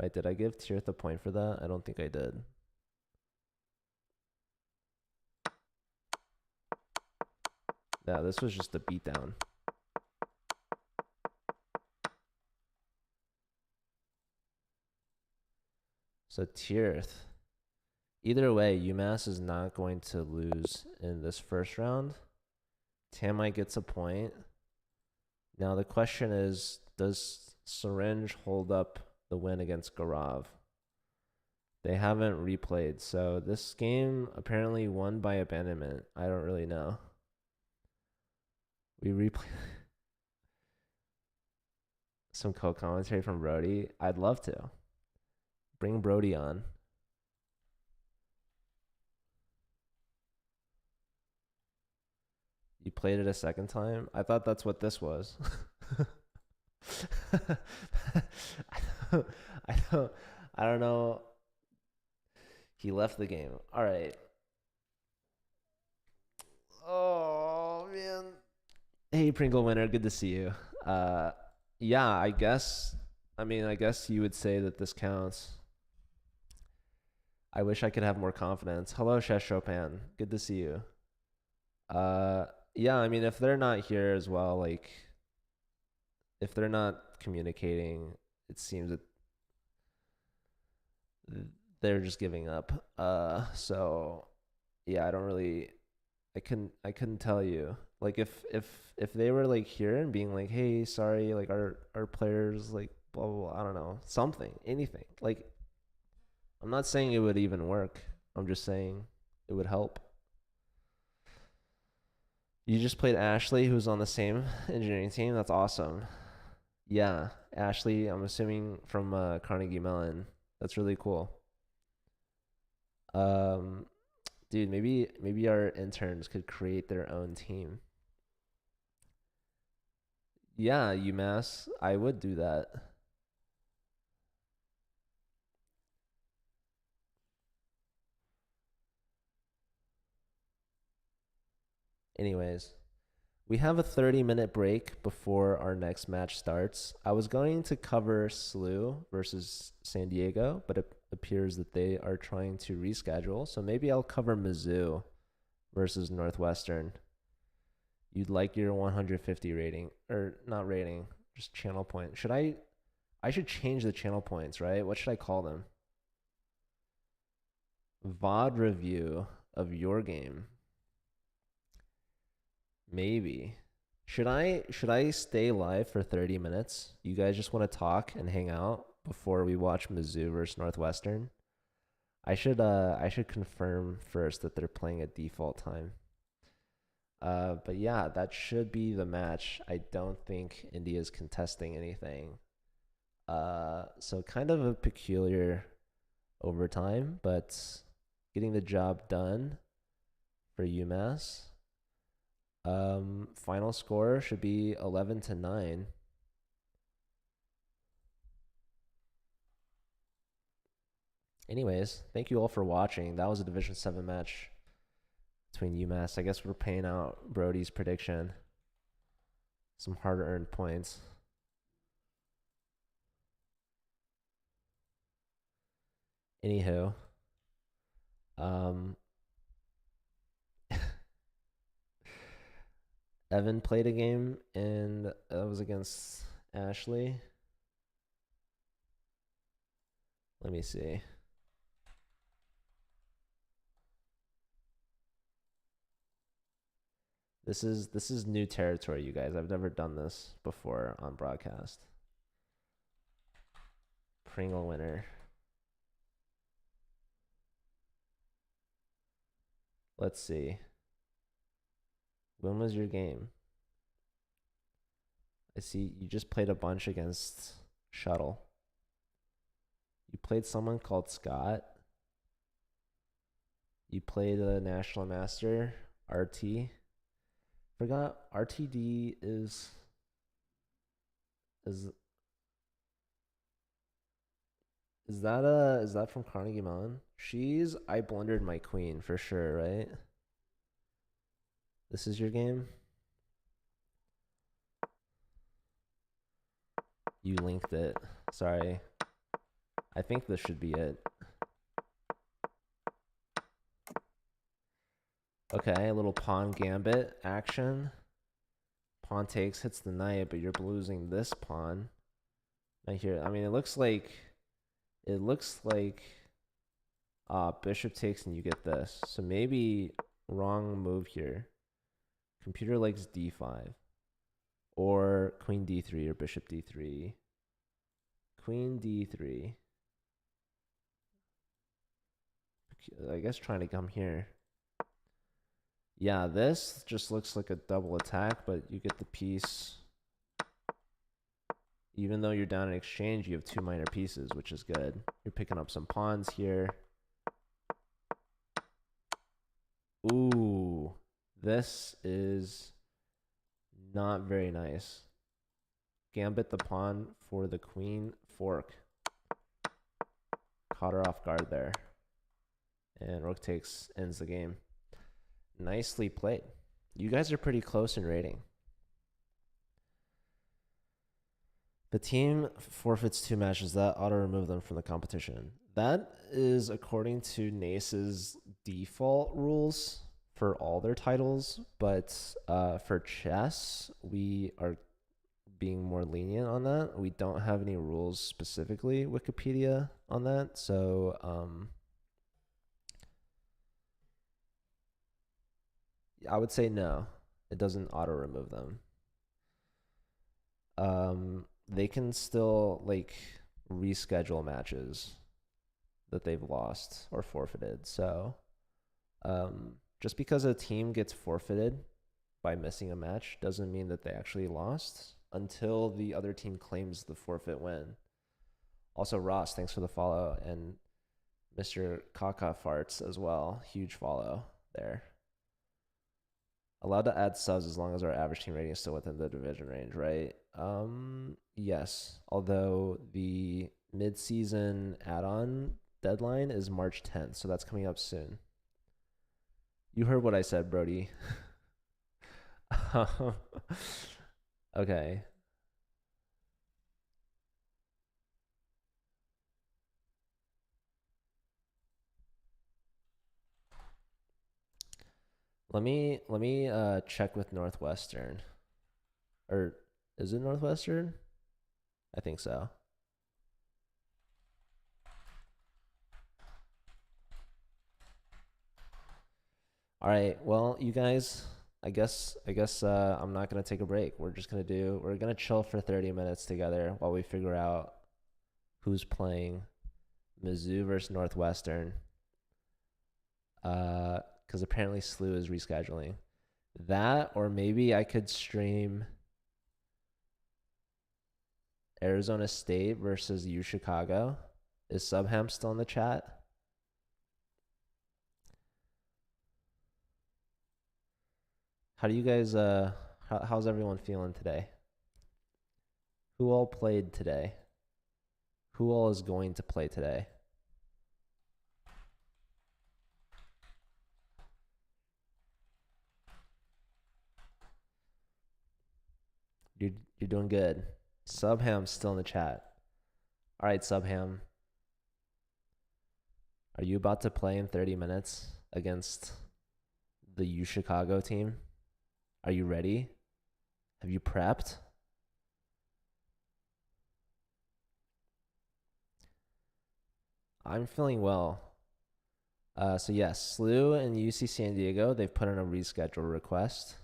right? Did I give Tirth a point for that? I don't think I did. Yeah, this was just a beatdown. So Tirth. Either way, UMass is not going to lose in this first round. Tamai gets a point. Now the question is, does Syringe hold up the win against Gaurav? They haven't replayed. So this game apparently won by abandonment. I don't really know. We replay some co-commentary from Brody. I'd love to. Bring Brody on. You played it a second time? I thought that's what this was. I don't I don't know. He left the game. All right. Oh man. Hey Pringle winner, good to see you. Uh yeah, I guess you would say that this counts. I wish I could have more confidence. Hello, Shesh Chopin. Good to see you. Uh yeah, I mean if they're not here as well, like if they're not communicating, it seems that they're just giving up. So yeah, I couldn't tell you. Like if they were like here and being like, "Hey, sorry, like our players like blah blah blah," I don't know, something, anything. Like I'm not saying it would even work. I'm just saying it would help. You just played Ashley, who's on the same engineering team. That's awesome. Yeah, Ashley, I'm assuming from Carnegie Mellon. That's really cool. Um, dude, maybe our interns could create their own team. Yeah, UMass, I would do that. Anyways, we have a 30-minute break before our next match starts. I was going to cover SLU versus San Diego, but it appears that they are trying to reschedule. So maybe I'll cover Mizzou versus Northwestern. You'd like your 150 rating, or not rating, just channel point. I should change the channel points, right? What should I call them? VOD review of your game. Maybe. Should I stay live for 30 minutes? You guys just want to talk and hang out before we watch Mizzou versus Northwestern? I should confirm first that they're playing at default time. But yeah, that should be the match. I don't think India's contesting anything. So kind of a peculiar overtime, but getting the job done for UMass. Final score should be 11-9. Anyways, thank you all for watching. That was a Division 7 match between UMass. I guess we're paying out Brody's prediction. Some hard-earned points. Anywho, um, Evan played a game and that was against Ashley. Let me see. This is new territory, you guys. I've never done this before on broadcast. Pringle winner. Let's see. When was your game? I see you just played a bunch against Shuttle. You played someone called Scott. You played a National Master, RT. Forgot RTD is is that from Carnegie Mellon? She's I blundered my queen for sure, right? This is your game? You linked it. Sorry. I think this should be it. Okay, a little pawn gambit action. Pawn takes, hits the knight, but you're losing this pawn. Right here. I mean, it looks like bishop takes and you get this. So maybe wrong move here. Computer likes d5 or queen d3 or bishop d3. Queen d3. I guess trying to come here. Yeah, this just looks like a double attack, but you get the piece. Even though you're down in exchange, you have 2 minor pieces, which is good. You're picking up some pawns here. Ooh, this is not very nice. Gambit the pawn for the queen, fork. Caught her off guard there. And rook takes, ends the game. Nicely played. You guys are pretty close in rating. The team forfeits 2 matches that auto-remove them from the competition. That is according to NACE's default rules for all their titles, but for chess, we are being more lenient on that. We don't have any rules specifically Wikipedia on that, so I would say no. It doesn't auto-remove them. They can still like reschedule matches that they've lost or forfeited. So just because a team gets forfeited by missing a match doesn't mean that they actually lost until the other team claims the forfeit win. Also, Ross, thanks for the follow, and Mr. Kaka Farts as well. Huge follow there. Allowed to add subs as long as our average team rating is still within the division range, right? Yes. Although the mid-season add-on deadline is March 10th, so that's coming up soon. You heard what I said, Brody. Okay. Let me check with Northwestern. Or is it Northwestern? I think so. All right. Well, you guys, I guess I'm not gonna take a break. We're gonna chill for 30 minutes together while we figure out who's playing Mizzou versus Northwestern. Because apparently SLU is rescheduling that, or maybe I could stream Arizona State versus U Chicago. Is Subham still in the chat? How do you guys how's everyone feeling today? Who all played today? Who all is going to play today? You're doing good. Subham's still in the chat. All right, Subham. Are you about to play in 30 minutes against the U Chicago team? Are you ready? Have you prepped? I'm feeling well. So yes, SLU and UC San Diego, they've put in a reschedule request.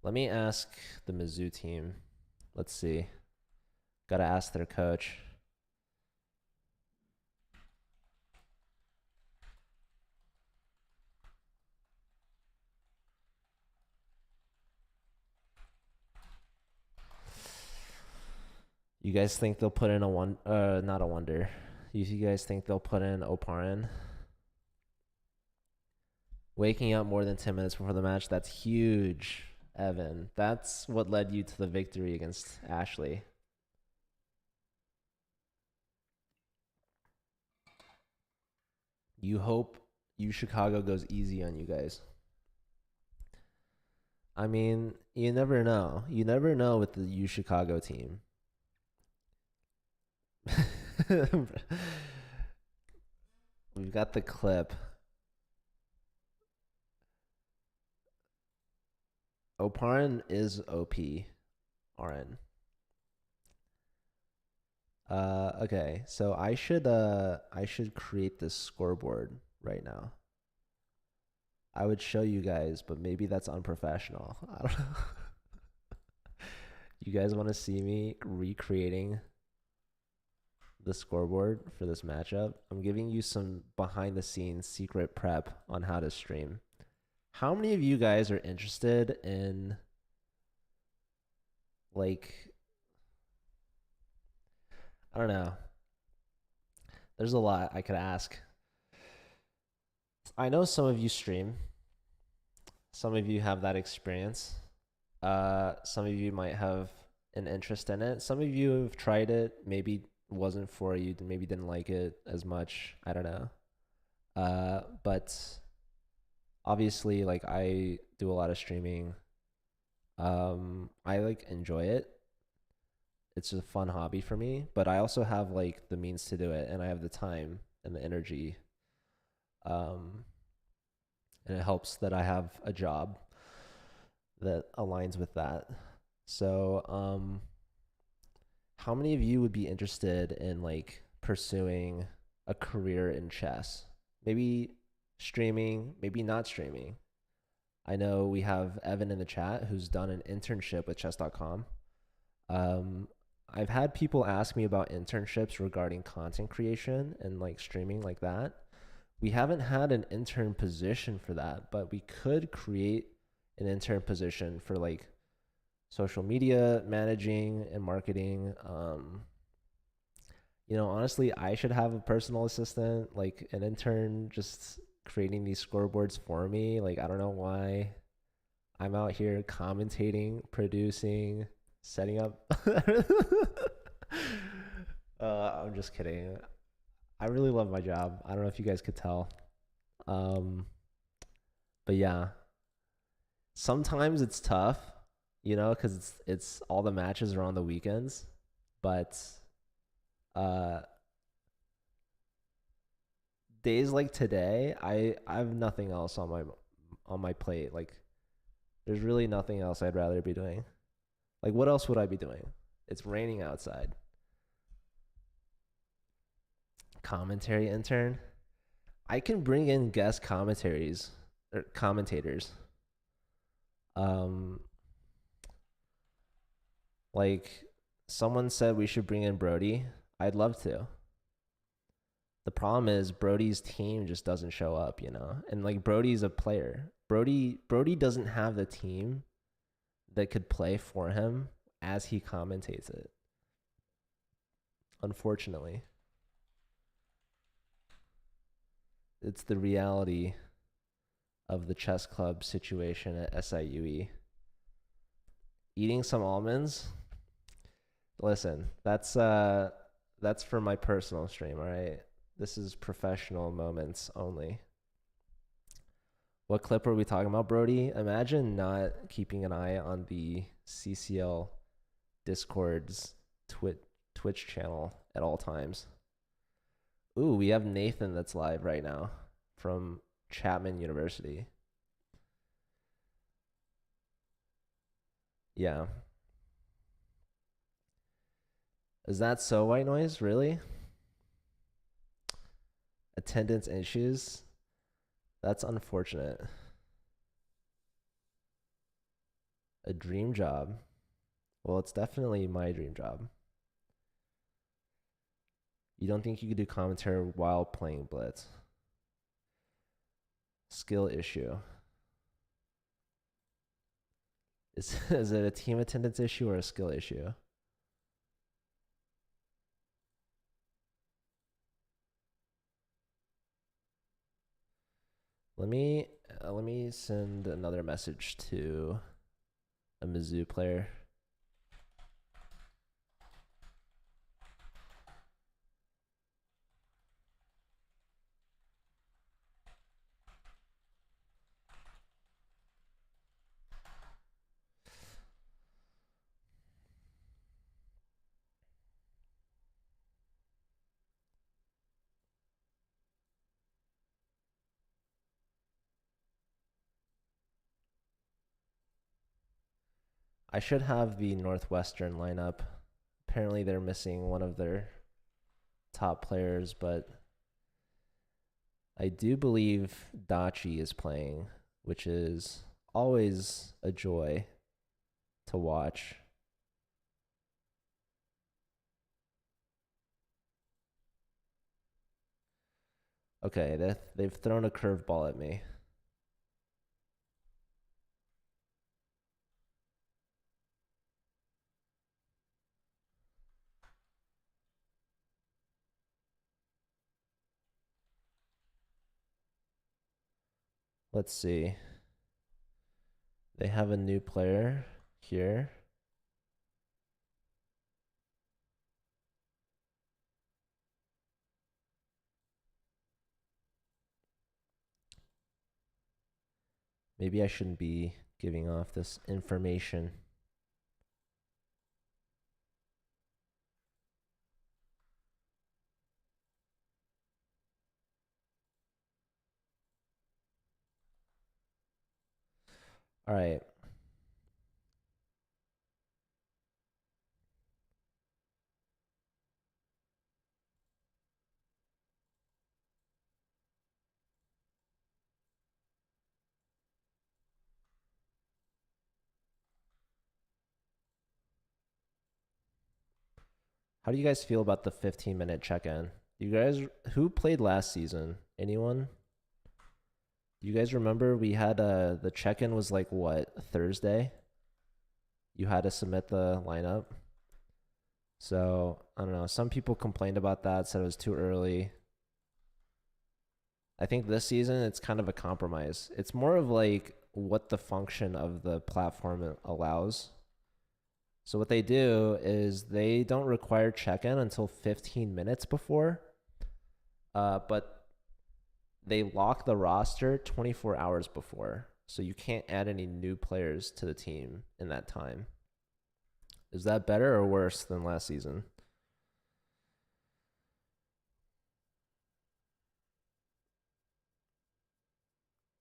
Let me ask the Mizzou team. Let's see. Got to ask their coach. You guys think they'll put in not a wonder. You guys think they'll put in Oparin? Waking up more than 10 minutes before the match, that's huge, Evan. That's what led you to the victory against Ashley. You hope U Chicago goes easy on you guys. I mean, you never know. You never know with the U Chicago team. We've got the clip. Oparin is OP. RN. Okay. So I should create this scoreboard right now. I would show you guys, but maybe that's unprofessional. I don't know. You guys want to see me recreating the scoreboard for this matchup? I'm giving you some behind the scenes secret prep on how to stream. How many of you guys are interested in like I don't know. There's a lot I could ask. I know some of you stream. Some of you have that experience. Some of you might have an interest in it. Some of you have tried it, maybe wasn't for you, maybe didn't like it as much. I don't know. But obviously, like I do a lot of streaming. I like enjoy it. It's a fun hobby for me, but I also have like the means to do it, and I have the time and the energy. Um, and it helps that I have a job that aligns with that. So, how many of you would be interested in like pursuing a career in chess? Maybe streaming, maybe not streaming. I know we have Evan in the chat who's done an internship with chess.com. Um, I've had people ask me about internships regarding content creation and like streaming like that. We haven't had an intern position for that, but we could create an intern position for like social media managing and marketing. Honestly, I should have a personal assistant, like an intern, just creating these scoreboards for me. Like, I don't know why I'm out here commentating, producing, setting up. I'm just kidding. I really love my job. I don't know if you guys could tell. Um, but yeah, sometimes it's tough, because it's all the matches are on the weekends. But uh, days like today, I have nothing else on my plate. Like, there's really nothing else I'd rather be doing. Like, what else would I be doing? It's raining outside. Commentary intern. I can bring in guest commentaries or commentators. Um, like someone said we should bring in Brody. I'd love to. The problem is Brody's team just doesn't show up. And like Brody's a player. Brody doesn't have the team that could play for him as he commentates it. Unfortunately. It's the reality of the chess club situation at SIUE. Eating some almonds. Listen, that's for my personal stream, all right? This is professional moments only. What clip are we talking about, Brody? Imagine not keeping an eye on the CCL Discord's Twitch channel at all times. Ooh, we have Nathan that's live right now from Chapman University. Yeah. Is that so, White Noise? Really? Attendance issues? That's unfortunate. A dream job? Well, it's definitely my dream job. You don't think you could do commentary while playing Blitz? Skill issue. Is it a team attendance issue or a skill issue? Let me send another message to a Mizzou player. I should have the Northwestern lineup apparently they're missing one of their top players, but I do believe Dachi is playing, which is always a joy to watch. Okay, they've thrown a curveball at me. Let's see. They have a new player here. Maybe I shouldn't be giving off this information. All right. How do you guys feel about the 15-minute check-in? You guys, who played last season? Anyone? Do you guys remember we had the check-in was like what, Thursday? You had to submit the lineup. So, I don't know. Some people complained about that, said it was too early. I think this season it's kind of a compromise. It's more of like what the function of the platform allows. So what they do is they don't require check-in until 15 minutes before, but they lock the roster 24 hours before. So you can't add any new players to the team in that time. Is that better or worse than last season?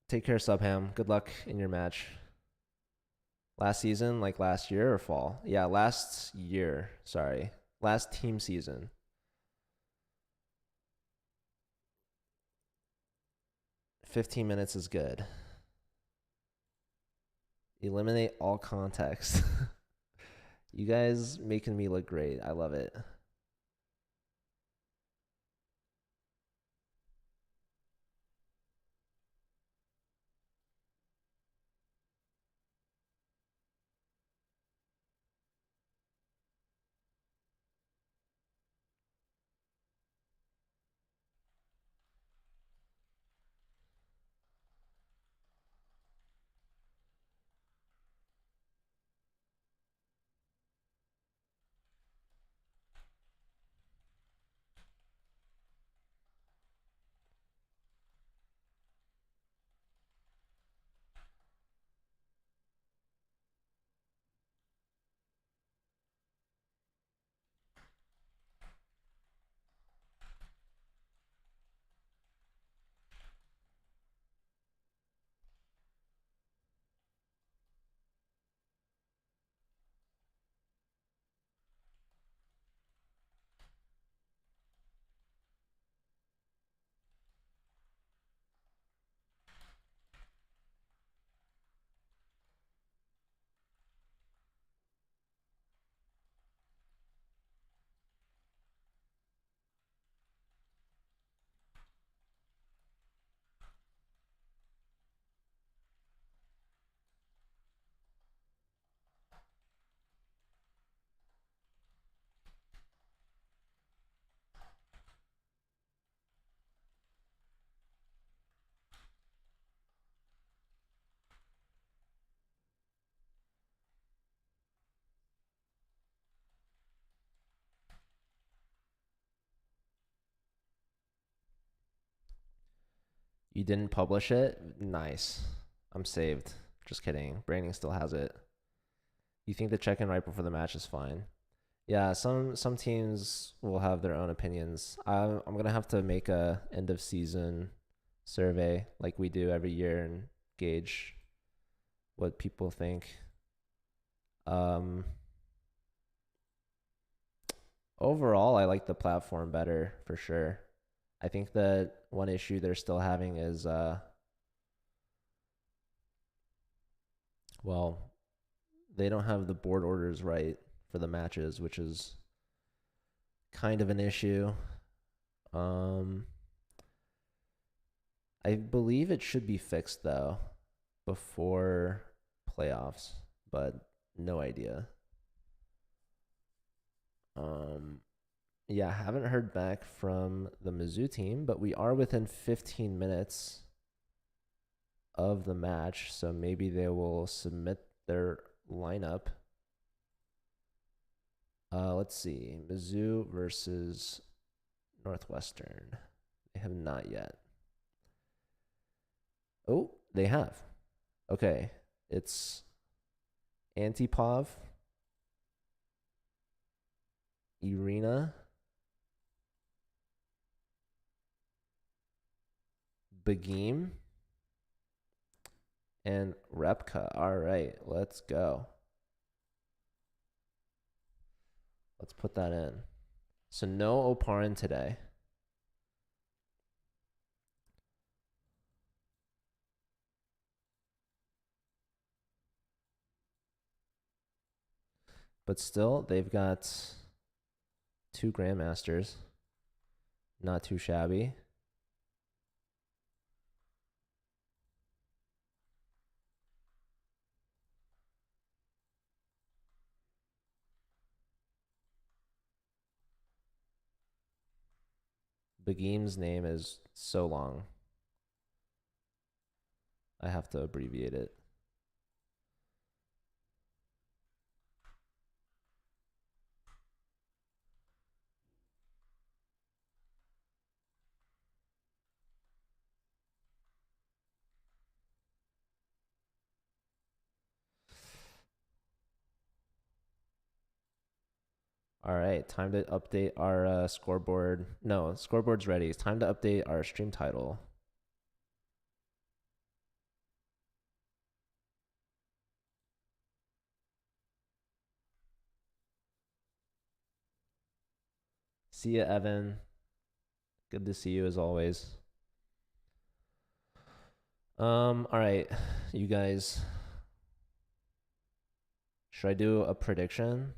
Take care, Subham. Good luck in your match. Last season, like last year or fall? Yeah, last year. Sorry. Last team season. 15 minutes is good. Eliminate all context. You guys making me look great. I love it. You didn't publish it? Nice. I'm saved. Just kidding. Branding still has it. You think the check-in right before the match is fine? Yeah, some teams will have their own opinions. I'm gonna have to make a end of season survey like we do every year and gauge what people think. Um, Overall, I like the platform better for sure. I think that one issue they're still having is well, they don't have the board orders right for the matches, which is kind of an issue. Um I believe it should be fixed though before playoffs, but no idea. Um yeah, haven't heard back from the Mizzou team, but we are within 15 minutes of the match, so maybe they will submit their lineup. Let's see. Mizzou versus Northwestern. They have not yet. Oh, they have. Okay. It's Antipov, Irina, Begim, and Repka. All right, let's go. Let's put that in. So no Oparin today. But still, they've got two Grandmasters. Not too shabby. Begim's name is so long. I have to abbreviate it. All right, time to update our scoreboard. No, scoreboard's ready. It's time to update our stream title. See ya, Evan. Good to see you as always. All right, you guys. Should I do a prediction?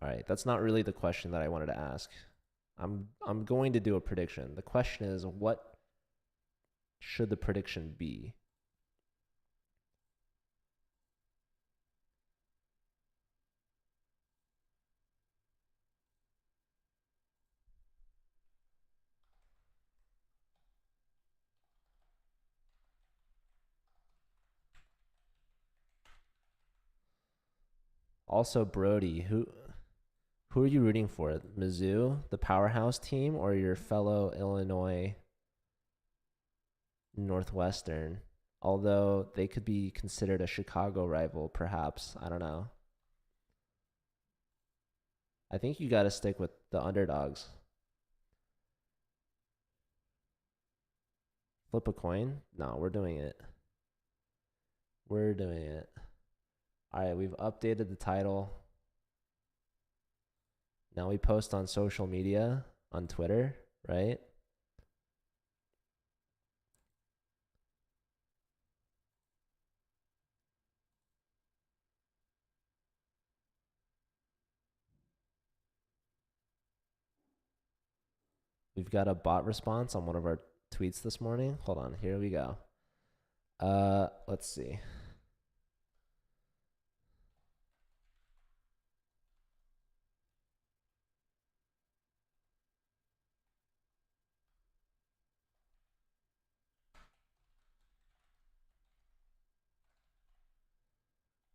All right, that's not really the question that I wanted to ask. I'm going to do a prediction. The question is, what should the prediction be? Also, Brody, who are you rooting for? Mizzou, the powerhouse team, or your fellow Illinois Northwestern? Although they could be considered a Chicago rival, perhaps. I don't know. I think you got to stick with the underdogs. Flip a coin? No, we're doing it. We're doing it. All right, we've updated the title. Now we post on social media, on Twitter, right? We've got a bot response on one of our tweets this morning. Hold on, here we go. Let's see.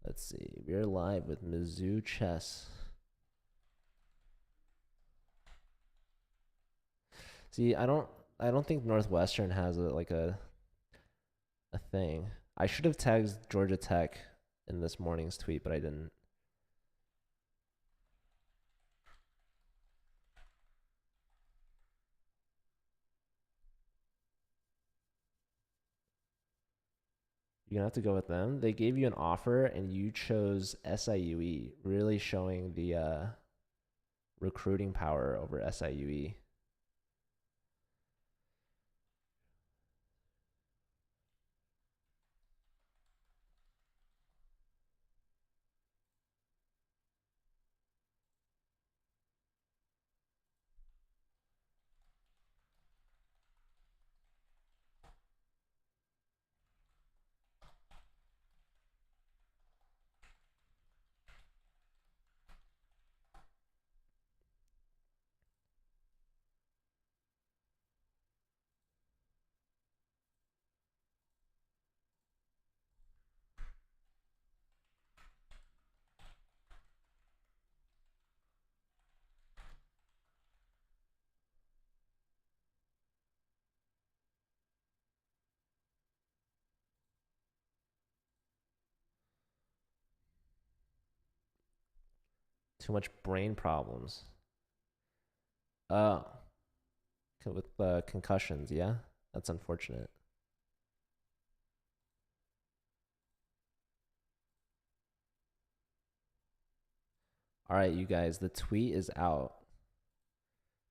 Let's see. We're live with Mizzou Chess. See, I don't think Northwestern has a thing. I should have tagged Georgia Tech in this morning's tweet, but I didn't. You're gonna have to go with them. They gave you an offer and you chose SIUE, really showing the recruiting power over SIUE. Too much brain problems. Oh, with concussions, yeah? That's unfortunate. All right, you guys, the tweet is out.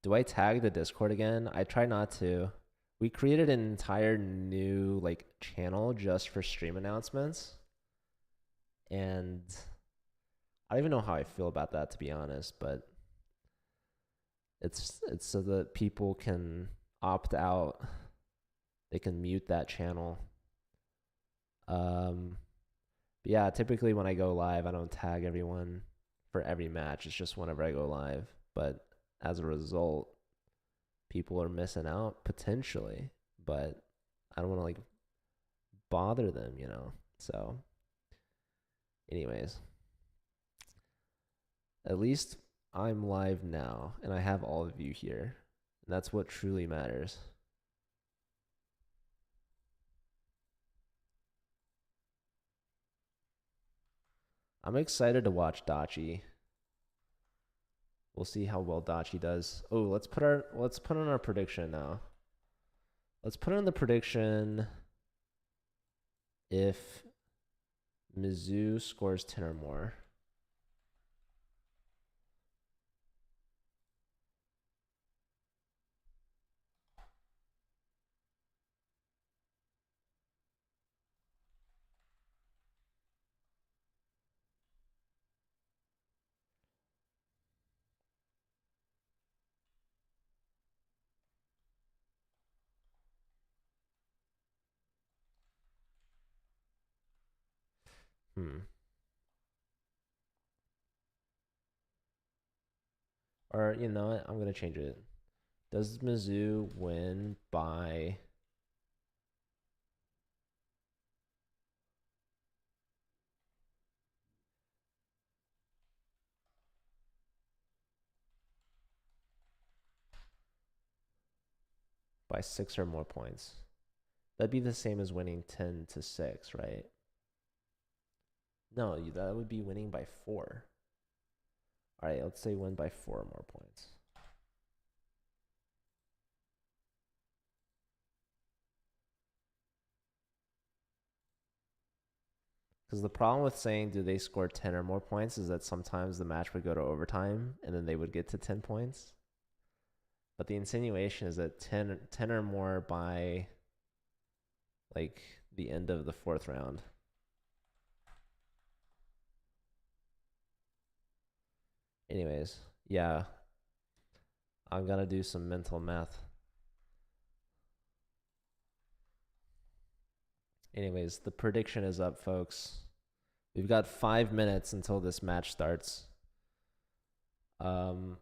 Do I tag the Discord again? I try not to. We created an entire new like channel just for stream announcements. And I don't even know how I feel about that, to be honest, but it's so that people can opt out. They can mute that channel. But yeah, typically when I go live, I don't tag everyone for every match. It's just whenever I go live. But as a result, people are missing out potentially. But I don't want to like bother them, you know? So, anyways, at least I'm live now and I have all of you here. And that's what truly matters. I'm excited to watch Dachi. We'll see how well Dachi does. Oh, let's put on our prediction now. Let's put on the prediction if Mizzou scores 10 or more. Or, you know what? I'm going to change it. Does Mizzou win by 6 or more points? That'd be the same as winning 10-6, right? No, that would be winning by 4. All right, let's say win by 4 more points. Because the problem with saying do they score 10 or more points is that sometimes the match would go to overtime and then they would get to 10 points. But the insinuation is that 10 or more by like the end of the 4th round. Anyways, yeah. I'm going to do some mental math. Anyways, the prediction is up, folks. We've got 5 minutes until this match starts. Who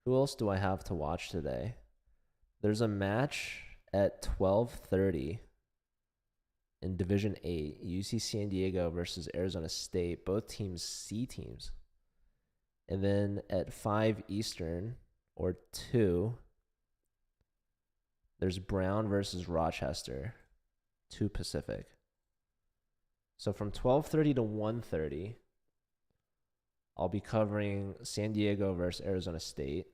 else do I have to watch today? There's a match at 12:30 in Division 8, UC San Diego versus Arizona State, both teams C teams. And then at 5 Eastern or 2, there's Brown versus Rochester, 2 Pacific. So from 12:30 to 1:30, I'll be covering San Diego versus Arizona State.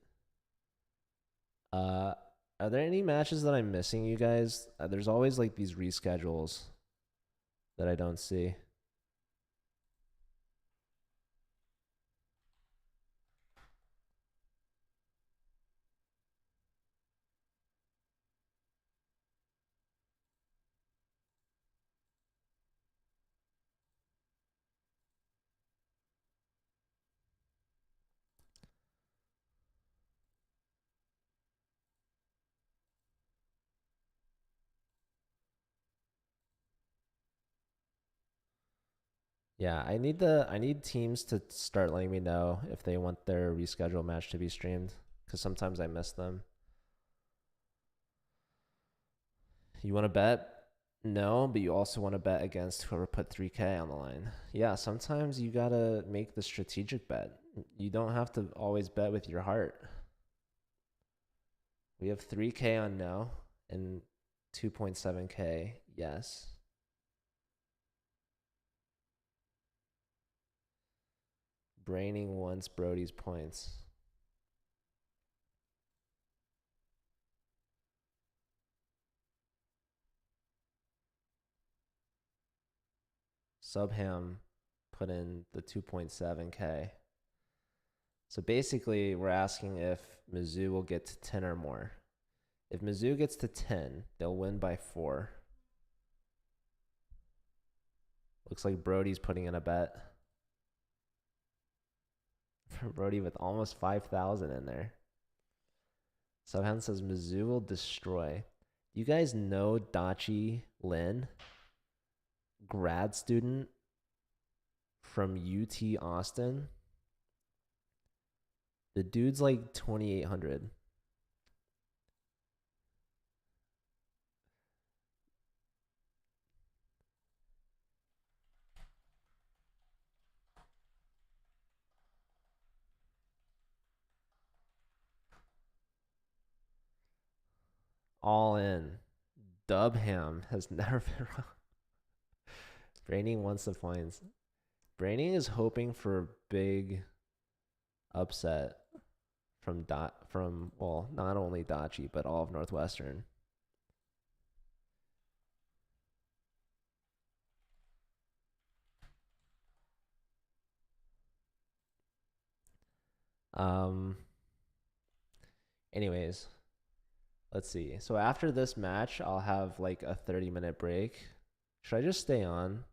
Are there any matches that I'm missing, you guys? There's always like these reschedules that I don't see. Yeah, I need teams to start letting me know if they want their rescheduled match to be streamed because sometimes I miss them. You want to bet? No, but you also want to bet against whoever put 3K on the line. Yeah, sometimes you gotta make the strategic bet. You don't have to always bet with your heart. We have 3K on no and 2.7K yes. Braining wants Brody's points. Subham put in the 2.7K. So basically, we're asking if Mizzou will get to 10 or more. If Mizzou gets to 10, they'll win by 4. Looks like Brody's putting in a bet. Brody with almost 5,000 in there. Subhan says Mizzou will destroy. You guys know Dachi Lin, grad student from UT Austin? The dude's like 2,800. All in. Dubham has never been wrong. Braining wants the points. Braining is hoping for a big upset from well, not only Dachi but all of Northwestern. Um. Anyways, let's see. So after this match, I'll have like a 30-minute break. Should I just stay on?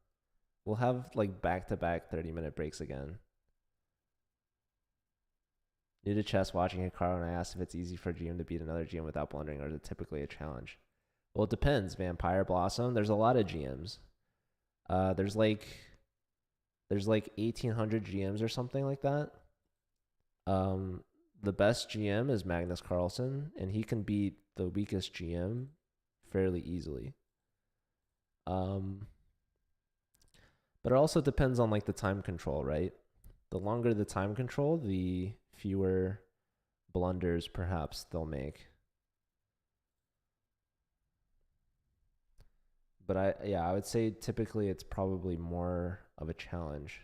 We'll have like back-to-back 30-minute breaks again. New to chess, watching Hikaru, and I asked if it's easy for a GM to beat another GM without blundering, or is it typically a challenge? Well, it depends. Vampire Blossom. There's a lot of GMs. There's like 1,800 GMs or something like that. The best GM is Magnus Carlsen, and he can beat the weakest GM fairly easily. But it also depends on like the time control, right? The longer the time control, the fewer blunders perhaps they'll make. But I would say typically it's probably more of a challenge.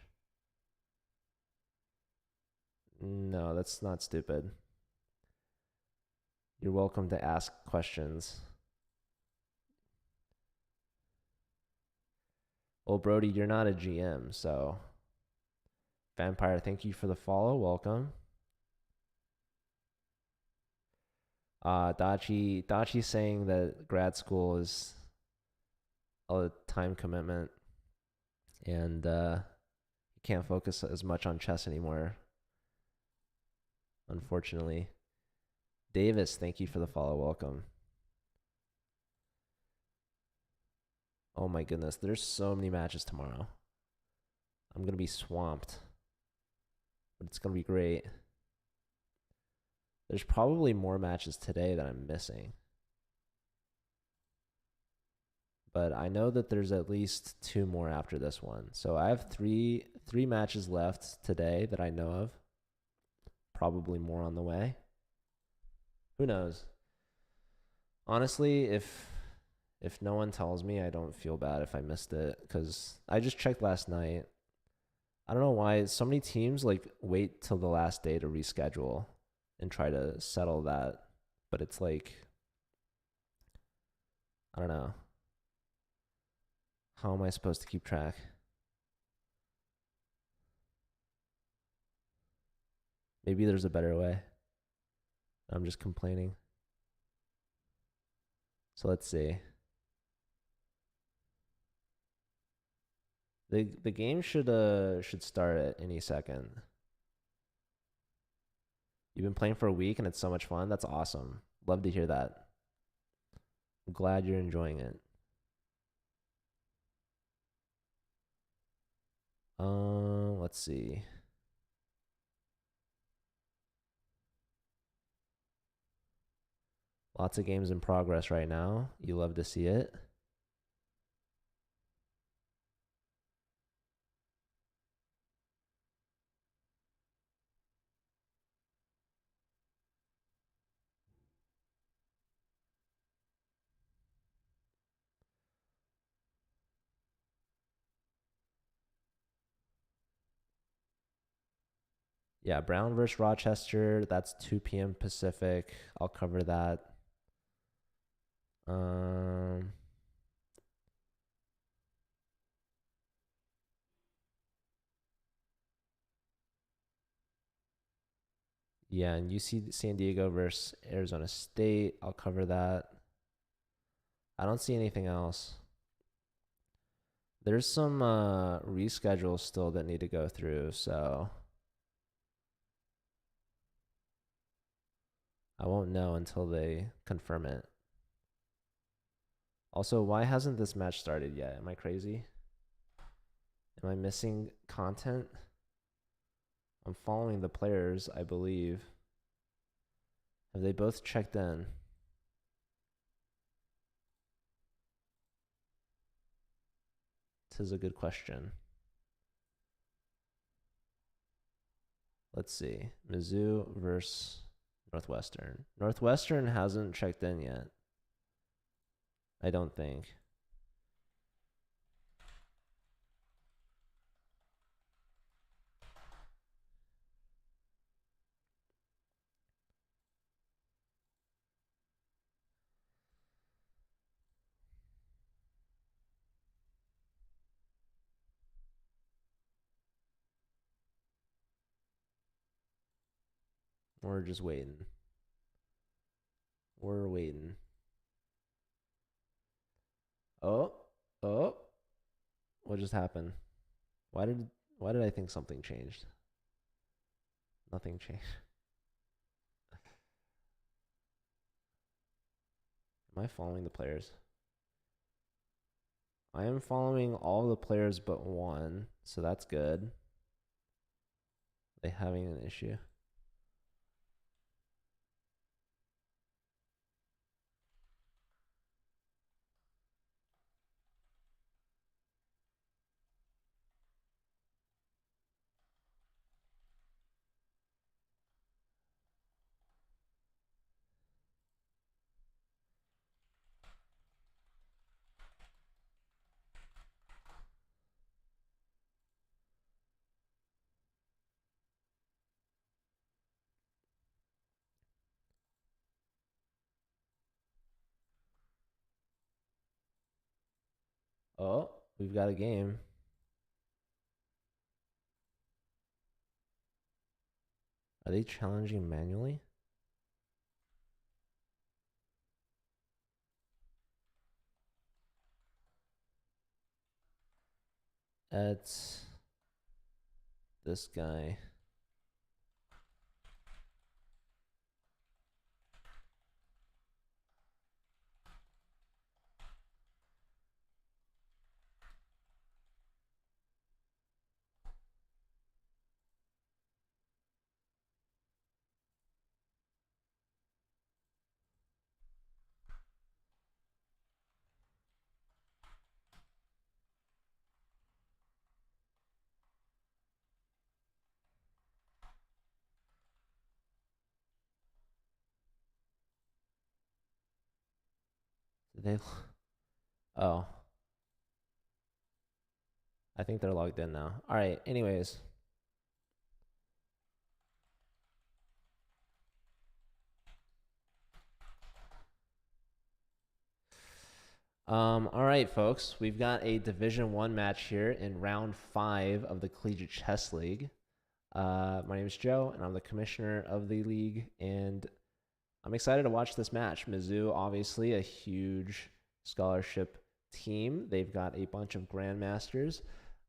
No, that's not stupid. You're welcome to ask questions. Well, Brody, you're not a GM, so Vampire, thank you for the follow. Welcome. Dachi saying that grad school is a time commitment and you can't focus as much on chess anymore, unfortunately. Davis, thank you for the follow. Welcome. Oh my goodness, there's so many matches tomorrow. I'm going to be swamped, but it's going to be great. There's probably more matches today that I'm missing. But I know that there's at least 2 more after this one. So I have three matches left today that I know of. Probably more on the way. Who knows? Honestly, if no one tells me, I don't feel bad if I missed it, because I just checked last night. I don't know why so many teams like wait till the last day to reschedule and try to settle that. But it's like, I don't know. How am I supposed to keep track? Maybe there's a better way. I'm just complaining. So let's see. The game should start at any second. You've been playing for a week and it's so much fun. That's awesome. Love to hear that. I'm glad you're enjoying it. Let's see. Lots of games in progress right now. You love to see it. Yeah, Brown versus Rochester. That's 2 p.m. Pacific. I'll cover that. Um, yeah, and UC San Diego versus Arizona State. I'll cover that. I don't see anything else. There's some reschedules still that need to go through, so I won't know until they confirm it. Also, why hasn't this match started yet? Am I crazy? Am I missing content? I'm following the players, I believe. Have they both checked in? This is a good question. Let's see. Mizzou versus Northwestern. Northwestern hasn't checked in yet. I don't think. We're just waiting. We're waiting. Oh, oh. What just happened? Why did I think something changed? Nothing changed. Am I following the players? I am following all the players but one, so that's good. They having an issue? Oh, we've got a game. Are they challenging manually? It's this guy. They Oh, I think they're logged in now. All right, anyways. All right, folks. We've got a Division 1 match here in round 5 of the Collegiate Chess League. My name is Joe, and I'm the commissioner of the league, and I'm excited to watch this match. Mizzou, obviously, a huge scholarship team. They've got a bunch of grandmasters,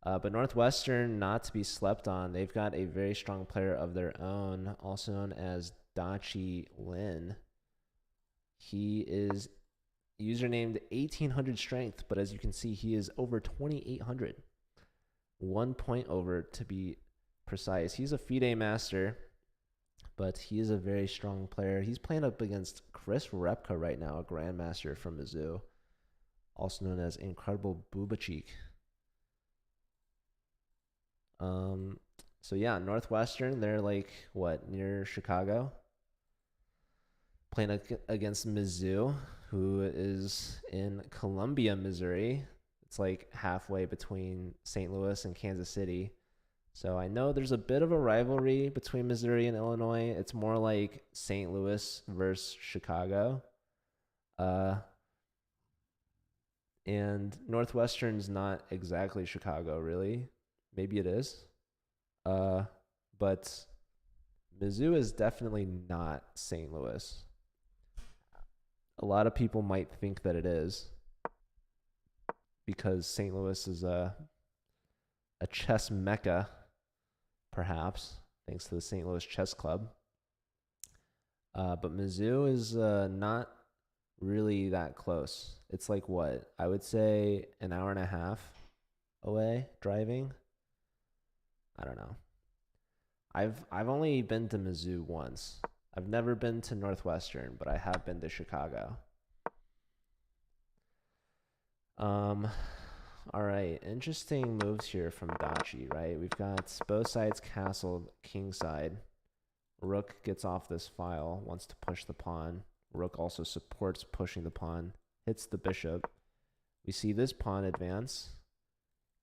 but Northwestern, not to be slept on. They've got a very strong player of their own, also known as Dachi Lin. He is usernamed 1800 strength, but as you can see, he is over 2800. 1 point over to be precise. He's a FIDE master, but he is a very strong player. He's playing up against Chris Repka right now, a grandmaster from Mizzou, also known as Incredible Bubachik. So yeah, Northwestern, they're like what, near Chicago, playing against Mizzou, who is in Columbia, Missouri. It's like halfway between St. Louis and Kansas City. So I know there's a bit of a rivalry between Missouri and Illinois. It's more like St. Louis versus Chicago. And Northwestern's not exactly Chicago, really. Maybe it is. But Mizzou is definitely not St. Louis. A lot of people might think that it is because St. Louis is a chess mecca, perhaps, thanks to the St. Louis Chess Club. But Mizzou is not really that close. It's like what? I would say an hour and a half away driving. I don't know. I've only been to Mizzou once. I've never been to Northwestern, but I have been to Chicago. All right, interesting moves here from Dachi, right? We've got both sides castled kingside. Rook gets off this file, wants to push the pawn. Rook also supports pushing the pawn, hits the bishop. We see this pawn advance.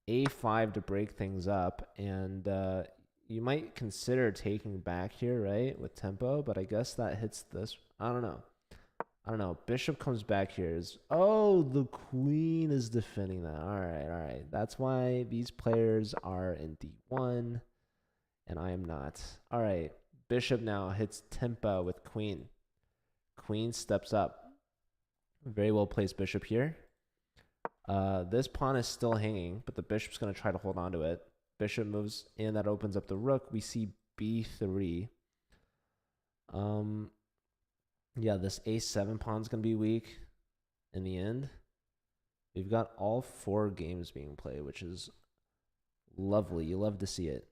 A5 to break things up, and you might consider taking back here, right, with tempo, but I guess that hits this. I don't know. Bishop comes back here. Oh, the queen is defending that. All right. That's why these players are in D1, and I am not. All right, bishop now hits tempo with queen. Queen steps up. Very well placed bishop here. This pawn is still hanging, but the bishop's going to try to hold on to it. Bishop moves in, that opens up the rook. We see b3. Yeah, this a7 pawn's going to be weak in the end. We've got all 4 games being played, which is lovely. You love to see it.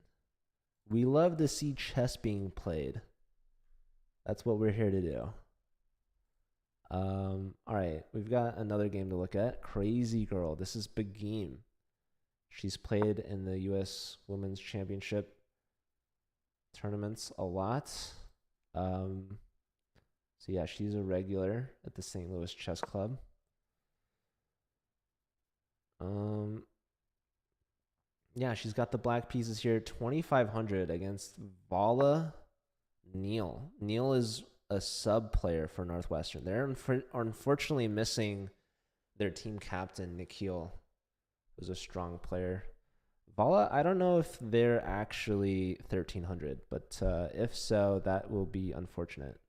We love to see chess being played. That's what we're here to do. All right, we've got another game to look at. Crazy Girl. This is Begim. She's played in the U.S. Women's Championship tournaments a lot. So yeah, she's a regular at the St. Louis Chess Club. Yeah, she's got the black pieces here. 2,500 against Vala Neal. Neal is a sub player for Northwestern. They're unfortunately missing their team captain, Nikhil, who's a strong player. Vala, I don't know if they're actually 1,300, but if so, that will be unfortunate.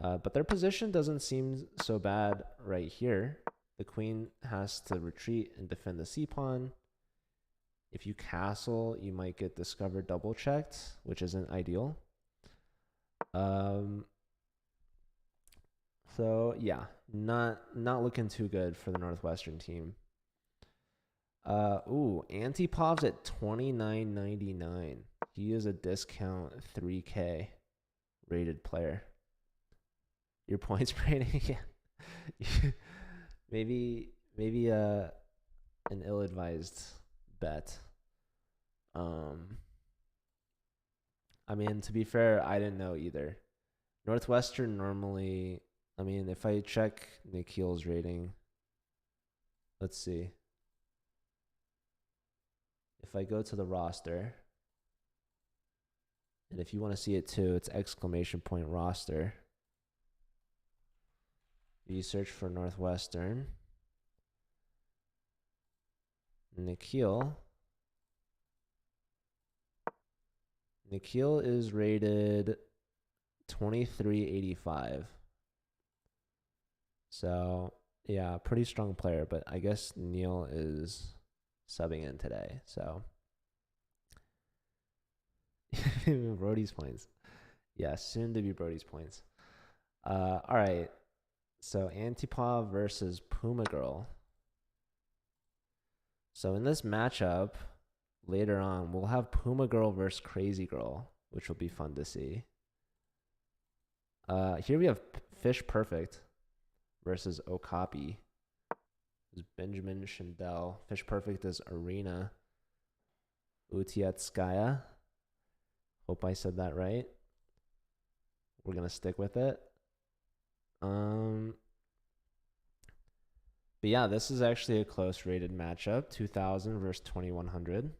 But their position doesn't seem so bad right here. The queen has to retreat and defend the c-pawn. If you castle, you might get discovered double checked, which isn't ideal. So yeah, not looking too good for the Northwestern team. Antipov's at $29.99. He is a discount 3K rated player. Your points rating, yeah. maybe an ill-advised bet. I mean, to be fair, I didn't know either. Northwestern normally, I mean, if I check Nikhil's rating, let's see. If I go to the roster, and if you want to see it too, it's ! roster. You search for Northwestern. Nikhil is rated 2385. So, yeah, pretty strong player, but I guess Neil is subbing in today. So, Brody's points. Yeah, soon to be Brody's points. All right. So, Antipov versus Puma Girl. So, in this matchup, later on, we'll have Puma Girl versus Crazy Girl, which will be fun to see. Here we have Fish Perfect versus Okapi. This is Benjamin Schindel. Fish Perfect is Arena Utiatskaya. Hope I said that right. We're gonna stick with it. But yeah, this is actually a close rated matchup. 2000 versus 2100.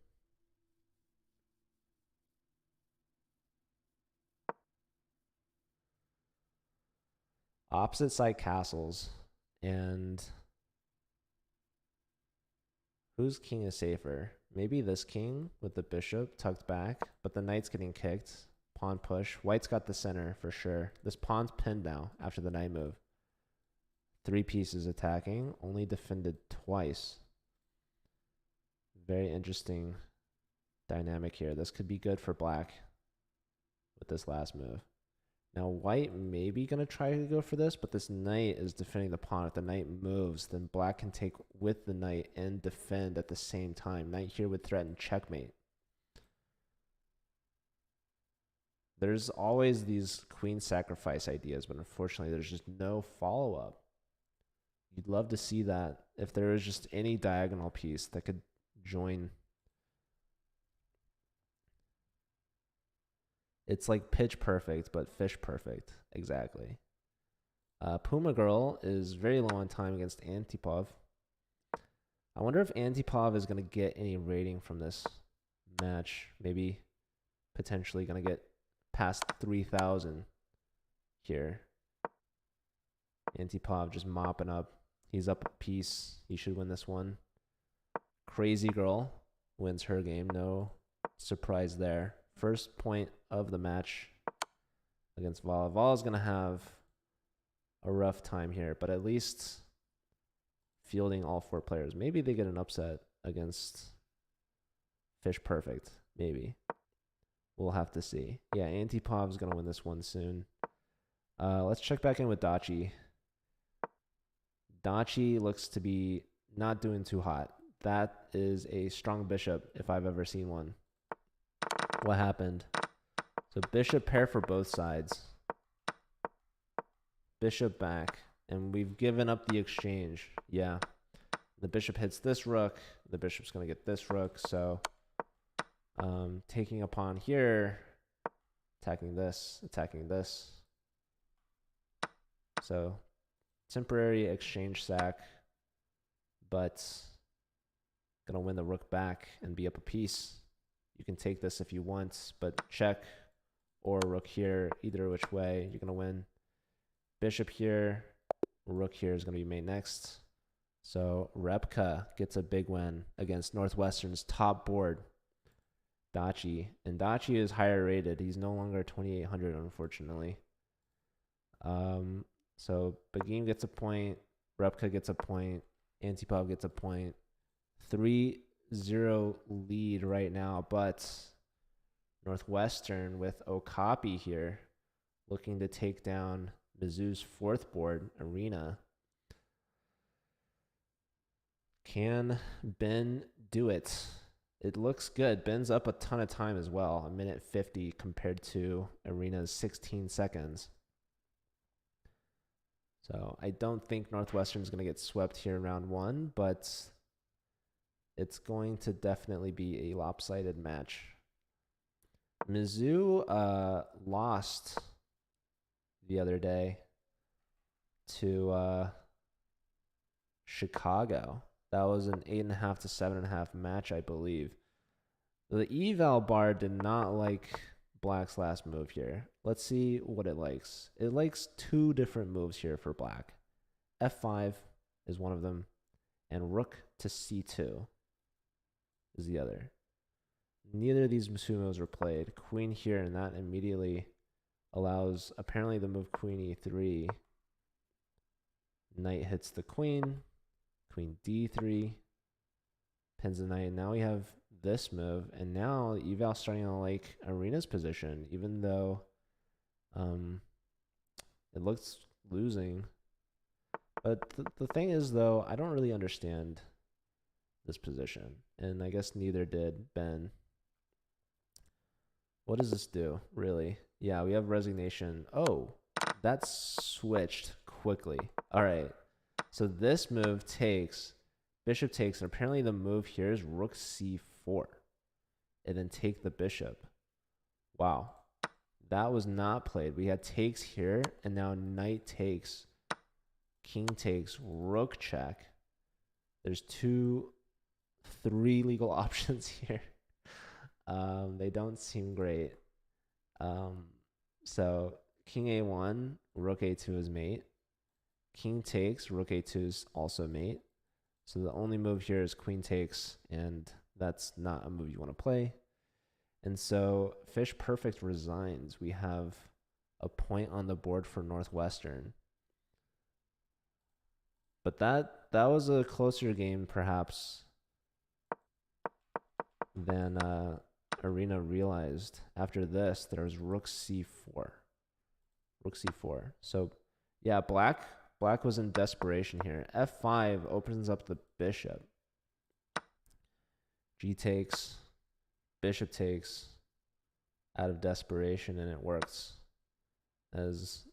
Opposite side castles. And whose king is safer? Maybe this king with the bishop tucked back, but the knight's getting kicked. Pawn push. White's got the center for sure. This pawn's pinned now after the knight move. 3 pieces attacking, only defended twice. Very interesting dynamic here. This could be good for black with this last move. Now white may be going to try to go for this, but this knight is defending the pawn. If the knight moves, then black can take with the knight and defend at the same time. Knight here would threaten checkmate. There's always these queen sacrifice ideas, but unfortunately there's just no follow-up. You'd love to see that if there is just any diagonal piece that could join. It's like pitch perfect, but fish perfect. Exactly. Puma Girl is very low on time against Antipov. I wonder if Antipov is going to get any rating from this match. Maybe potentially going to get past 3,000 here. Antipov just mopping up. He's up a piece. He should win this one. Crazy Girl wins her game. No surprise there. First point of the match against Vala. Vala's going to have a rough time here, but at least fielding all 4 players. Maybe they get an upset against Fish Perfect. Maybe. We'll have to see. Yeah, Antipov's going to win this one soon. Let's check back in with Dachi. Dachi looks to be not doing too hot. That is a strong bishop if I've ever seen one. What happened? So bishop pair for both sides. Bishop back. And we've given up the exchange. Yeah. The bishop hits this rook. The bishop's going to get this rook. So taking a pawn here. Attacking this. Attacking this. So temporary exchange sack. But going to win the rook back and be up a piece. You can take this if you want, but check or rook here, either which way, you're going to win. Bishop here, rook here is going to be made next. So Repka gets a big win against Northwestern's top board, Dachi. And Dachi is higher rated. He's no longer 2,800, unfortunately. So Begim gets a point, Repka gets a point, Antipov gets a point. 3-0 lead right now, but Northwestern with Okapi here looking to take down Mizzou's 4th board, Arena. Can Ben do it? It looks good. Ben's up a ton of time as well, a minute 50 compared to Arena's 16 seconds. So I don't think Northwestern's going to get swept here in round 1, but it's going to definitely be a lopsided match. Mizzou lost the other day to Chicago. That was an 8.5 to 7.5 match, I believe. The eval bar did not like black's last move here. Let's see what it likes. It likes 2 different moves here for black. F5 is one of them, and rook to C2 is the other. Neither of these moves were played. Queen here, and that immediately allows apparently the move queen e3. Knight hits the queen. Queen d3. Pins the knight. Now we have this move, and now eval's starting to like Arena's position, even though it looks losing. But the thing is, though, I don't really understand this position. And I guess neither did Ben. What does this do, really? Yeah, we have resignation. Oh, that switched quickly. All right. So this move takes, bishop takes, and apparently the move here is rook c4. And then take the bishop. Wow. That was not played. We had takes here, and now knight takes, king takes, rook check. There's three legal options here. They don't seem great. So king a1, rook a2 is mate. King takes, rook a2 is also mate. So the only move here is queen takes, and that's not a move you want to play. And so Fish Perfect resigns. We have a point on the board for Northwestern. But that was a closer game, perhaps, than Arena realized. After this, there was rook c4. Rook c4. So, yeah, black was in desperation here. f5 opens up the bishop. G takes, bishop takes, out of desperation, and it works. As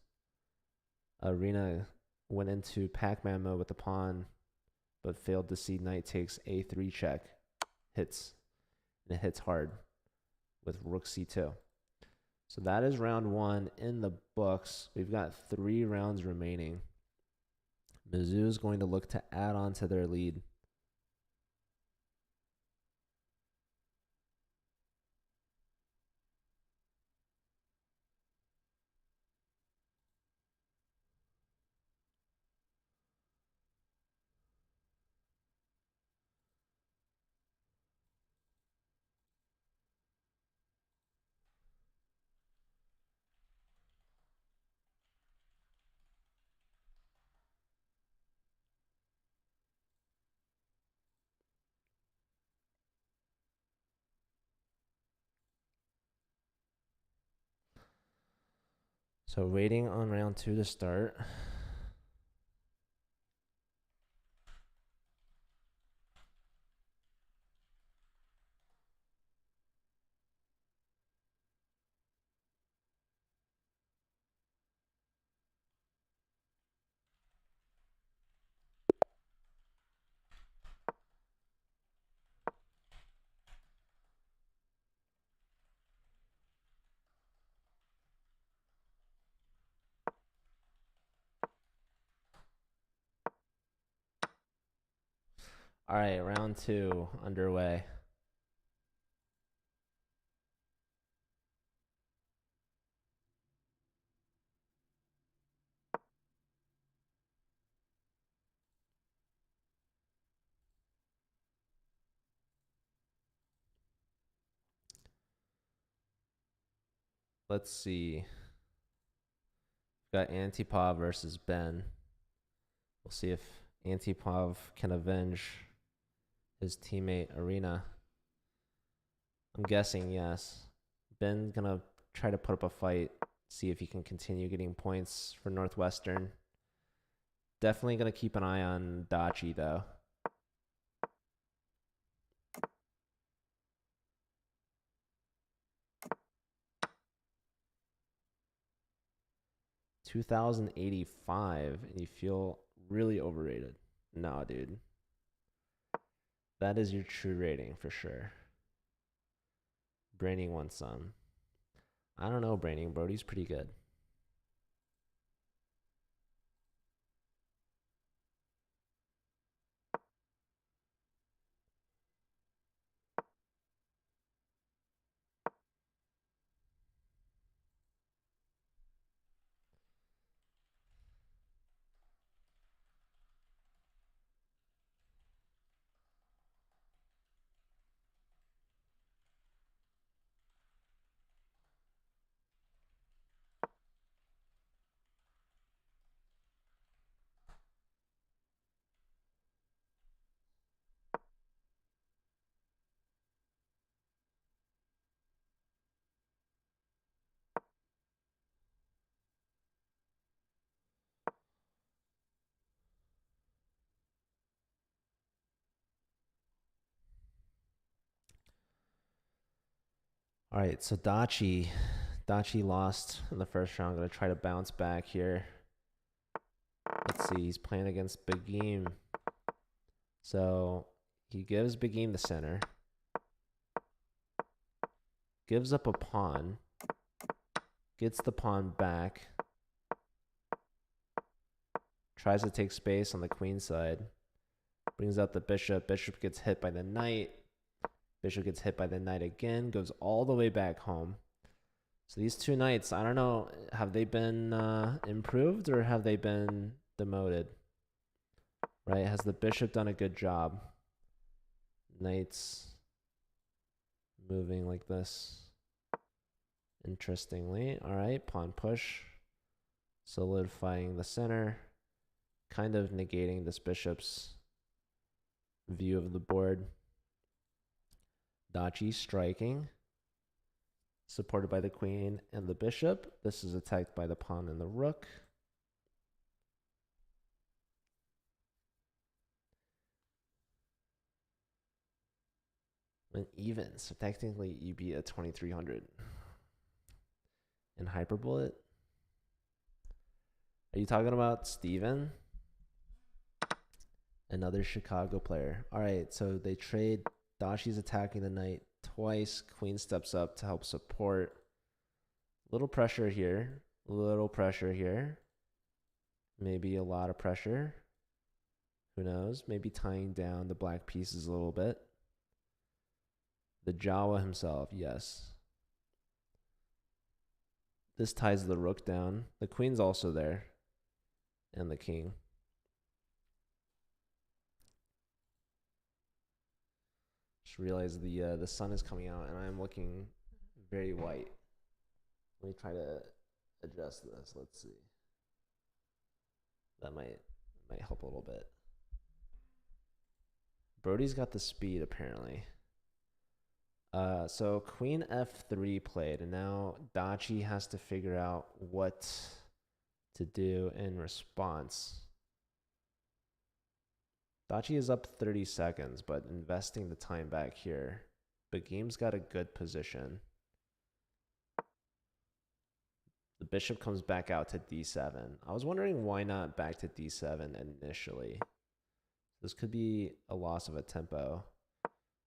Arena went into Pac-Man mode with the pawn, but failed to see knight takes a3 check. Hits. And it hits hard with rook c2. So that is round 1 in the books. We've got 3 rounds remaining. Mizzou is going to look to add on to their lead. So waiting on round 2 to start. All right, round 2 underway. Let's see. Got Antipov versus Ben. We'll see if Antipov can avenge his teammate Arena. I'm guessing yes. Ben's gonna try to put up a fight, see if he can continue getting points for Northwestern. Definitely gonna keep an eye on Dachi though. $2,085, and you feel really overrated. No, dude. That is your true rating for sure. Braining wants some. I don't know, Braining. Brody's pretty good. All right, so Dachi lost in the first round. Gonna try to bounce back here. Let's see. He's playing against Beguim. So he gives Beguim the center. Gives up a pawn. Gets the pawn back. Tries to take space on the queen side. Brings out the bishop. Bishop gets hit by the knight. Bishop gets hit by the knight again. Goes all the way back home. So these two knights, I don't know, have they been improved or have they been demoted? Right? Has the bishop done a good job? Knights moving like this. Interestingly. All right, pawn push. Solidifying the center. Kind of negating this bishop's view of the board. Dachi striking. Supported by the queen and the bishop. This is attacked by the pawn and the rook. And even, so technically you beat a 2300. In Hyperbullet? Are you talking about Steven? Another Chicago player. All right, so they trade. Dachi's attacking the knight twice. Queen steps up to help support. Little pressure here. Little pressure here. Maybe a lot of pressure. Who knows? Maybe tying down the black pieces a little bit. The Jawa himself, yes. This ties the rook down. The queen's also there. And the king. Just realized the sun is coming out and I'm looking very white. Let me try to adjust this. Let's see. That might help a little bit. Brody's got the speed apparently. So queen f3 played, and now Dachi has to figure out what to do in response. Dachi is up 30 seconds, but investing the time back here. Beguim's got a good position. The bishop comes back out to d7. I was wondering why not back to d7 initially. This could be a loss of a tempo,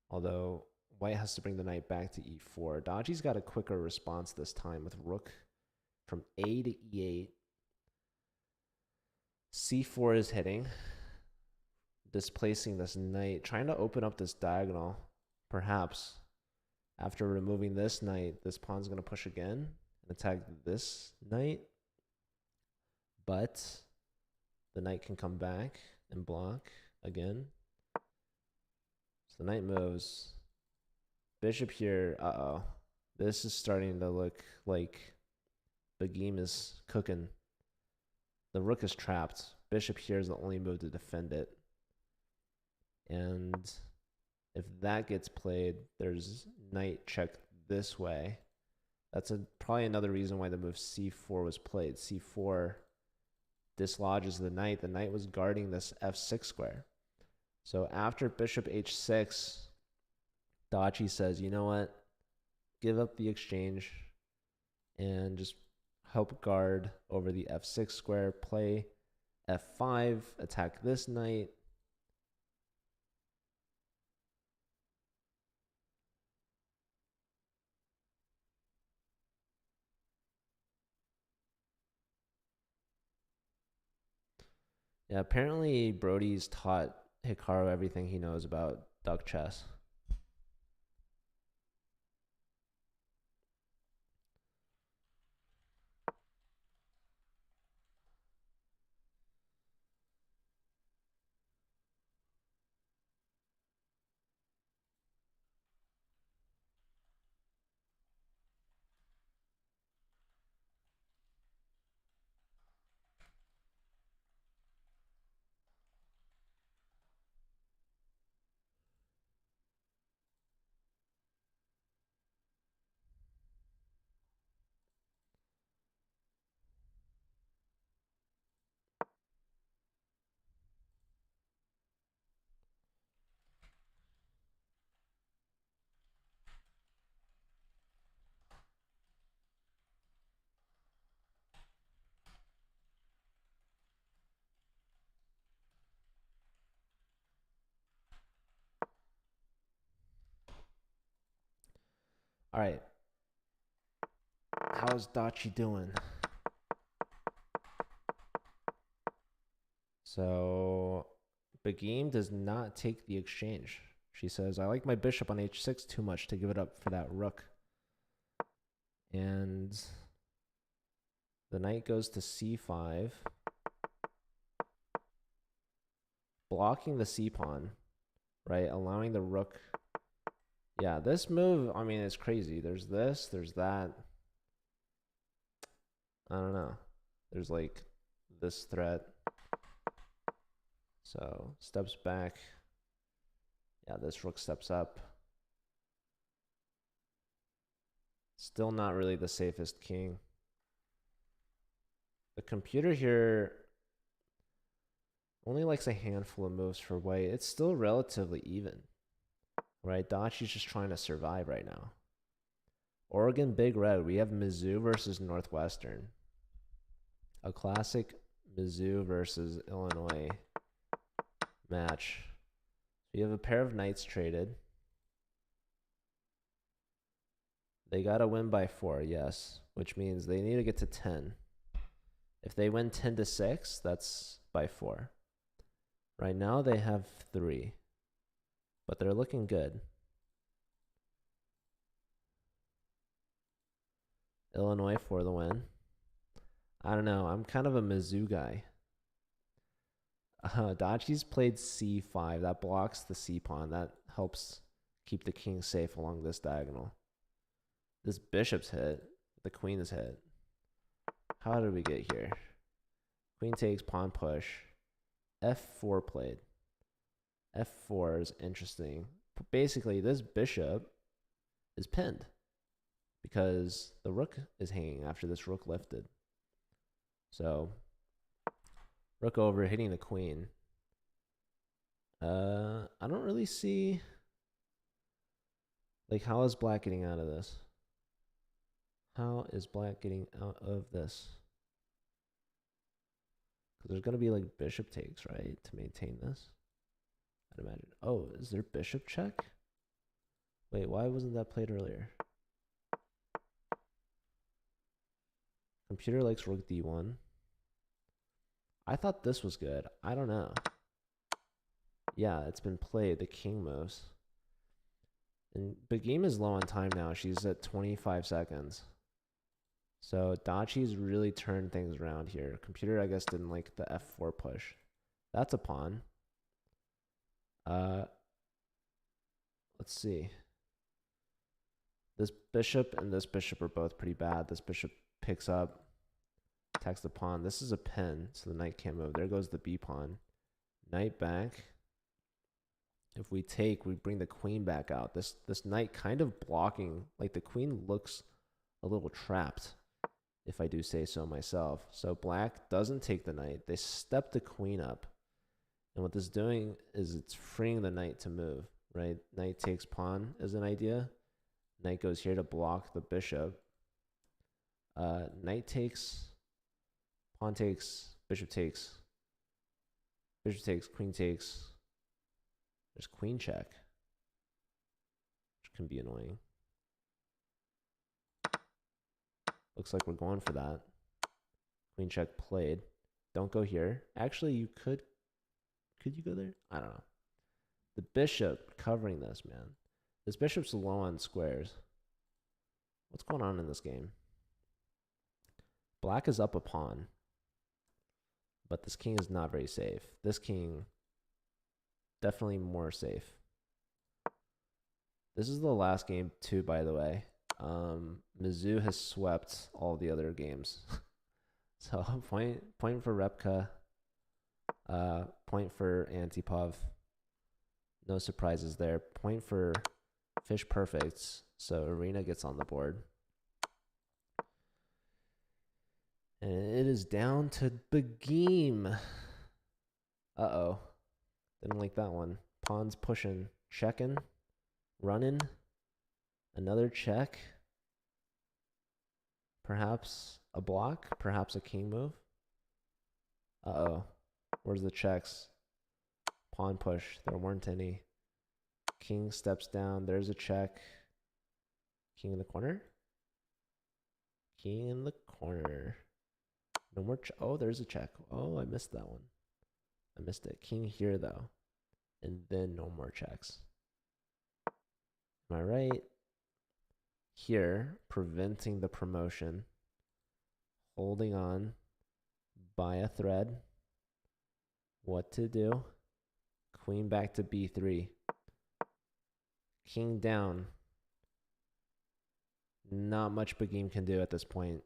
although white has to bring the knight back to e4. Dachi's got a quicker response this time with rook from a to e8. c4 is hitting, displacing this knight, trying to open up this diagonal. Perhaps after removing this knight, this pawn's going to push again and attack this knight. But the knight can come back and block again. So the knight moves. Bishop here, uh-oh. This is starting to look like Beguim is cooking. The rook is trapped. Bishop here is the only move to defend it. And if that gets played, there's knight check this way. That's probably another reason why the move c4 was played. c4 dislodges the knight. The knight was guarding this f6 square. So after bishop h6, Dachi says, you know what? Give up the exchange and just help guard over the f6 square. Play f5, attack this knight. Yeah, apparently Brody's taught Hikaru everything he knows about duck chess. All right. How's Dachi doing? So, Begim does not take the exchange. She says, I like my bishop on h6 too much to give it up for that rook. And the knight goes to c5, blocking the c-pawn, right? Allowing the rook. Yeah, this move, I mean, it's crazy. There's this, there's that. I don't know. There's like this threat. So steps back. Yeah, this rook steps up. Still not really the safest king. The computer here only likes a handful of moves for white. It's still relatively even, right? Dachi's just trying to survive right now. Oregon Big Red. We have Mizzou versus Northwestern. A classic Mizzou versus Illinois match. You have a pair of knights traded. They got to win by 4, yes, which means they need to get to 10. If they win 10-6, that's by 4. Right now they have 3, but they're looking good. Illinois for the win. I don't know. I'm kind of a Mizzou guy. Dachi's played c5. That blocks the c-pawn. That helps keep the king safe along this diagonal. This bishop's hit. The queen is hit. How did we get here? Queen takes, pawn push. f4 played. f4 is interesting. Basically, this bishop is pinned because the rook is hanging after this rook lifted. So, rook over, hitting the queen. I don't really see, like, how is black getting out of this? How is black getting out of this? Because there's going to be, like, bishop takes, right, to maintain this. I'd imagine. Oh, is there bishop check? Wait, why wasn't that played earlier? Computer likes rook d1. I thought this was good. I don't know. Yeah, it's been played. The king moves. And Begim is low on time now. She's at 25 seconds. So Dachi's really turned things around here. Computer, I guess, didn't like the f4 push. That's a pawn. Let's see. This bishop and this bishop are both pretty bad. This bishop picks up, attacks the pawn. This is a pin, so the knight can't move. There goes the b pawn. Knight back. If we take, we bring the queen back out. This knight kind of blocking, like the queen looks a little trapped, if I do say so myself. So black doesn't take the knight. They step the queen up. And what this is doing is it's freeing the knight to move, right? Knight takes pawn is an idea. Knight goes here to block the bishop. Knight takes, pawn takes, bishop takes, queen takes. There's queen check, which can be annoying. Looks like we're going for that. Queen check played. Don't go here. Actually, you could you go there? I don't know. The bishop covering this, man. This bishop's low on squares. What's going on in this game? Black is up a pawn, but this king is not very safe. This king, definitely more safe. This is the last game too, by the way. Mizzou has swept all the other games. So point for Repka, point for Antipov. No surprises there. Point for Fish Perfects. So Arena gets on the board. And it is down to Begim. Uh-oh. Didn't like that one. Pawn's pushing. Checking. Running. Another check. Perhaps a block. Perhaps a king move. Uh-oh. Where's the checks? Pawn push. There weren't any. King steps down. There's a check. King in the corner. King in the corner. No more. Oh, there's a check. Oh, I missed that one. I missed it. King here, though. And then no more checks. Am I right? Here, preventing the promotion. Holding on by a thread. What to do? Queen back to b3. King down. Not much Begim can do at this point.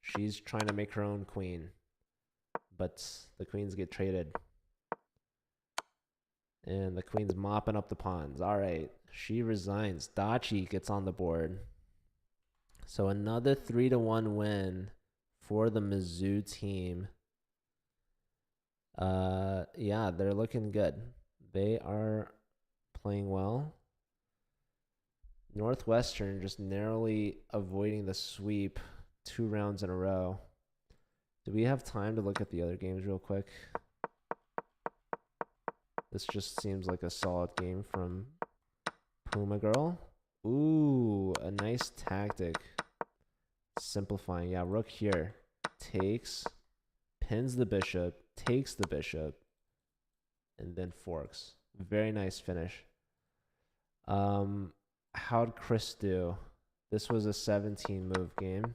She's trying to make her own queen. But the queens get traded. And the queen's mopping up the pawns. All right. She resigns. Dachi gets on the board. So another 3-1 win for the Mizzou team. Yeah, they're looking good. They are playing well. Northwestern just narrowly avoiding the sweep 2 rounds in a row. Do we have time to look at the other games real quick? This just seems like a solid game from Puma Girl. Ooh, a nice tactic. Simplifying. Yeah, rook here. Takes, pins the bishop, takes the bishop, and then forks. Very nice finish. How'd Chris do? This was a 17 move game.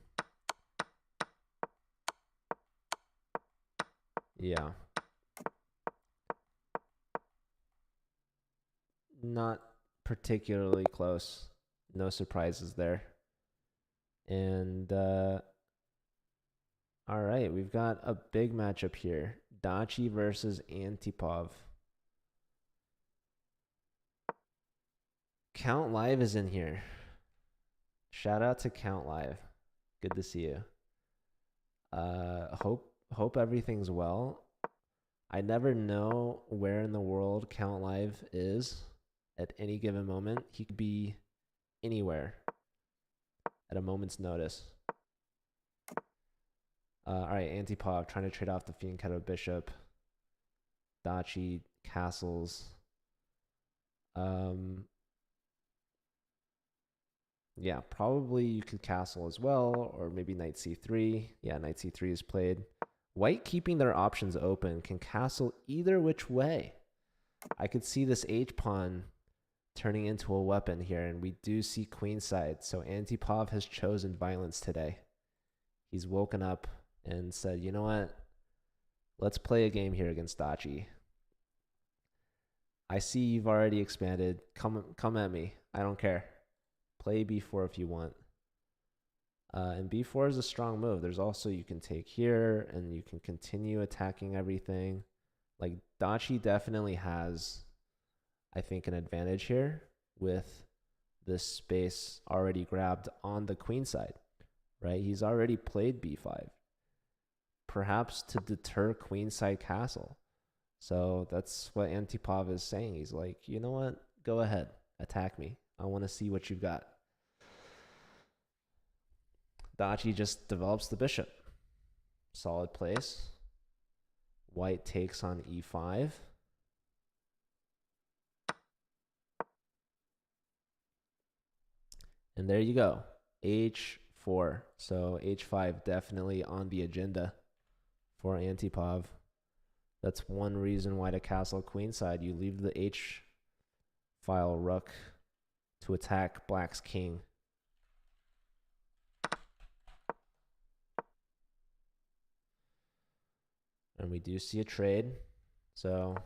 Yeah. Not particularly close. No surprises there. And all right, we've got a big matchup here. Dachi versus Antipov. Count Live is in here. Shout out to Count Live. Good to see you. Hope everything's well. I never know where in the world Count Live is at any given moment. He could be anywhere at a moment's notice. All right, Antipov trying to trade off the Fianchetto Bishop. Dachi, castles. Yeah, probably you could castle as well, or maybe knight c3. Yeah, knight c3 is played. White keeping their options open can castle either which way. I could see this h-pawn turning into a weapon here, and we do see queenside. So Antipov has chosen violence today. He's woken up and said, you know what? Let's play a game here against Dachi. I see you've already expanded. Come at me. I don't care. Play b4 if you want. And b4 is a strong move. There's also, you can take here and you can continue attacking everything. Like, Dachi definitely has, I think, an advantage here with this space already grabbed on the queen side, right? He's already played b5, perhaps to deter queenside castle. So that's what Antipov is saying. He's like, you know what? Go ahead. Attack me. I want to see what you've got. Dachi just develops the bishop. Solid place. White takes on e5. And there you go. h4. So h5 definitely on the agenda for Antipov. That's one reason why to castle queenside. You leave the h file rook to attack black's king. And we do see a trade. So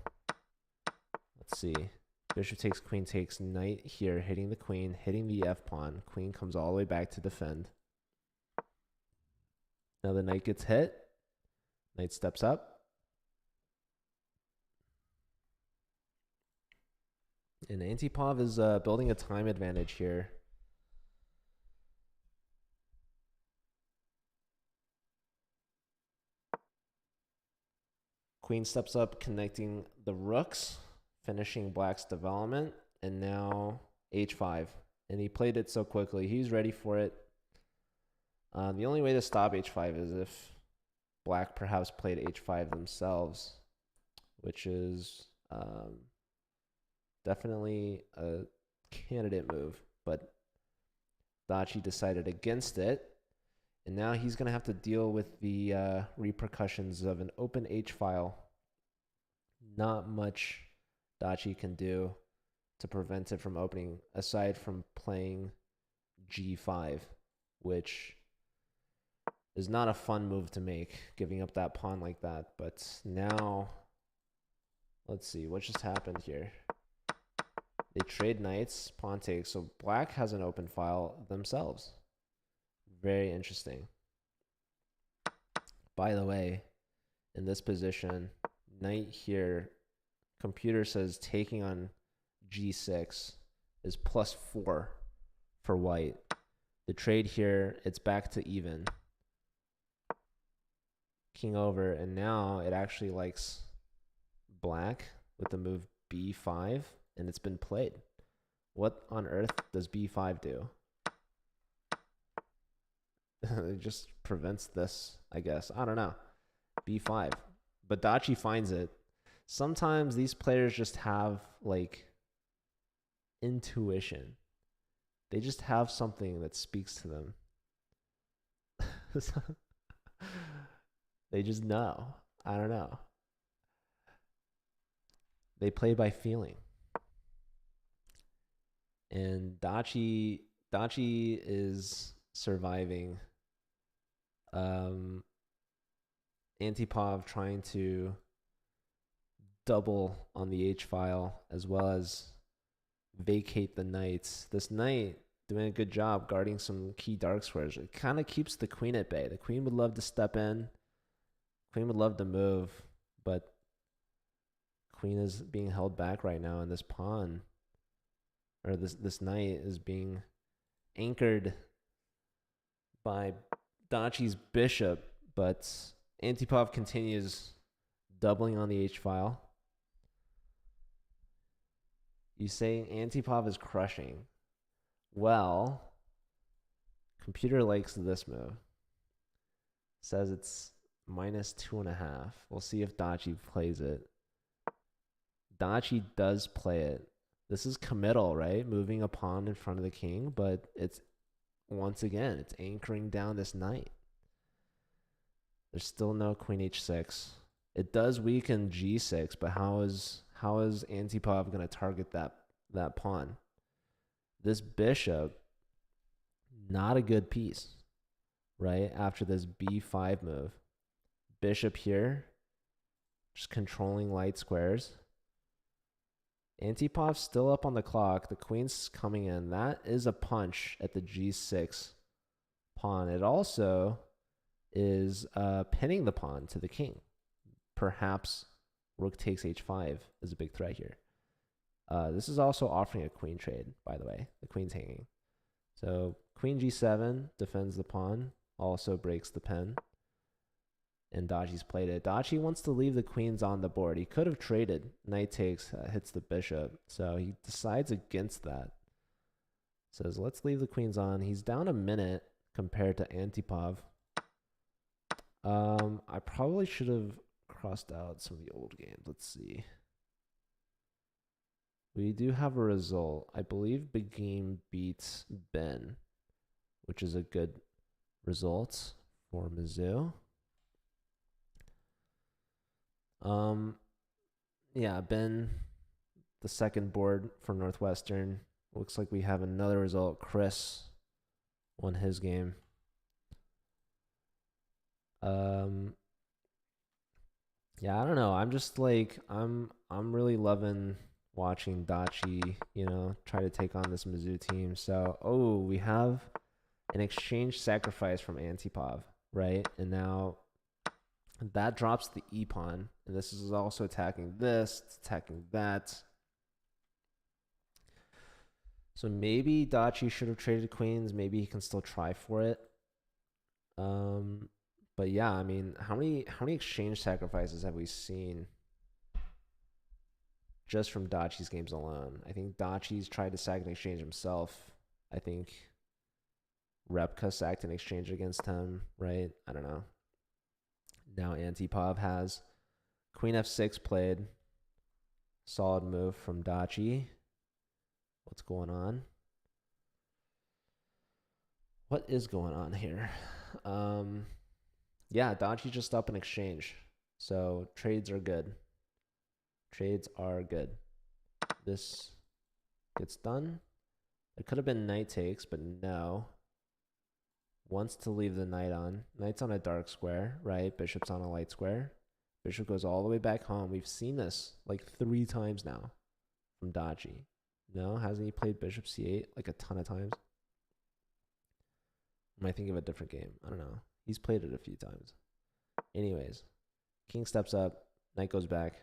let's see. Bishop takes, queen takes, knight here, hitting the queen, hitting the f-pawn. Queen comes all the way back to defend. Now the knight gets hit. Knight steps up. And Antipov is building a time advantage here. Queen steps up, connecting the rooks, finishing black's development, and now h5. And he played it so quickly. He's ready for it. The only way to stop h5 is if black perhaps played h5 themselves, which is definitely a candidate move. But Dachi decided against it. And now he's going to have to deal with the repercussions of an open H file. Not much Dachi can do to prevent it from opening, aside from playing G5, which is not a fun move to make, giving up that pawn like that. But now, let's see, what just happened here? They trade knights, pawn takes, so black has an open file themselves. Very interesting. By the way, in this position, knight here, computer says taking on G6 is +4 for white. The trade here, it's back to even. King over, and now it actually likes black with the move B5, and it's been played. What on earth does B5 do? It just prevents this, I guess. I don't know. B5. But Dachi finds it. Sometimes these players just have, like, intuition. They just have something that speaks to them. They just know. I don't know. They play by feeling. And Dachi is surviving. Antipov trying to double on the H file as well as vacate the knights. This knight doing a good job guarding some key dark squares. It kind of keeps the queen at bay. The queen would love to step in. Queen would love to move, but queen is being held back right now, and this pawn, or this knight, is being anchored by Dachi's bishop, but Antipov continues doubling on the H file. You say Antipov is crushing. Well, computer likes this move. Says it's -2.5. We'll see if Dachi plays it. Dachi does play it. This is committal, right? Moving a pawn in front of the king, but it's, once again, it's anchoring down this knight. There's still no queen h6. It does weaken g6, but how is Antipov going to target that pawn? This bishop, not a good piece, right? After this b5 move. Bishop here, just controlling light squares. Antipov's still up on the clock. The queen's coming in. That is a punch at the g6 pawn. It also is pinning the pawn to the king. Perhaps rook takes h5 is a big threat here. This is also offering a queen trade, by the way. The queen's hanging. So queen g7 defends the pawn, also breaks the pin. And Dachi's played it. Dachi wants to leave the queens on the board. He could have traded. Knight takes, hits the bishop. So he decides against that. Says, let's leave the queens on. He's down a minute compared to Antipov. I probably should have crossed out some of the old games. Let's see. We do have a result. I believe Begim beats Ben, which is a good result for Mizzou. Yeah, Ben, the second board for Northwestern. Looks like we have another result. Chris won his game. Yeah, I don't know. I'm just like, I'm really loving watching Dachi, try to take on this Mizzou team. So, we have an exchange sacrifice from Antipov, right? And now that drops the E pawn, and this is also attacking this, it's attacking that. So maybe Dachi should have traded queens. Maybe he can still try for it. But yeah, I mean, how many exchange sacrifices have we seen just from Dachi's games alone? I think Dachi's tried to sack an exchange himself. I think Repka sacked an exchange against him, right? I don't know. Now Antipov has queen f6 played. Solid move from Dachi. What's going on? What is going on here? Yeah, Dachi just up an exchange. So trades are good. Trades are good. This gets done. It could have been knight takes, but no. Wants to leave the knight on. Knight's on a dark square, right? Bishop's on a light square. Bishop goes all the way back home. We've seen this like 3 times now from Dachi. No, hasn't he played bishop c8 like a ton of times? Am I thinking of a different game? I don't know. He's played it a few times. Anyways, king steps up, knight goes back.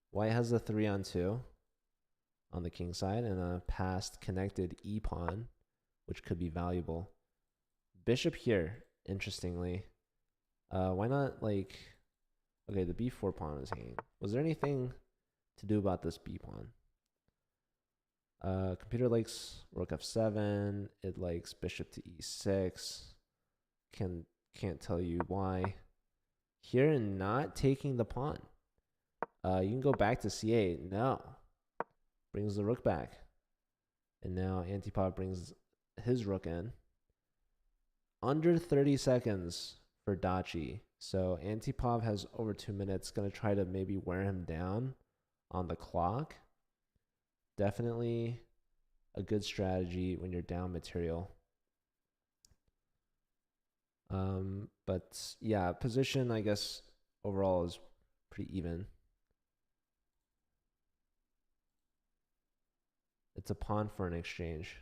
White has the 3-on-2 on the king side and a passed connected e pawn, which could be valuable. Bishop here, interestingly. Why not like... Okay, the b4 pawn is hanging. Was there anything to do about this b pawn? Computer likes rook f7. It likes bishop to e6. Can't tell you why. Here, not taking the pawn. You can go back to c8. No. Brings the rook back. And now Antipov brings his rook in. Under 30 seconds for Dachi. So Antipov has over 2 minutes. Going to try to maybe wear him down on the clock. Definitely a good strategy when you're down material. But yeah, position, I guess, overall is pretty even. It's a pawn for an exchange.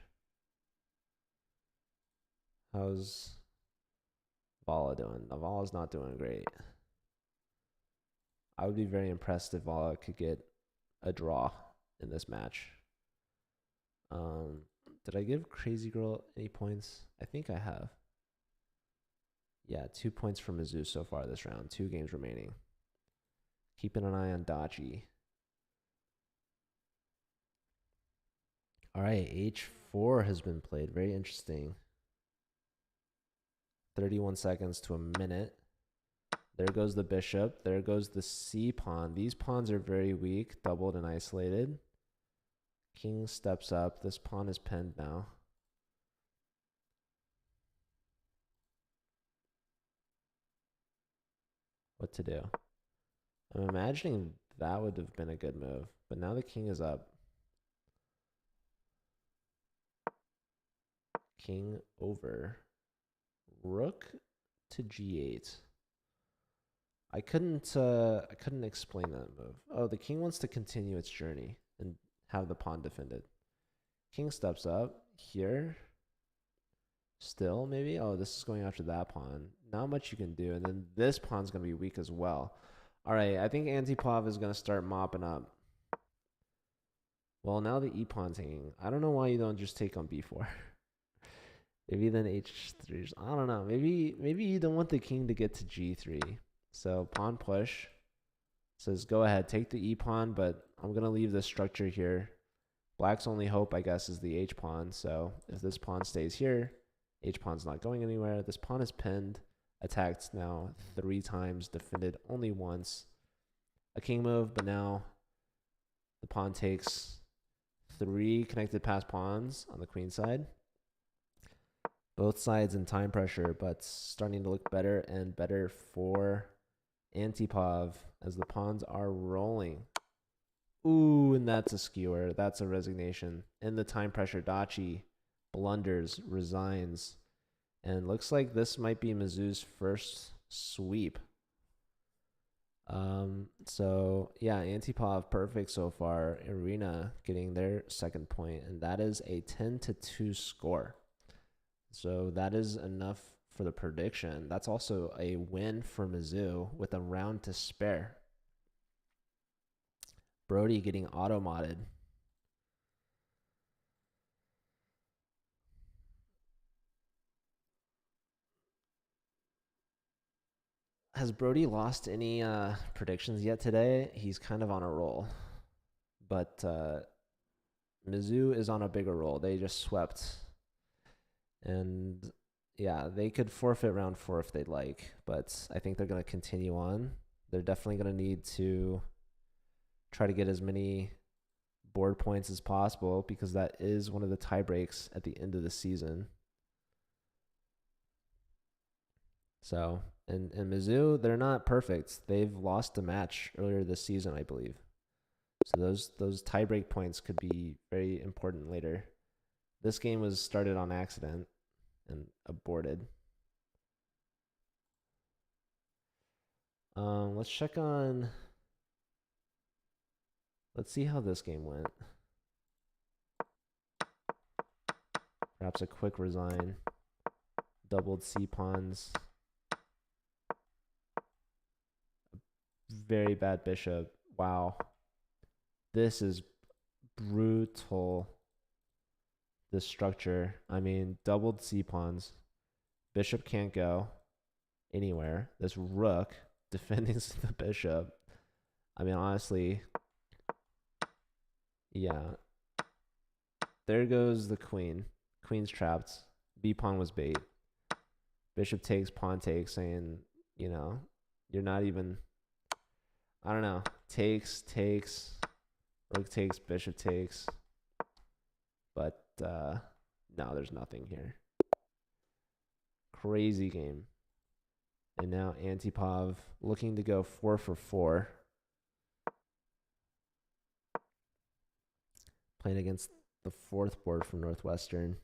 How's Vala doing? Vala's not doing great. I would be very impressed if Vala could get a draw in this match. Did I give Crazy Girl any points? I think I have. Yeah, 2 points for Mizzou so far this round. 2 games remaining. Keeping an eye on Dachi. All right, h4 has been played. Very interesting. 31 seconds to a minute. There goes the bishop. There goes the c pawn. These pawns are very weak, doubled and isolated. King steps up. This pawn is pinned now. What to do? I'm imagining that would have been a good move, but now the king is up. King over. Rook to g8. I couldn't explain that move. Oh, the king wants to continue its journey and have the pawn defended. King steps up here. Still, maybe? Oh, this is going after that pawn. Not much you can do. And then this pawn's going to be weak as well. All right, I think Antipov is going to start mopping up. Well, now the e pawn's hanging. I don't know why you don't just take on b4. Maybe then h3. I don't know. Maybe you don't want the king to get to g3. So pawn push. Says go ahead, take the e pawn, but I'm going to leave this structure here. Black's only hope, I guess, is the h pawn. So if this pawn stays here, h pawn's not going anywhere. This pawn is pinned, attacked now 3 times, defended only once. A king move, but now the pawn takes 3 connected pass pawns on the queen side. Both sides in time pressure, but starting to look better and better for Antipov as the pawns are rolling. Ooh, and that's a skewer. That's a resignation. In the time pressure, Dachi blunders, resigns. And looks like this might be Mizzou's first sweep. So, yeah, Antipov perfect so far. Irina getting their 2nd point. And that is a 10-2 score. So that is enough for the prediction. That's also a win for Mizzou with a round to spare. Brody getting auto-modded. Has Brody lost any predictions yet today? He's kind of on a roll. But Mizzou is on a bigger roll. They just swept. And yeah, they could forfeit round 4 if they'd like. But I think they're going to continue on. They're definitely going to need to try to get as many board points as possible because that is one of the tie breaks at the end of the season. So, and Mizzou, they're not perfect. They've lost a match earlier this season, I believe. So those tiebreak points could be very important later. This game was started on accident and aborted. Let's check on. Let's see how this game went. Perhaps a quick resign. Doubled C pawns. Very bad bishop. Wow. This is brutal. This structure. I mean, doubled C pawns. Bishop can't go anywhere. This rook defending the bishop. I mean, honestly, yeah. There goes the queen. Queen's trapped. B pawn was bait. Bishop takes, pawn takes, saying, you know, you're not even. I don't know. Takes, rook takes, bishop takes. But no, there's nothing here. Crazy game. And now Antipov looking to go 4 for 4. Playing against the fourth board from Northwestern.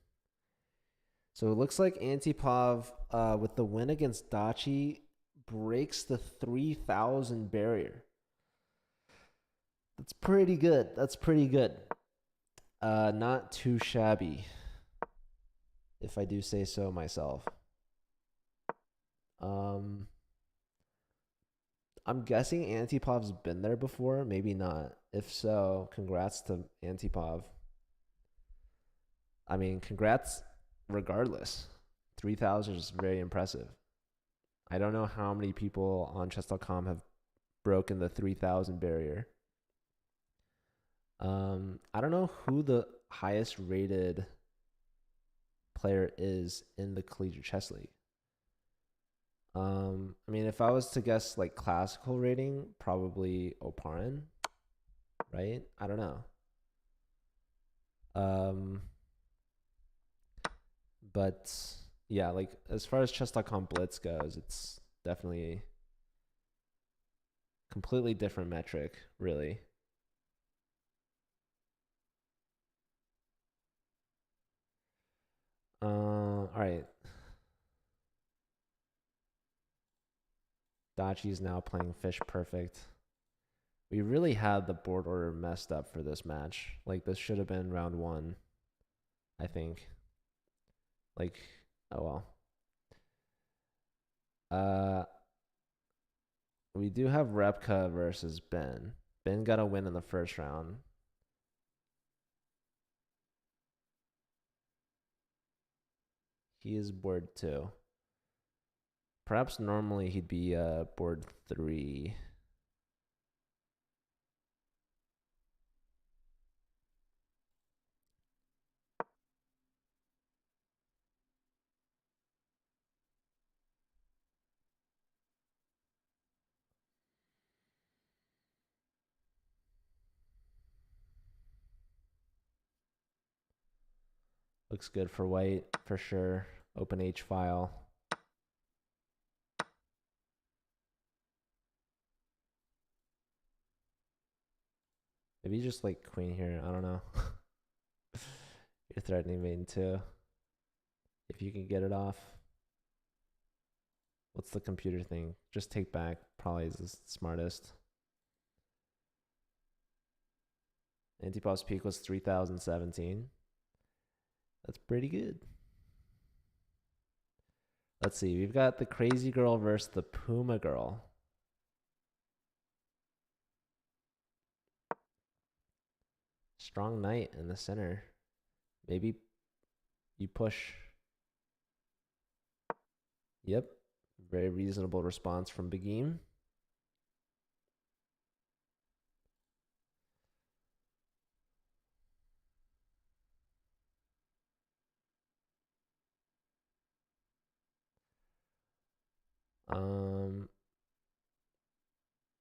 So it looks like Antipov, with the win against Dachi, breaks the 3,000 barrier. That's pretty good. That's pretty good. Not too shabby, if I do say so myself. I'm guessing Antipov's been there before. Maybe not. If so, congrats to Antipov. I mean, congrats regardless. 3,000 is very impressive. I don't know how many people on chess.com have broken the 3,000 barrier. I don't know who the highest rated player is in the Collegiate Chess League. I mean, if I was to guess like classical rating, probably Oparin, right? I don't know. But yeah, like as far as chess.com Blitz goes, it's definitely completely different metric, really. All right. Dachi is now playing Fish Perfect. We really had the board order messed up for this match. Like, this should have been round 1, I think. Like, oh well. We do have Repka versus Ben. Ben got a win in the first round. He is board 2. Perhaps normally he'd be board 3. Looks good for white, for sure. Open H file. Maybe just like queen here. I don't know. You're threatening maiden 2. If you can get it off. What's the computer thing? Just take back. Probably is the smartest. Antipov's peak was 3017. That's pretty good. Let's see. We've got the crazy girl versus the Puma girl. Strong knight in the center. Maybe you push. Yep. Very reasonable response from Begim.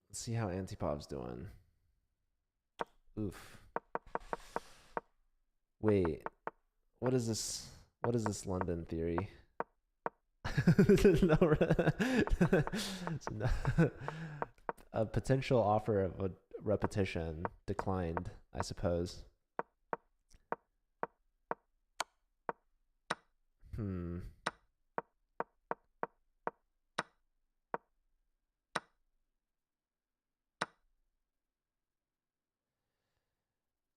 Let's see how Antipov's doing. Oof. Wait, what is this? What is this London theory? No, no. A potential offer of a repetition declined, I suppose. Hmm.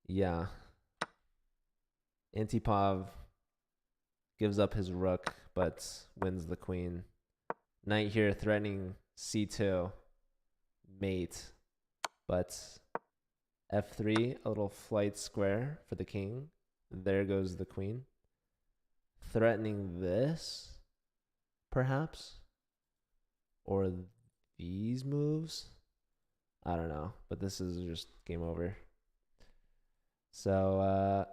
Yeah. Antipov gives up his rook, but wins the queen. Knight here threatening c2, mate, but f3, a little flight square for the king. There goes the queen. Threatening this, perhaps? Or these moves? I don't know, but this is just game over. So,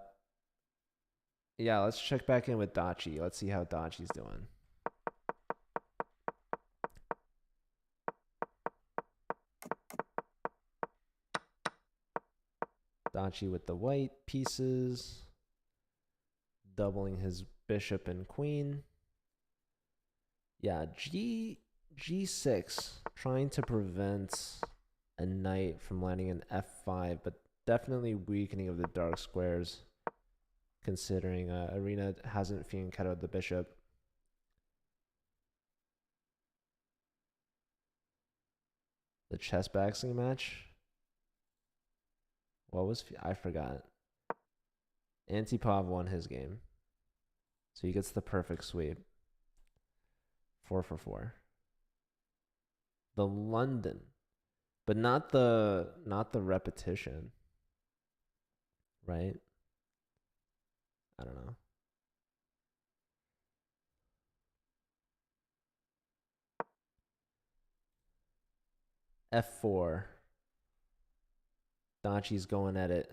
yeah, let's check back in with Dachi. Let's see how Dachi's doing. Dachi with the white pieces, doubling his bishop and queen. Yeah, G6, trying to prevent a knight from landing in f5, but definitely weakening of the dark squares, considering Arena hasn't fianchettoed the bishop. The chess boxing match? What was... I forgot. Antipov won his game. So he gets the perfect sweep. 4 for 4. The London. But not the repetition. Right? I don't know. F4. Dachi's going at it.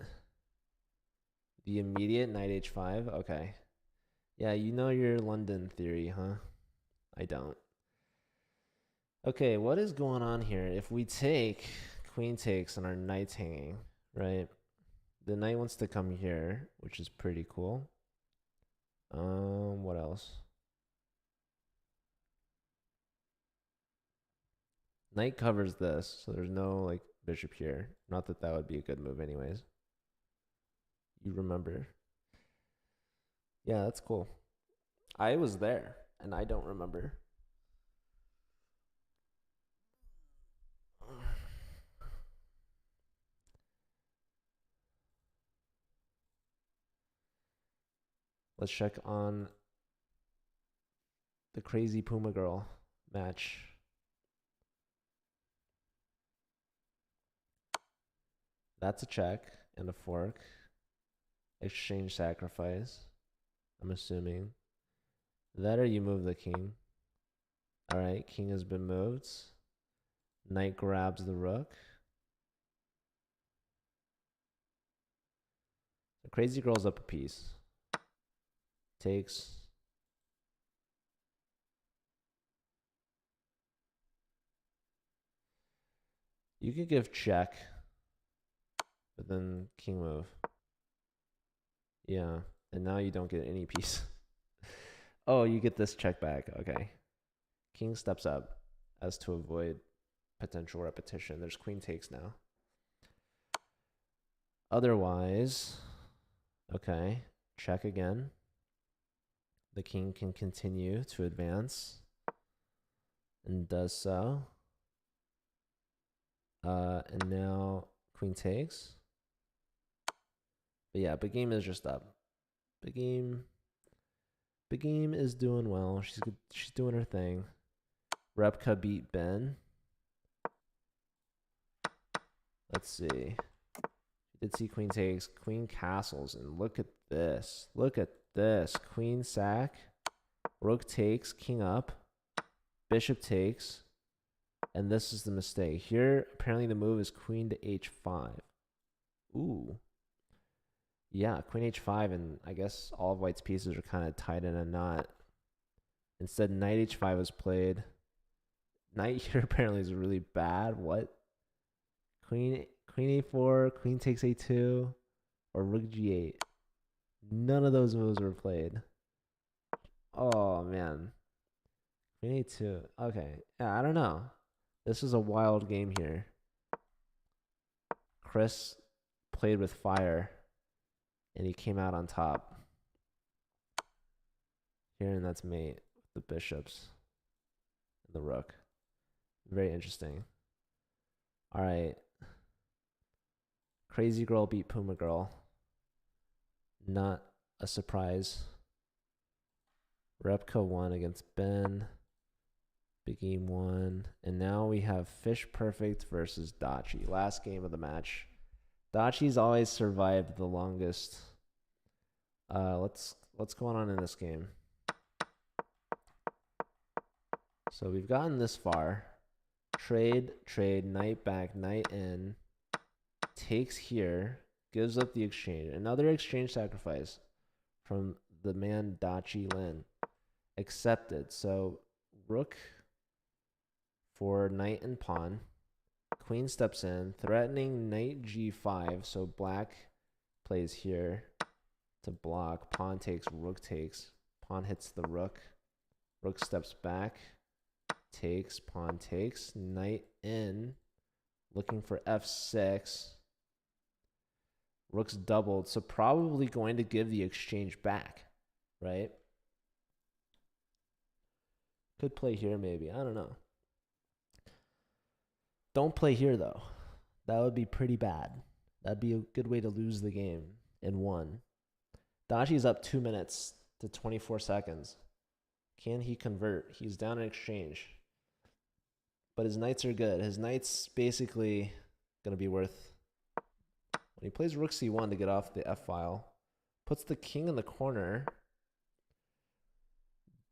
The immediate knight h5. Okay. Yeah, you know your London theory, huh? I don't. Okay, what is going on here? If we take queen takes and our knight's hanging, right? The knight wants to come here, which is pretty cool. What else? Knight covers this, so there's no like bishop here. Not that that would be a good move anyways. You remember. Yeah, that's cool. I was there, and I don't remember. Let's check on the crazy Puma girl match. That's a check and a fork. Exchange sacrifice, I'm assuming. That or you move the king. All right, king has been moved. Knight grabs the rook. The crazy girl's up a piece. Takes. You could give check, but then king move. Yeah, and now you don't get any piece. Oh, you get this check back. Okay. King steps up as to avoid potential repetition. There's queen takes now. Otherwise, okay, check again. The king can continue to advance and does so. And now queen takes. But yeah, big game is just up. Big game is doing well. She's doing her thing. Repka beat Ben. Let's see. She did see queen takes, queen castles, and look at this. Look at this. Queen sack, rook takes, king up, bishop takes, and this is the mistake. Here, apparently the move is queen to h5. Ooh. Yeah, queen h5, and I guess all of white's pieces are kind of tied in a knot. Instead, knight h5 was played. Knight here apparently is really bad. What? Queen a4, queen takes a2, or rook g8. None of those moves were played. Oh man. We need to. Okay. Yeah, I don't know. This is a wild game here. Chris played with fire and he came out on top. Here, and that's mate with the bishops and the rook. Very interesting. All right. Crazy Girl beat Puma Girl. Not a surprise. Repka won against Ben. Big Game won. And now we have Fish Perfect versus Dachi. Last game of the match. Dachi's always survived the longest. What's going on in this game? So we've gotten this far. Trade, knight back, knight in. Takes here. Gives up the exchange. Another exchange sacrifice from the man Dachi Lin. Accepted. So rook for knight and pawn. Queen steps in, threatening knight g5. So black plays here to block. Pawn takes, rook takes. Pawn hits the rook. Rook steps back. Takes, pawn takes. Knight in. Looking for f6. Rook's doubled, so probably going to give the exchange back, right? Could play here maybe. I don't know. Don't play here, though. That would be pretty bad. That'd be a good way to lose the game in one. Dachi's up 2 minutes to 24 seconds. Can he convert? He's down in exchange. But his knights are good. His knight's basically going to be worth... When he plays rook c1 to get off the f-file, puts the king in the corner.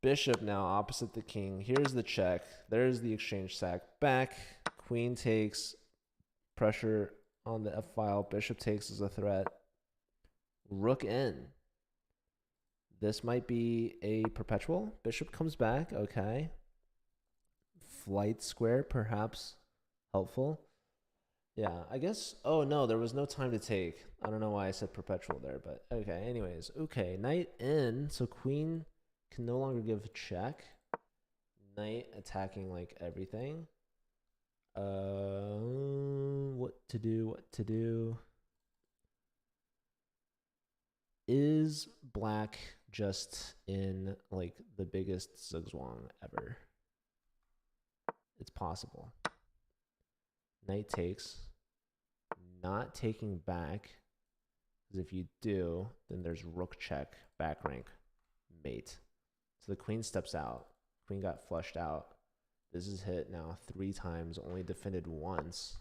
Bishop now opposite the king. Here's the check. There's the exchange sack. Back. Queen takes. Pressure on the f-file. Bishop takes as a threat. Rook in. This might be a perpetual. Bishop comes back. Okay. Flight square, perhaps helpful. Yeah, I guess. Oh, no, there was no time to take. I don't know why I said perpetual there, but okay. Anyways, okay. Knight in. So queen can no longer give a check. Knight attacking like everything. What to do? Is black just in like the biggest zugzwang ever? It's possible. Knight takes. Not taking back, because if you do, then there's rook check, back rank, mate. So the queen steps out. Queen got flushed out. This is hit now 3 times, only defended once.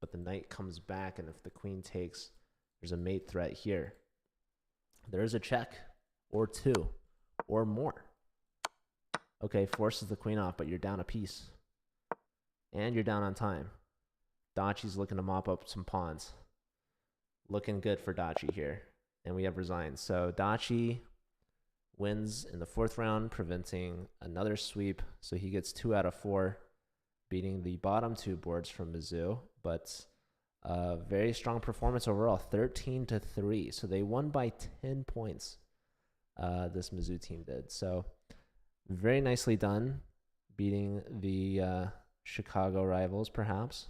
But the knight comes back, and if the queen takes, there's a mate threat here. There's a check, or 2, or more. Okay, forces the queen off, but you're down a piece. And you're down on time. Dachi's looking to mop up some pawns. Looking good for Dachi here. And we have resigned. So Dachi wins in the 4th round, preventing another sweep. So he gets 2 out of 4, beating the bottom 2 boards from Mizzou. But very strong performance overall, 13-3. So they won by 10 points, this Mizzou team did. So very nicely done, beating the Chicago rivals, perhaps.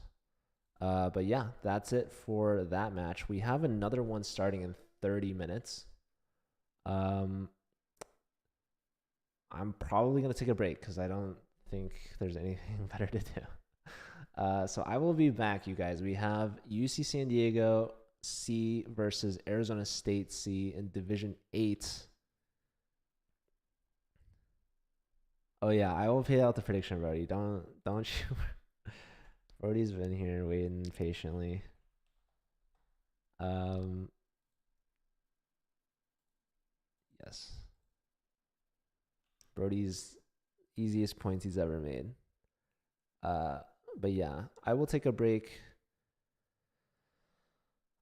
But yeah, that's it for that match. We have another one starting in 30 minutes. I'm probably going to take a break because I don't think there's anything better to do. So I will be back, you guys. We have UC San Diego C versus Arizona State C in Division 8. Oh yeah, I will pay out the prediction, Brody. Don't you... Brody's been here waiting patiently. Yes. Brody's easiest points he's ever made. But yeah, I will take a break.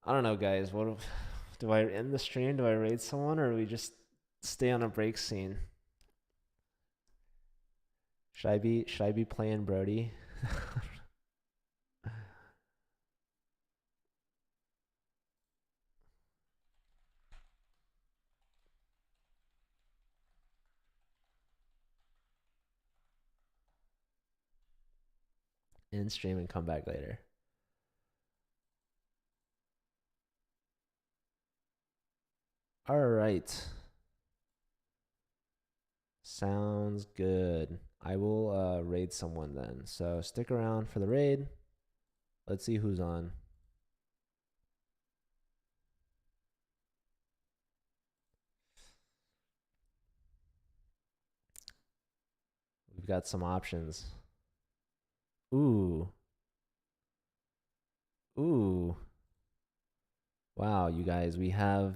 I don't know, guys. What do I end the stream? Do I raid someone, or do we just stay on a break scene? Should I be playing Brody? in stream and come back later. All right. Sounds good. I will raid someone then. So stick around for the raid. Let's see who's on. We've got some options. Ooh. Ooh. Wow, you guys, we have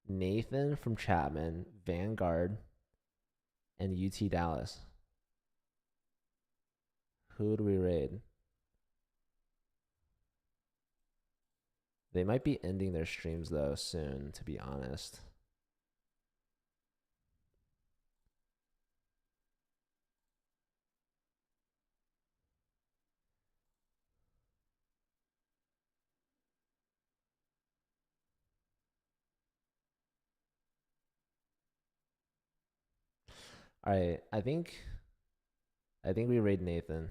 Nathan from Chapman, Vanguard, and UT Dallas. Who do we raid? They might be ending their streams though soon, to be honest. All right, I think we raid Nathan.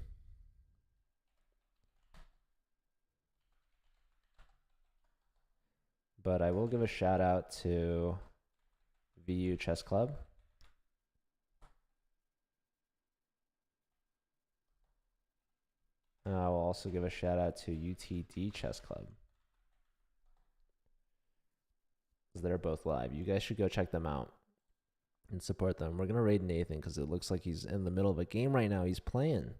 But I will give a shout out to VU Chess Club. I will also give a shout out to UTD Chess Club. They're both live. You guys should go check them out and support them. We're going to raid Nathan because it looks like he's in the middle of a game right now. He's playing.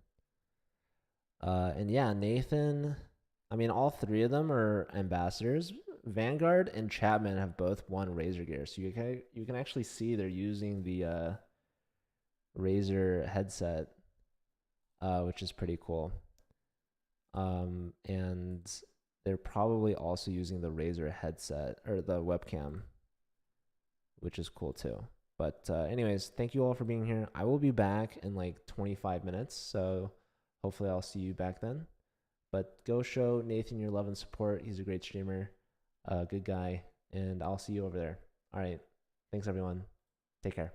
And yeah, Nathan, I mean, all three of them are ambassadors. Vanguard and Chapman have both won Razer gear. So you can actually see they're using the Razer headset, which is pretty cool. And they're probably also using the Razer headset or the webcam, which is cool too. But anyways, thank you all for being here. I will be back in like 25 minutes, so hopefully I'll see you back then. But go show Nathan your love and support. He's a great streamer, good guy, and I'll see you over there. All right. Thanks, everyone. Take care.